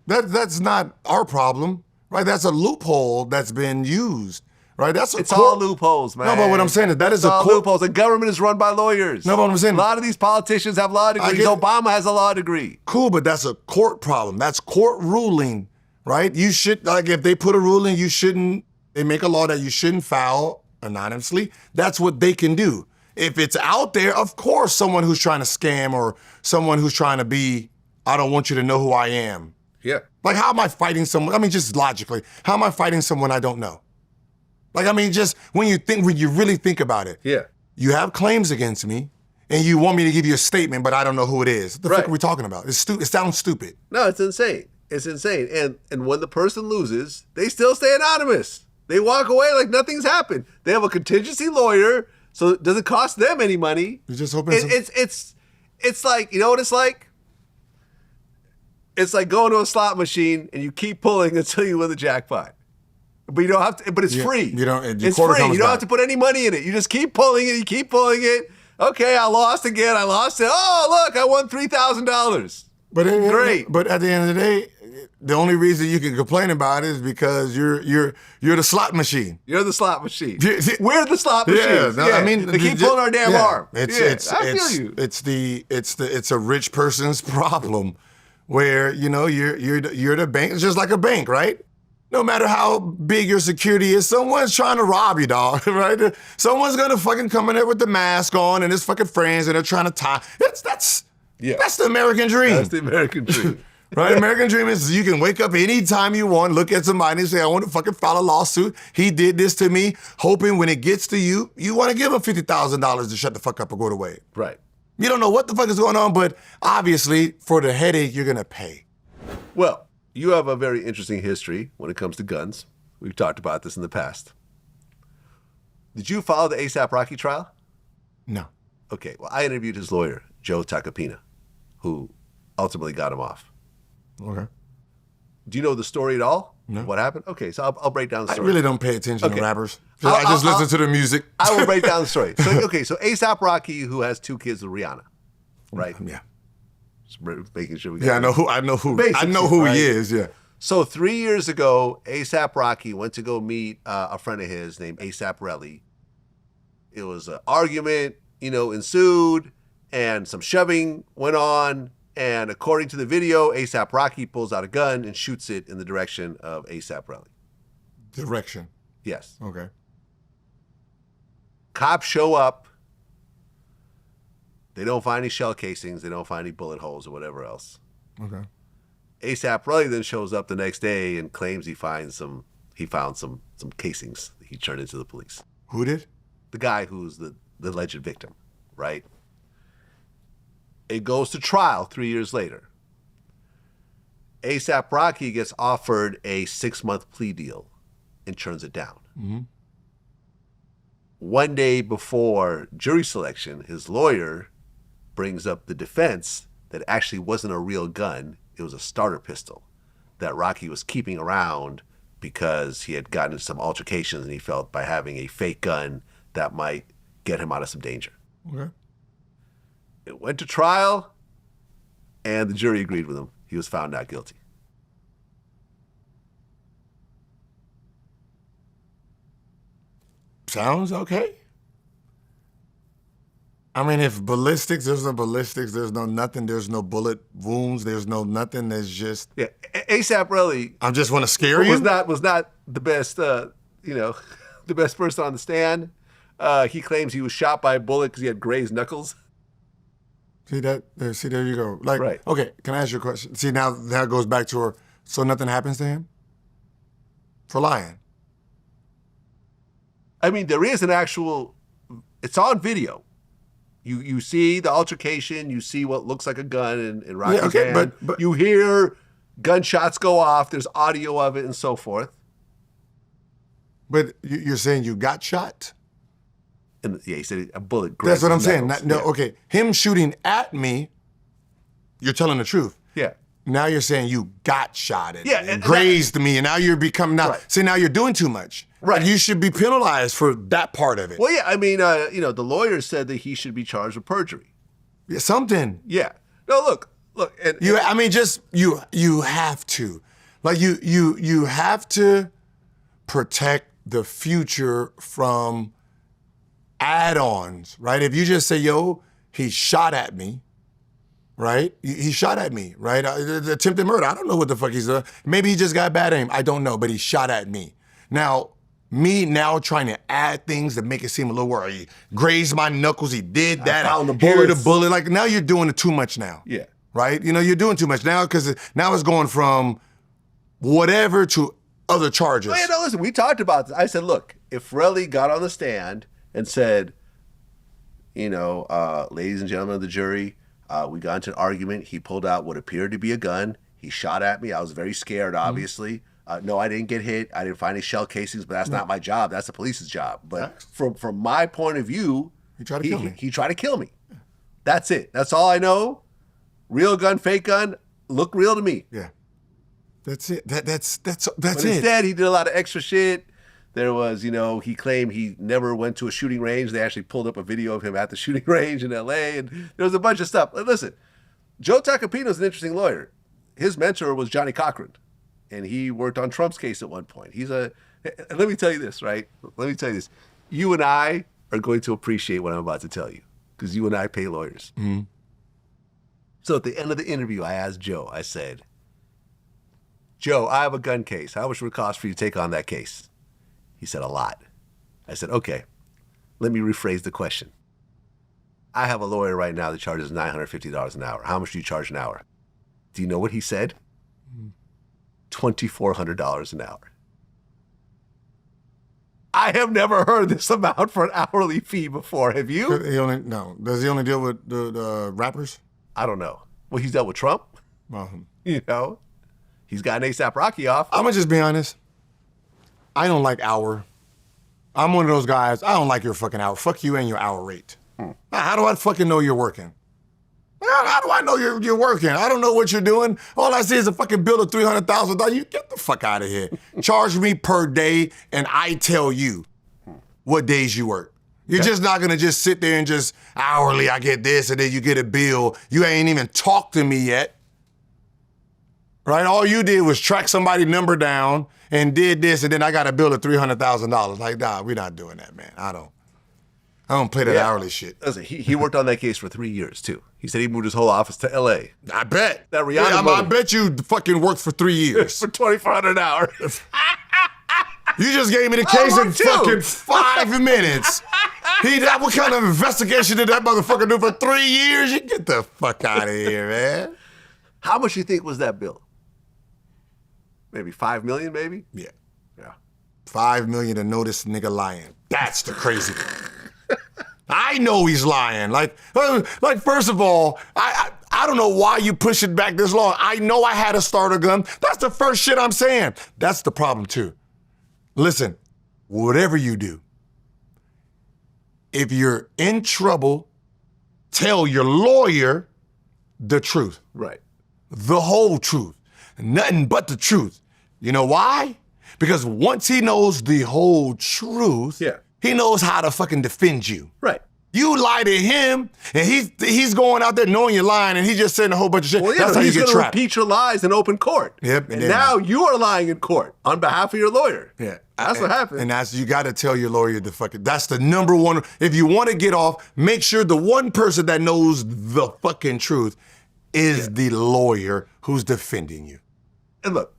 That's not our problem, right? That's a loophole that's been used. right? That's a It's all loopholes, man. No, but what I'm saying is that is It's a all court. loopholes. The government is run by lawyers. No, but what I'm saying, a lot of these politicians have law degrees. get it. Obama has a law degree. Cool, but that's a court problem. That's court ruling, right? You should, like, if they put a ruling, they make a law that you shouldn't file anonymously. That's what they can do. If it's out there, of course, someone who's trying to scam or someone who's trying to be, I don't want you to know who I am. Yeah. Like, how am I fighting someone? I mean, just logically, how am I fighting someone I don't know? Like, I mean, just when you really think about it. Yeah. You have claims against me, and you want me to give you a statement, but I don't know who it is. What the Right. fuck are we talking about? It sounds stupid. No, it's insane. It's insane. And when the person loses, they still stay anonymous. They walk away like nothing's happened. They have a contingency lawyer, so it doesn't cost them any money. You're just hoping It's like, you know what it's like? It's like going to a slot machine and you keep pulling until you win the jackpot. But you don't have to, but it's free. You don't, it's free. You don't have to put any money in it. You just keep pulling it, you keep pulling it. Okay, I lost again. I lost it. Oh, look, I won $3,000. Great. But at the end of the day, the only reason you can complain about it is because you're the slot machine. You're the slot machine. Yeah, We're the slot machines. I mean, they keep pulling our damn arm. I feel you. It's a rich person's problem, where you're the bank. It's just like a bank, right? No matter how big your security is, someone's trying to rob you, dog, right? Someone's gonna fucking come in there with the mask on and his fucking friends, and they're trying to tie. That's the American dream. That's the American dream. Right? American dream is you can wake up anytime you want, look at somebody and say, I want to fucking file a lawsuit. He did this to me, hoping when it gets to you, you want to give him $50,000 to shut the fuck up or go away. Right. You don't know what the fuck is going on, but obviously for the headache, you're gonna pay. Well, you have a very interesting history when it comes to guns. We've talked about this in the past. Did you follow the A$AP Rocky trial? No. Okay, well, I interviewed his lawyer, Joe Tacopina, who ultimately got him off. Okay. Do you know the story at all? No. What happened? Okay, so I'll break down the story. I really don't pay attention to rappers. I'll- I just I'll- listen to the music. I will break down the story. So A$AP Rocky, who has 2 kids with Rihanna, right? Yeah. Just making sure we Yeah, I know who right? he is, yeah. So 3 years ago, A$AP Rocky went to go meet a friend of his named A$AP Relly. It was an argument, ensued, and some shoving went on. And according to the video, A$AP Rocky pulls out a gun and shoots it in the direction of A$AP Relly. Direction. Yes. Okay. Cops show up. They don't find any shell casings. They don't find any bullet holes or whatever else. Okay. A$AP Rocky then shows up the next day and claims he found some casings that he turned into the police. Who did? The guy who's the alleged victim, right? It goes to trial 3 years later. A$AP Rocky gets offered a 6-month plea deal and turns it down. Mm-hmm. One day before jury selection, his lawyer brings up the defense that it actually wasn't a real gun. It was a starter pistol that Rocky was keeping around because he had gotten into some altercations and he felt by having a fake gun that might get him out of some danger. Okay. It went to trial and the jury agreed with him. He was found not guilty. Sounds okay. I mean, if ballistics, there's no ballistics, there's no nothing, there's no bullet wounds, there's no nothing, there's just... Yeah, A$AP Relly I just want to scare you? was not the best, the best person on the stand. He claims he was shot by a bullet because he had grazed knuckles. See that? There you go. Like, Right. Okay, can I ask you a question? See, now that goes back to her. So nothing happens to him? For lying? I mean, there is an actual, it's on video. You see the altercation, you see what looks like a gun in Rocky's hand. But you hear gunshots go off, there's audio of it and so forth. But you're saying you got shot? And yeah, he said a bullet That's grazed what I'm his saying. knuckles. No, Yeah. okay. Him shooting at me, you're telling the truth. Yeah. Now you're saying you got shot at Yeah, me, and grazed me, and now you're becoming Right. See, now you're doing too much. Right. And you should be penalized for that part of it. Well, yeah, I mean, the lawyer said that he should be charged with perjury. Yeah, something. Yeah. No, look, and You have to. Like you have to protect the future from add-ons, right? If you just say, yo, he shot at me, right? He shot at me, right? The attempted murder, I don't know what the fuck he's doing. Maybe he just got bad aim, I don't know, but he shot at me. Now, me now trying to add things that make it seem a little worse. He grazed my knuckles, he did that. I found the Here the bullets. bullet. Like, now you're doing it too much now. Yeah. Right? You know, you're doing too much now because now it's going from whatever to other charges. Oh, yeah, no, listen, we talked about this. I said, look, if Relly got on the stand and said, you know, ladies and gentlemen of the jury, we got into an argument. He pulled out what appeared to be a gun. He shot at me. I was very scared, obviously. No, I didn't get hit. I didn't find any shell casings, but that's not my job. That's the police's job. But from my point of view, He tried to kill me. He tried to kill me. That's it. That's all I know. Real gun, fake gun, look real to me. Yeah. That's it. That's But it. instead, he did a lot of extra shit. There was, you know, he claimed he never went to a shooting range. They actually pulled up a video of him at the shooting range in L.A., and there was a bunch of stuff. Listen, Joe Tacopino's an interesting lawyer. His mentor was Johnny Cochran, and he worked on Trump's case at one point. And let me tell you this, right? Let me tell you this. You and I are going to appreciate what I'm about to tell you, because you and I pay lawyers. Mm-hmm. So at the end of the interview, I asked Joe, I said, Joe, I have a gun case. How much would it cost for you to take on that case? He said, a lot. I said, okay, let me rephrase the question. I have a lawyer right now that charges $950 an hour. How much do you charge an hour? Do you know what he said? $2,400 an hour. I have never heard this amount for an hourly fee before. Have you? Does he only deal with the rappers? I don't know. Well, he's dealt with Trump. You know, he's got an A$AP Rocky off. I'm gonna just be honest. I don't like hour. I'm one of those guys, I don't like your fucking hour. Fuck you and your hour rate. How do I fucking know you're working? How do I know you're working? I don't know what you're doing. All I see is a fucking bill of $300,000. You get the fuck out of here. Charge me per day, and I tell you what days you work. You're just not gonna just sit there and just hourly, I get this, and then you get a bill. You ain't even talked to me yet. Right? All you did was track somebody's number down and did this, and then I got a bill of $300,000. Like, nah, we're not doing that, man. I don't play that hourly shit. Listen, he worked on that case for 3 years, too. He said he moved his whole office to L.A. I bet. That Rihanna I bet you fucking worked for 3 years. for $2,400 an hour. You just gave me the case in worked too. fucking 5 minutes. What kind of investigation did that motherfucker do for 3 years? You get the fuck out of here, man. How much do you think was that bill? Maybe $5 million, maybe? Yeah. Yeah. $5 million to know this nigga lying. That's the crazy thing. I know he's lying. Like first of all, I don't know why you push it back this long. I know I had a starter gun. That's the first shit I'm saying. That's the problem too. Listen, whatever you do, if you're in trouble, tell your lawyer the truth. Right. The whole truth. Nothing but the truth. You know why? Because once he knows the whole truth, he knows how to fucking defend you. Right. You lie to him, and he's going out there knowing you're lying, and he's just saying a whole bunch of shit. Well, That's how you he's get going to trapped. repeat your lies in open court. Yep. And now you are lying in court on behalf of your lawyer. Yeah. That's what happened. And you got to tell your lawyer the fucking, that's the number one. If you want to get off, make sure the one person that knows the fucking truth is the lawyer who's defending you. And look,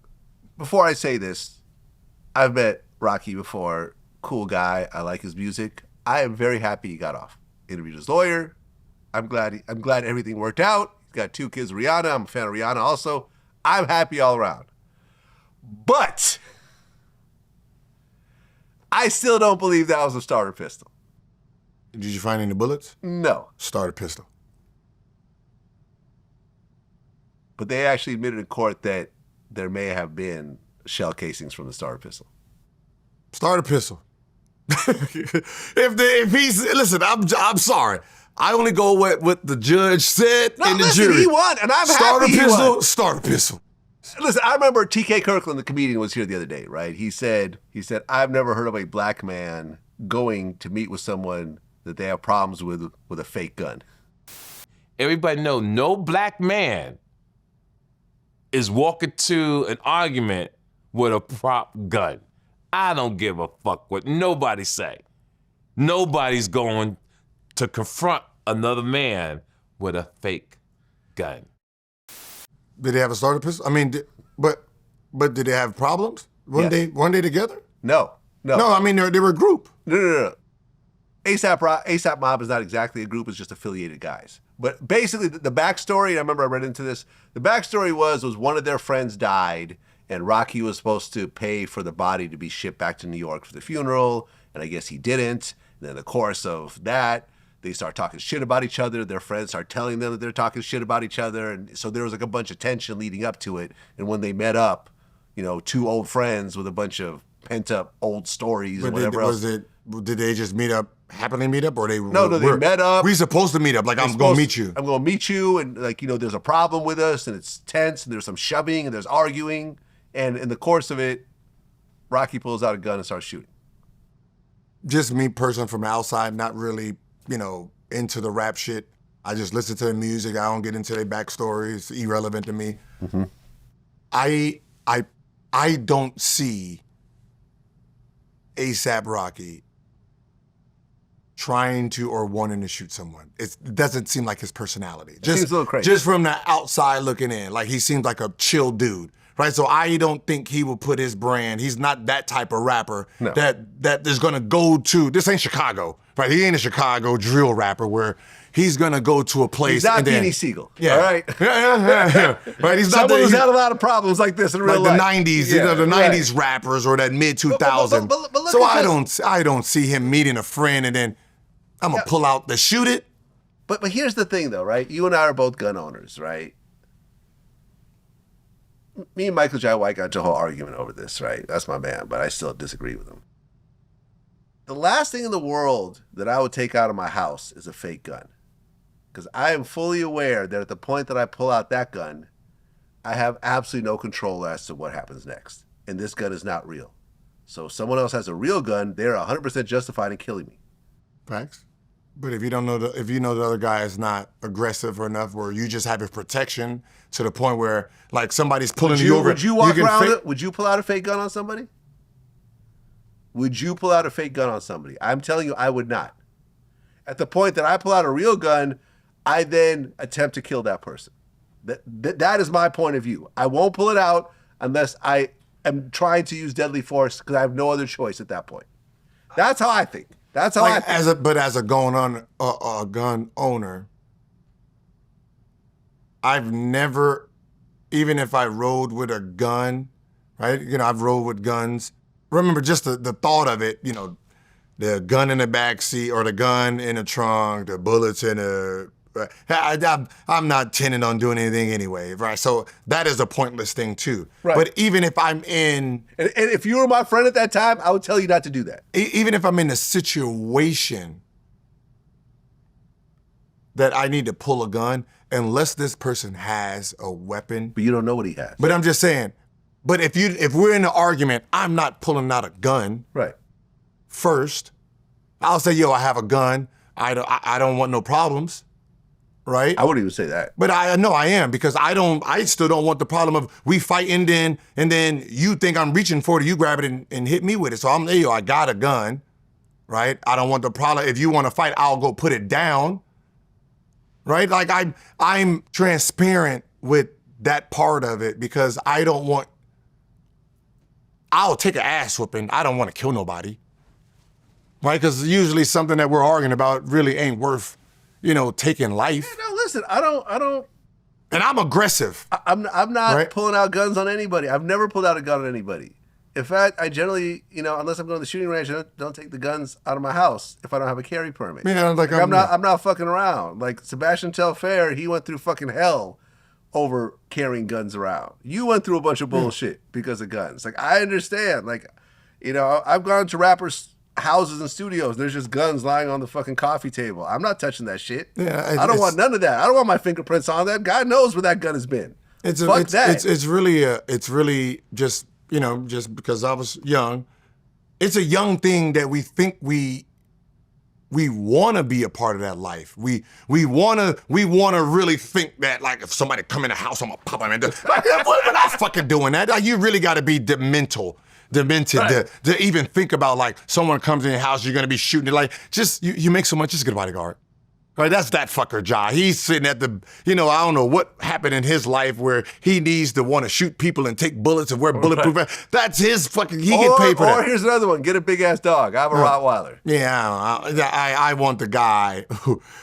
before I say this, I've met Rocky before. Cool guy. I like his music. I am very happy he got off. Interviewed his lawyer. I'm glad everything worked out. He's got 2 kids, Rihanna. I'm a fan of Rihanna also. I'm happy all around. But I still don't believe that was a starter pistol. Did you find any bullets? No. Starter pistol. But they actually admitted in court that there may have been shell casings from the starter pistol. Starter pistol. if he's listen, I'm sorry. I only go with what the judge said and the jury. He won, and I'm starter happy pistol, he won. Starter pistol. Listen, I remember T.K. Kirkland, the comedian, was here the other day, right? He said, I've never heard of a black man going to meet with someone that they have problems with a fake gun. Everybody know no black man is walking to an argument with a prop gun. I don't give a fuck what nobody say. Nobody's going to confront another man with a fake gun. Did they have a starter pistol? I mean, but did they have problems? Weren't they together? No. No, I mean, they were a group. No. ASAP Mob is not exactly a group, it's just affiliated guys. But basically, the backstory, I remember I read into this, the backstory was one of their friends died, and Rocky was supposed to pay for the body to be shipped back to New York for the funeral, and I guess he didn't. And in the course of that, they start talking shit about each other. Their friends start telling them that they're talking shit about each other. And so there was like a bunch of tension leading up to it. And when they met up, two old friends with a bunch of pent up old stories and whatever else. Did they just happily meet up, or they? No, they met up. We supposed to meet up. Like, I'm gonna meet you. I'm gonna meet you, and there's a problem with us, and it's tense, and there's some shoving, and there's arguing, and in the course of it, Rocky pulls out a gun and starts shooting. Just me, person from outside, not really, into the rap shit. I just listen to the music. I don't get into their backstory. It's irrelevant to me. Mm-hmm. I don't see ASAP Rocky trying to or wanting to shoot someone. It doesn't seem like his personality. Seems a little crazy. Just from the outside looking in, like he seems like a chill dude, right? So I don't think he will put his brand. He's not that type of rapper that is gonna go to. This ain't Chicago, right? He ain't a Chicago drill rapper where he's gonna go to a place. He's not and then, Beanie Siegel. Yeah. All right. Yeah. Right. He's Someone who's had a lot of problems like this in real like life. the 90s, the 90s rappers or that mid 2000s. So I don't see him meeting a friend and then I'm gonna pull out the shoot it. But here's the thing though, right? You and I are both gun owners, right? Me and Michael J. White got into a whole argument over this, right? That's my man, but I still disagree with him. The last thing in the world that I would take out of my house is a fake gun. Because I am fully aware that at the point that I pull out that gun, I have absolutely no control as to what happens next. And this gun is not real. So if someone else has a real gun, they're 100% justified in killing me. Facts. But if you don't know if the other guy is not aggressive enough, or you just have his protection to the point where like somebody's pulling you over, would you walk around it? Would you pull out a fake gun on somebody? Would you pull out a fake gun on somebody? I'm telling you, I would not. At the point that I pull out a real gun, I then attempt to kill that person. That is my point of view. I won't pull it out unless I am trying to use deadly force because I have no other choice at that point. That's how I think. That's how I think. As a gun owner, I've never, even if I rode with a gun, right? I've rode with guns. Remember just the thought of it, the gun in the back seat or the gun in the trunk, the bullets in the. I'm not intending on doing anything anyway, right? So that is a pointless thing too. Right. But even if I'm in... And if you were my friend at that time, I would tell you not to do that. Even if I'm in a situation that I need to pull a gun, unless this person has a weapon... But you don't know what he has. But I'm just saying, but if we're in an argument, I'm not pulling out a gun. Right. First, I'll say, I have a gun. I don't want no problems. Right? I wouldn't even say that. But I know I am, because I still don't want the problem of we fighting and then you think I'm reaching for it, you grab it and hit me with it. So I got a gun, right? I don't want the problem. If you want to fight, I'll go put it down, right? Like I'm transparent with that part of it because I'll take an ass whooping. I don't want to kill nobody, right? Because usually something that we're arguing about really ain't worth taking life. No, listen, I don't. And I'm aggressive. I'm not pulling out guns on anybody. I've never pulled out a gun on anybody. In fact, I generally, unless I'm going to the shooting range, I don't take the guns out of my house if I don't have a carry permit. I'm not fucking around. Like Sebastian Telfair, he went through fucking hell over carrying guns around. You went through a bunch of bullshit because of guns. Like, I understand. Like, I've gone to rappers' houses and studios. There's just guns lying on the fucking coffee table. I'm not touching that shit. Yeah, I don't want none of that. I don't want my fingerprints on that. God knows where that gun has been. It's really just just because I was young. It's a young thing that we think we want to be a part of that life. We want to really think that, like, if somebody come in the house, I'm gonna pop them. We're not fucking doing that. Like, you really got to be mental. demented Right. to even think about like someone comes in your house, you're gonna be shooting it. Like just you make so much, just get a bodyguard. Right, that's that fucker job. He's sitting at the, I don't know what happened in his life where he needs to want to shoot people and take bullets and wear bulletproof. Right. That's his fucking. He get paid for that. Or here's another one: get a big ass dog. I have a Rottweiler. Yeah, I want the guy.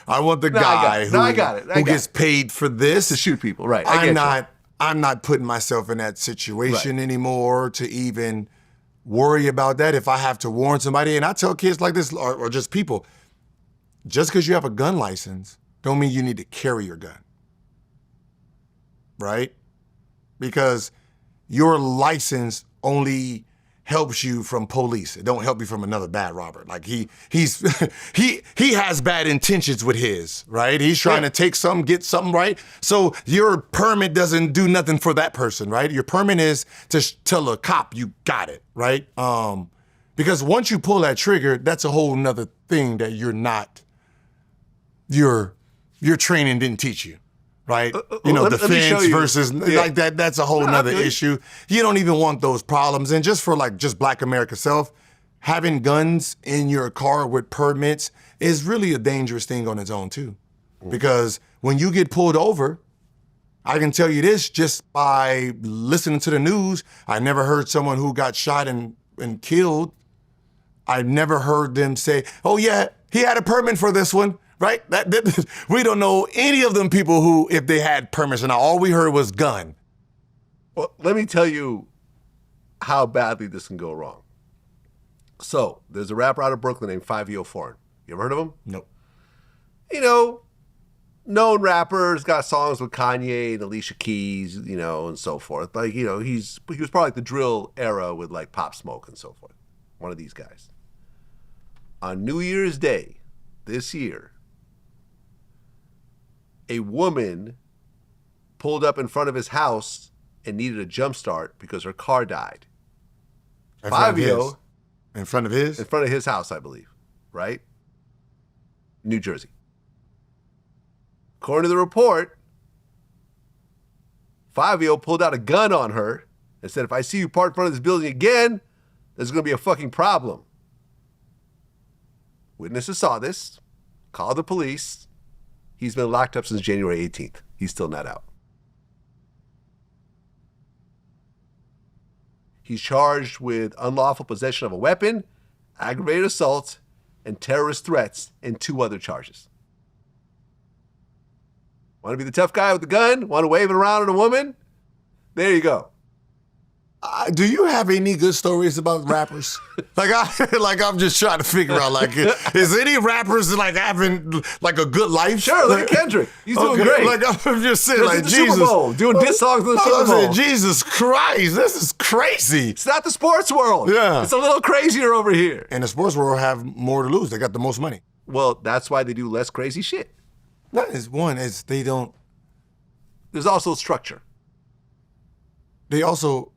I want the guy who gets paid for this To shoot people, right? I'm not putting myself in that situation anymore to even worry about that. If I have to warn somebody, and I tell kids like this, or just people. Just because you have a gun license don't mean you need to carry your gun, right? Because your license only helps you from police. It don't help you from another bad robber. Like he has bad intentions with his, right? He's trying to take something, get something, right? So your permit doesn't do nothing for that person, right? Your permit is to tell a cop you got it, right? Because once you pull that trigger, that's a whole nother thing that your training didn't teach you, right? Defense versus like that. That's a whole nother issue. You don't even want those problems. And just for just Black America self, having guns in your car with permits is really a dangerous thing on its own too. Because when you get pulled over, I can tell you this just by listening to the news, I never heard someone who got shot and killed. I never heard them say, oh yeah, he had a permit for this one. Right? We don't know any of them people who, if they had permits, and all we heard was gun. Well, let me tell you how badly this can go wrong. So, there's a rapper out of Brooklyn named 5 Foreign. You ever heard of him? Nope. Known rappers, got songs with Kanye and Alicia Keys, and so forth. Like, he was probably like the drill era with like Pop Smoke and so forth. One of these guys. On New Year's Day this year, a woman pulled up in front of his house and needed a jump start because her car died. In front of his? In front of his house, I believe. Right? New Jersey. According to the report, 5 pulled out a gun on her and said, if I see you parked in front of this building again, there's going to be a fucking problem. Witnesses saw this, called the police. He's been locked up since January 18th. He's still not out. He's charged with unlawful possession of a weapon, aggravated assault, and terrorist threats, and 2 other charges. Want to be the tough guy with the gun? Want to wave it around at a woman? There you go. Do you have any good stories about rappers? I'm just trying to figure out, is any rappers having a good life? Sure, look at Kendrick. He's doing great. I'm just saying, the Jesus. Super Bowl, doing diss songs in the Super Bowl. Jesus Christ, this is crazy. It's not the sports world. Yeah. It's a little crazier over here. And the sports world have more to lose. They got the most money. Well, that's why they do less crazy shit. That is one, is they don't. There's also structure. They also.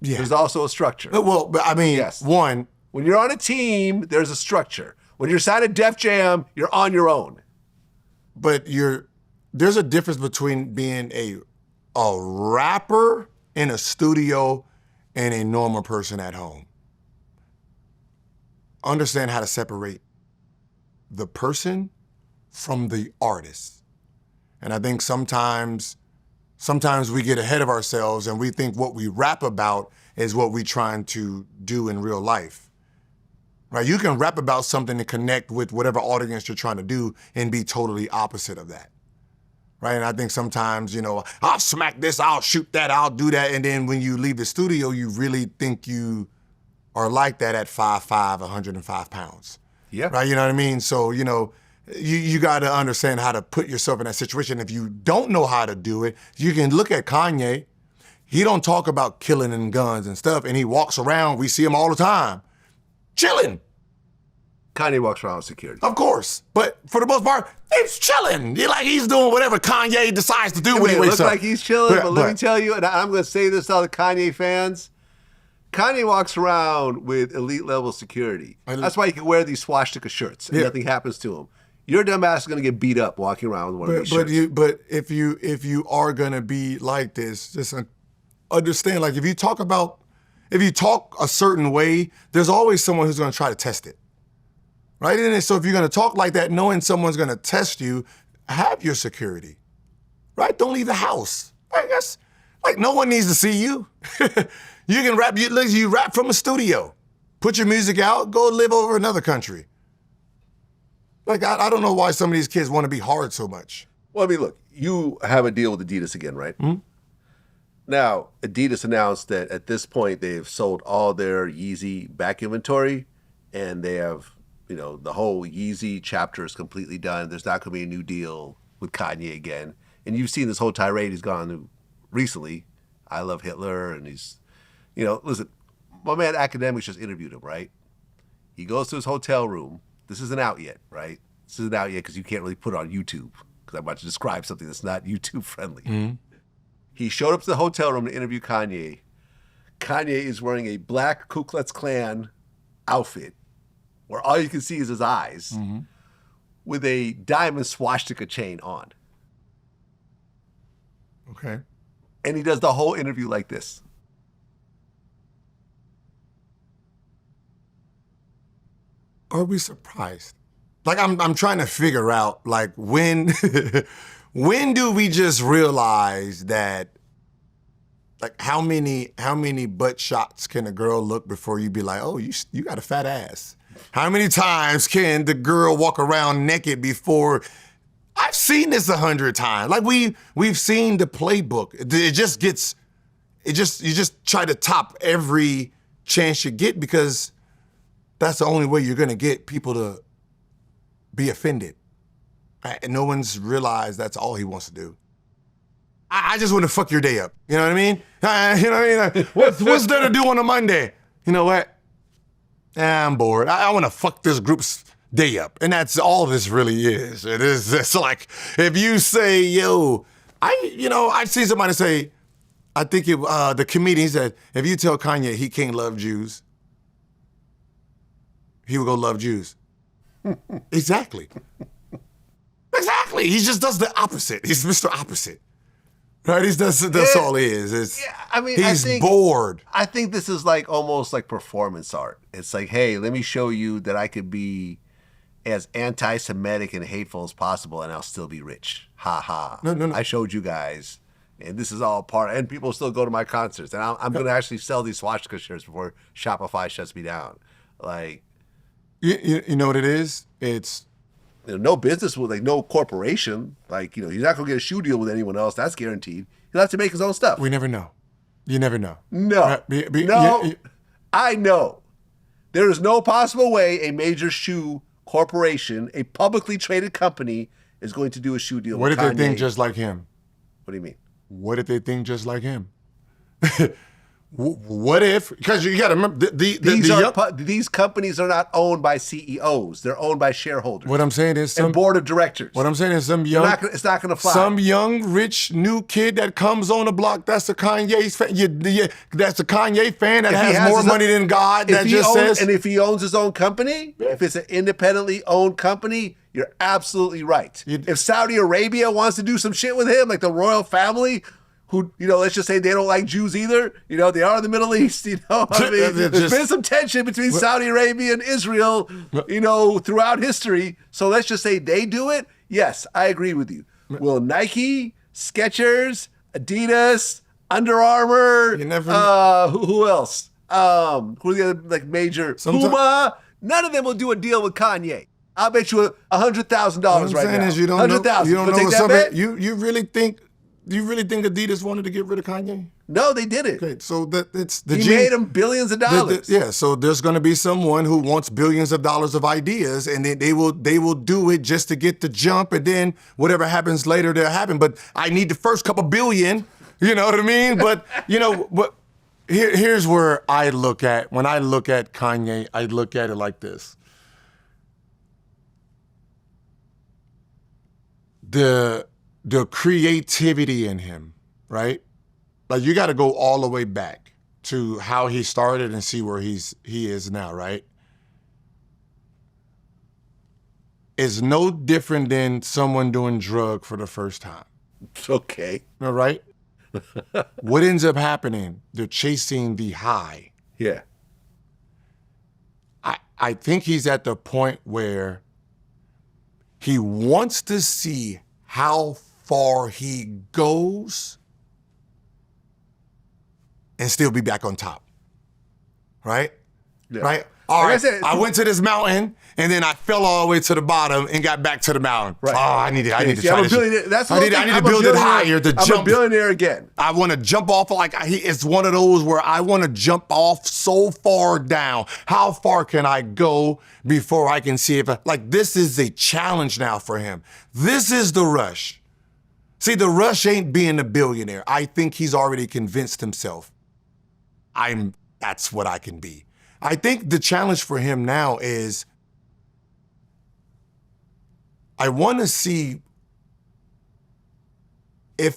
Yeah. There's also a structure. Well, I mean, yes. One. When you're on a team, there's a structure. When you're signed to Def Jam, you're on your own. But there's a difference between being a rapper in a studio and a normal person at home. Understand how to separate the person from the artist. And I think sometimes we get ahead of ourselves and we think what we rap about is what we're trying to do in real life. Right? You can rap about something to connect with whatever audience you're trying to do and be totally opposite of that. Right? And I think sometimes, I'll smack this, I'll shoot that, I'll do that. And then when you leave the studio, you really think you are like that at 5'5", 105 pounds. Yeah. Right? You know what I mean? So, you got to understand how to put yourself in that situation. If you don't know how to do it, you can look at Kanye. He don't talk about killing and guns and stuff, and he walks around. We see him all the time, chilling. Kanye walks around with security. Of course, but for the most part, he's chilling. He's doing whatever Kanye decides to do when he wakes up. It looks like he's chilling, but let me tell you, and I'm going to say this to all the Kanye fans, Kanye walks around with elite level security. That's why he can wear these swastika shirts and nothing happens to him. Your dumb ass is going to get beat up walking around with one of these shirts. But if you are going to be like this, just understand, if you talk about, if you talk a certain way, there's always someone who's going to try to test it, right? And so if you're going to talk like that, knowing someone's going to test you, have your security, right? Don't leave the house. I guess, like, no one needs to see you. You can rap. You rap from a studio. Put your music out. Go live over another country. Like, I don't know why some of these kids want to be hard so much. Well, I mean, look, you have a deal with Adidas again, right? Mm-hmm. Now, Adidas announced that at this point they've sold all their Yeezy back inventory, and they have, the whole Yeezy chapter is completely done. There's not going to be a new deal with Kanye again. And you've seen this whole tirade he's gone to recently. I love Hitler, and he's, listen, my man Academics just interviewed him, right? He goes to his hotel room. This isn't out yet, right? This isn't out yet because you can't really put it on YouTube because I'm about to describe something that's not YouTube friendly. Mm-hmm. He showed up to the hotel room to interview Kanye. Kanye is wearing a black Ku Klux Klan outfit where all you can see is his eyes with a diamond swastika chain on. Okay. And he does the whole interview like this. Are we surprised? Like, I'm trying to figure out, like, when do we just realize that, like, how many butt shots can a girl look before you be like, oh, you got a fat ass? How many times can the girl walk around naked before? I've seen this 100 times. Like, we've seen the playbook. You just try to top every chance you get because that's the only way you're gonna get people to be offended. And no one's realized that's all he wants to do. I just want to fuck your day up. You know what I mean? What's there to do on a Monday? You know what? I'm bored. I want to fuck this group's day up. And that's all this really is. It's like, if you say, yo, I've seen somebody say, I think the comedian said, if you tell Kanye he can't love Jews, he would go love Jews. Exactly. Exactly. He just does the opposite. He's Mr. Opposite. Right? That's all he is. He's bored. I think this is like almost like performance art. It's like, hey, let me show you that I could be as anti-Semitic and hateful as possible and I'll still be rich. Ha ha. No. I showed you guys. And this is all part, and people still go to my concerts. And I'm going to actually sell these swastika shirts before Shopify shuts me down. Like, you know what it is? It's no business with, like, no corporation. Like, he's not going to get a shoe deal with anyone else. That's guaranteed. He'll have to make his own stuff. We never know. You never know. No. I know. There is no possible way a major shoe corporation, a publicly traded company, is going to do a shoe deal with Kanye. What if they think just like him? What do you mean? What if they think just like him? What if? Because you got to remember, these companies are not owned by CEOs; they're owned by shareholders. What I'm saying is, and board of directors. What I'm saying is, it's not going to fly. Some young, rich, new kid that comes on the block. That's a Kanye fan. That's a Kanye fan that has more money than God. That just says. And if he owns his own company, if it's an independently owned company, you're absolutely right. If Saudi Arabia wants to do some shit with him, like the royal family, who, let's just say they don't like Jews either. They are in the Middle East, I mean, there's been some tension between Saudi Arabia and Israel, throughout history. So let's just say they do it. Yes, I agree with you. Will Nike, Skechers, Adidas, Under Armour, who else? Who are the other, like, major? Puma. None of them will do a deal with Kanye. I'll bet you $100,000 right now. You don't $100,000. You don't know take that bet? You really think Adidas wanted to get rid of Kanye? No, they didn't. Okay, so he made them billions of dollars. So there's going to be someone who wants billions of dollars of ideas, and they will do it just to get the jump, and then whatever happens later, that'll happen. But I need the first couple billion. You know what I mean? But here's where when I look at Kanye, I look at it like this. The creativity in him, right? Like, you got to go all the way back to how he started and see where he is now, right? Is no different than someone doing drug for the first time. Okay. All right? What ends up happening? They're chasing the high, Yeah. I think he's at the point where he wants to see how far he goes and still be back on top. Right? Yeah. Right? All Like I right, said, I went to this mountain and then I fell all the way to the bottom and got back to the mountain. Right. Oh, I need to See, try I'm a this. billionaire. That's the I whole need thing. to I'm a build it billionaire. higher to I'm jump. a billionaire again. I want to jump off it's one of those where I want to jump off so far down. How far can I go before I can see if this is a challenge now for him. This is the rush. See, the rush ain't being a billionaire. I think he's already convinced himself. That's what I can be. I think the challenge for him now is I want to see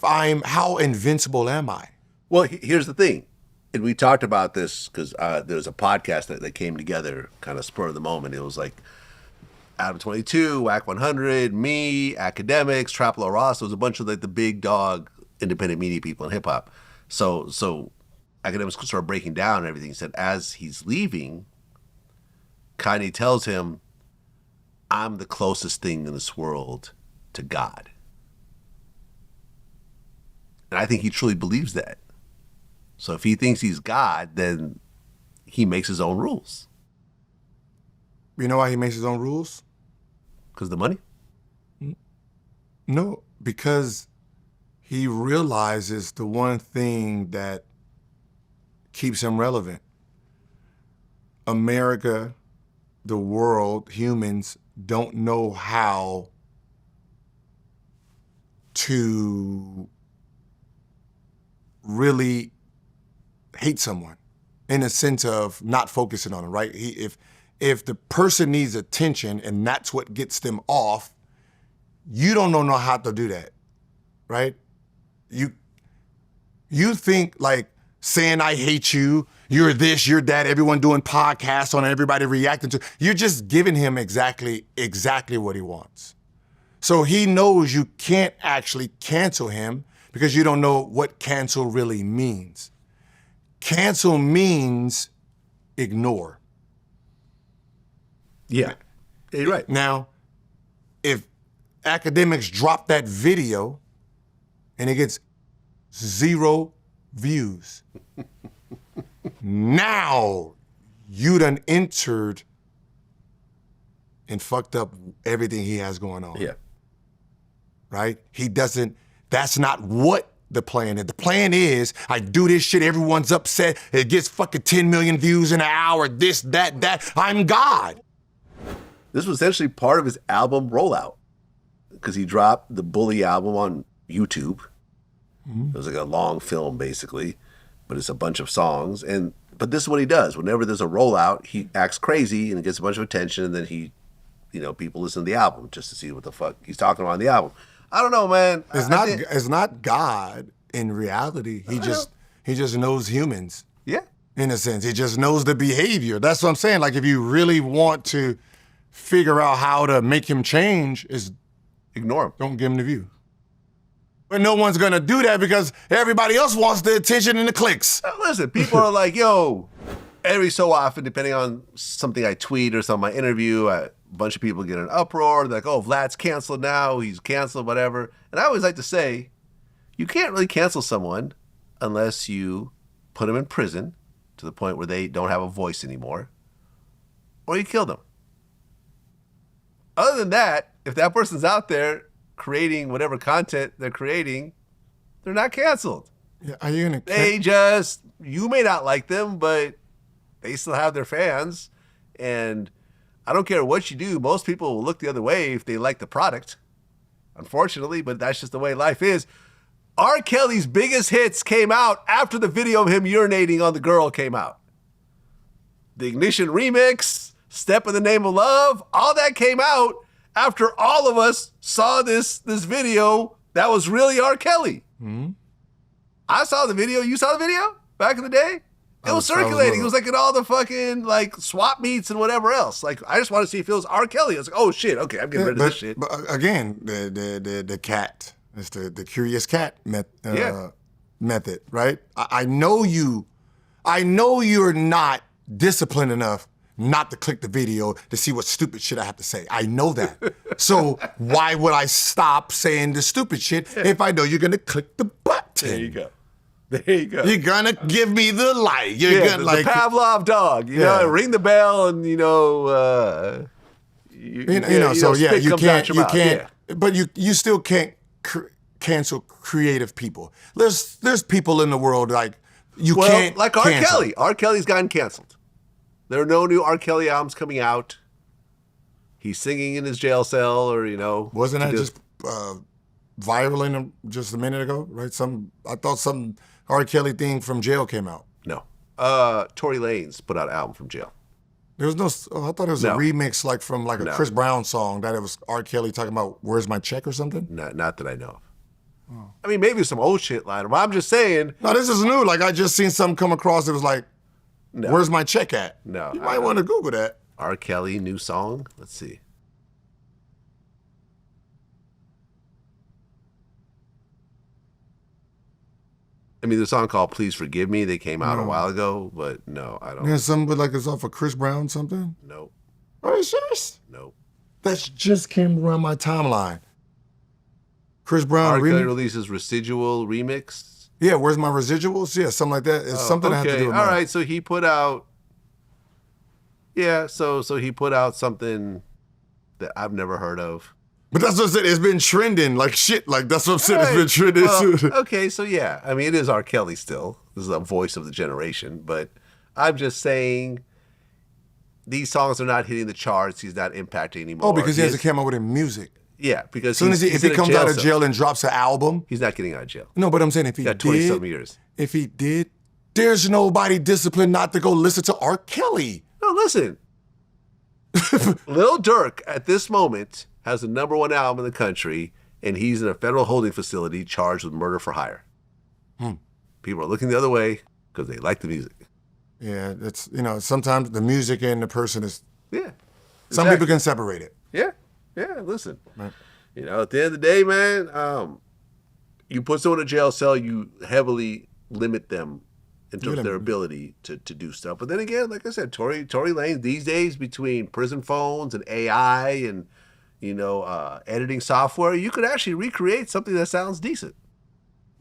how invincible am I? Well, here's the thing. And we talked about this because there was a podcast that came together kind of spur of the moment. It was like Adam 22, WAC 100, me, Academics, Trapalo Ross. It was a bunch of like the big dog independent media people in hip hop. So Academics started breaking down and everything. He said as he's leaving, Kanye tells him, I'm the closest thing in this world to God. And I think he truly believes that. So if he thinks he's God, then he makes his own rules. You know why he makes his own rules? Because the money? No, because he realizes the one thing that keeps him relevant. America, the world, humans don't know how to really hate someone in a sense of not focusing on it, right? If the person needs attention and that's what gets them off, you don't know how to do that, right? You think like saying I hate you, you're this, you're that, everyone doing podcasts on it, everybody reacting to, you're just giving him exactly what he wants. So he knows you can't actually cancel him because you don't know what cancel really means. Cancel means ignore. Yeah. You're right. Now, if Academics drop that video and it gets 0 views, now you done entered and fucked up everything he has going on. Yeah. Right? That's not what the plan is. The plan is, I do this shit, everyone's upset, it gets fucking 10 million views in an hour, this, that, I'm God. This was essentially part of his album rollout because he dropped the Bully album on YouTube. Mm-hmm. It was like a long film, basically, but it's a bunch of songs. But this is what he does. Whenever there's a rollout, he acts crazy and it gets a bunch of attention, and then people listen to the album just to see what the fuck he's talking about on the album. I don't know, man. It's not God in reality. He just knows humans. Yeah. In a sense. He just knows the behavior. That's what I'm saying. Like if you really want to figure out how to make him change, is ignore him. Don't give him the view. But no one's gonna do that because everybody else wants the attention and the clicks. Listen, people are like, yo, every so often, depending on something I tweet or some of my interview, a bunch of people get an uproar. They're like, oh, Vlad's canceled now. He's canceled, whatever. And I always like to say, you can't really cancel someone unless you put them in prison to the point where they don't have a voice anymore, or you kill them. Other than that, if that person's out there creating whatever content they're creating, they're not canceled. Yeah, are you gonna? You may not like them, but they still have their fans. And I don't care what you do. Most people will look the other way if they like the product, unfortunately, but that's just the way life is. R. Kelly's biggest hits came out after the video of him urinating on the girl came out. The Ignition remix, Step in the Name of Love, all that came out after all of us saw this video that was really R. Kelly. Mm-hmm. I saw the video. You saw the video back in the day? It was circulating. It was like in all the fucking like swap meets and whatever else. Like I just want to see if it was R. Kelly. I was like, oh shit, okay, I'm getting rid of this shit. But again, the cat, it's the curious cat method, right? I know you I know you're not disciplined enough not to click the video to see what stupid shit I have to say. I know that. So why would I stop saying the stupid shit if I know you're gonna click the button? There you go. There you go. You're gonna give me the like. You're Yeah, gonna the Pavlov dog. You know, ring the bell, and you know, so yeah, spit you comes out your mouth. can't, but you still can't cancel creative people. There's people in the world like you can't like R. cancel. Kelly. R. Kelly's gotten canceled. There are no new R. Kelly albums coming out. He's singing in his jail cell, or Wasn't that just viral just a minute ago? Right? I thought some R. Kelly thing from jail came out. No. Tory Lanez put out an album from jail. There was no. I thought it was a remix from a Chris Brown song that it was R. Kelly talking about "Where's my check" or something. Not that I know of. Oh. I mean, maybe some old shit line, but I'm just saying. No, this is new. Like I just seen something come across. It was like, "Where's my check at?" No, you might want to Google that. R. Kelly new song. Let's see. I mean, the song called "Please Forgive Me." They came out a while ago, but no, I don't. Yeah, something with like it's off of Chris Brown something. Nope. Are you serious? Nope. That just came around my timeline. Chris Brown R. Kelly releases Residual remix. Yeah, where's my residuals? Yeah, something like that. It's something that has to do with all right, so he put out. Yeah, so he put out something that I've never heard of. But that's what I'm saying. It's been trending like shit. Like that's what I'm saying. Right. It's been trending. Well, okay, so yeah, I mean, it is R. Kelly still. This is a voice of the generation, but I'm just saying these songs are not hitting the charts. He's not impacting anymore. Oh, because he hasn't come out with music. Yeah, because as soon as if he comes out of jail and drops an album, he's not getting out of jail. No, but I'm saying if he got 20-some years. If he did, there's nobody disciplined not to go listen to R. Kelly. No, listen. Lil Durk at this moment has the #1 album in the country, and he's in a federal holding facility charged with murder for hire. People are looking the other way because they like the music. Yeah, it's sometimes the music and the person is. Yeah. Exactly. Some people can separate it. Yeah. Yeah, listen. Right. At the end of the day, man, you put someone in a jail cell, you heavily limit them in terms of their ability to do stuff. But then again, like I said, Tory Lanez these days, between prison phones and AI and editing software, you could actually recreate something that sounds decent.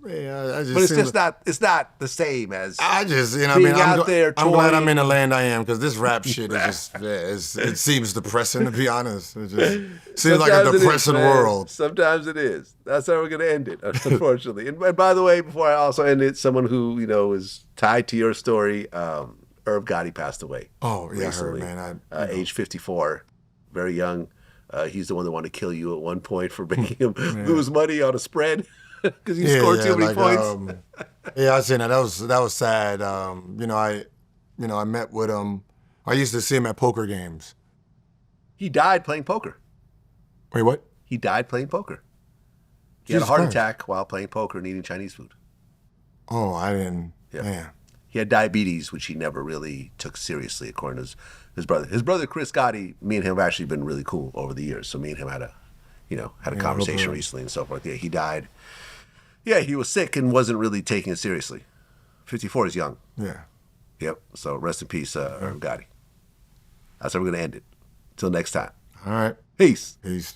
Yeah, but it's just not the same as I just being I'm glad I'm in the and land I am, because this rap shit is just it seems depressing, to be honest. It just seems like a depressing world. Sometimes it is. That's how we're gonna end it, unfortunately. And by the way, before I also end it, someone who is tied to your story, Irv Gotti passed away. Oh yeah, recently. I heard, man. Age 54, very young. He's the one that wanted to kill you at one point for making him lose money on a spread. Because he scored too many points. I seen that. That was sad. I met with him. I used to see him at poker games. He died playing poker. Wait, what? He died playing poker. He had a heart attack while playing poker and eating Chinese food. Oh, I didn't. Yeah. Man. He had diabetes, which he never really took seriously, according to his brother. His brother, Chris Gotti, me and him have actually been really cool over the years. So me and him had a conversation recently and so forth. Yeah, he died. Yeah, he was sick and wasn't really taking it seriously. 54 is young. Yeah. Yep. So rest in peace, Irv Gotti. That's how we're going to end it. Till next time. All right. Peace. Peace.